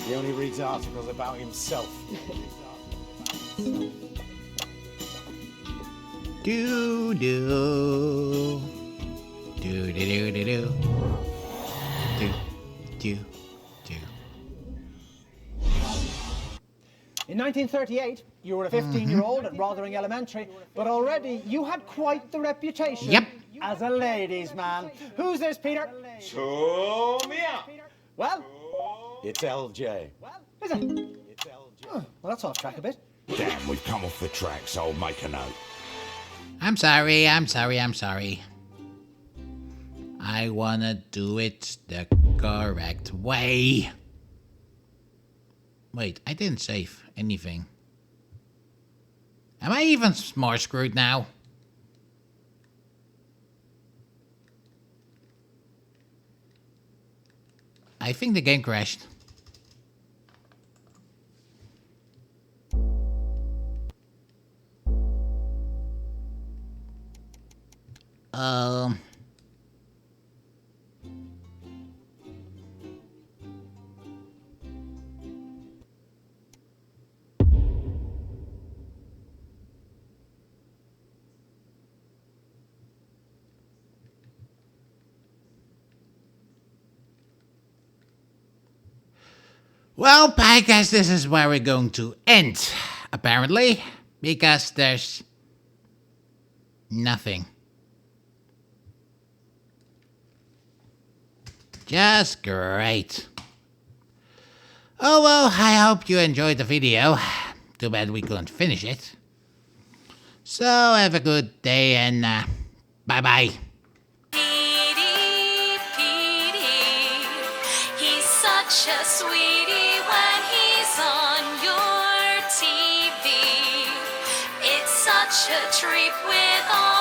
[SPEAKER 3] He only reads articles about himself.
[SPEAKER 1] Do do do Do-do-do-do-do. Do.
[SPEAKER 8] In 1938, you were a 15-year-old at Rothering Elementary, but already you had quite the reputation as a ladies' man. Who's this, Peter?
[SPEAKER 3] Show me up.
[SPEAKER 8] Well,
[SPEAKER 15] it's LJ.
[SPEAKER 8] Is it?
[SPEAKER 15] It's LJ.
[SPEAKER 8] Oh, well, that's off track a bit.
[SPEAKER 4] Damn, we've come off the track, so I'll make a note.
[SPEAKER 1] I'm sorry. I wanna do it the correct way. Wait, I didn't save anything. Am I even more screwed now? I think the game crashed. Well, I guess this is where we're going to end, apparently, because there's nothing. Just great. Oh well, I hope you enjoyed the video. Too bad we couldn't finish it. So have a good day and bye-bye.
[SPEAKER 9] He's such a sweetie when he's on your TV. It's such a treat with all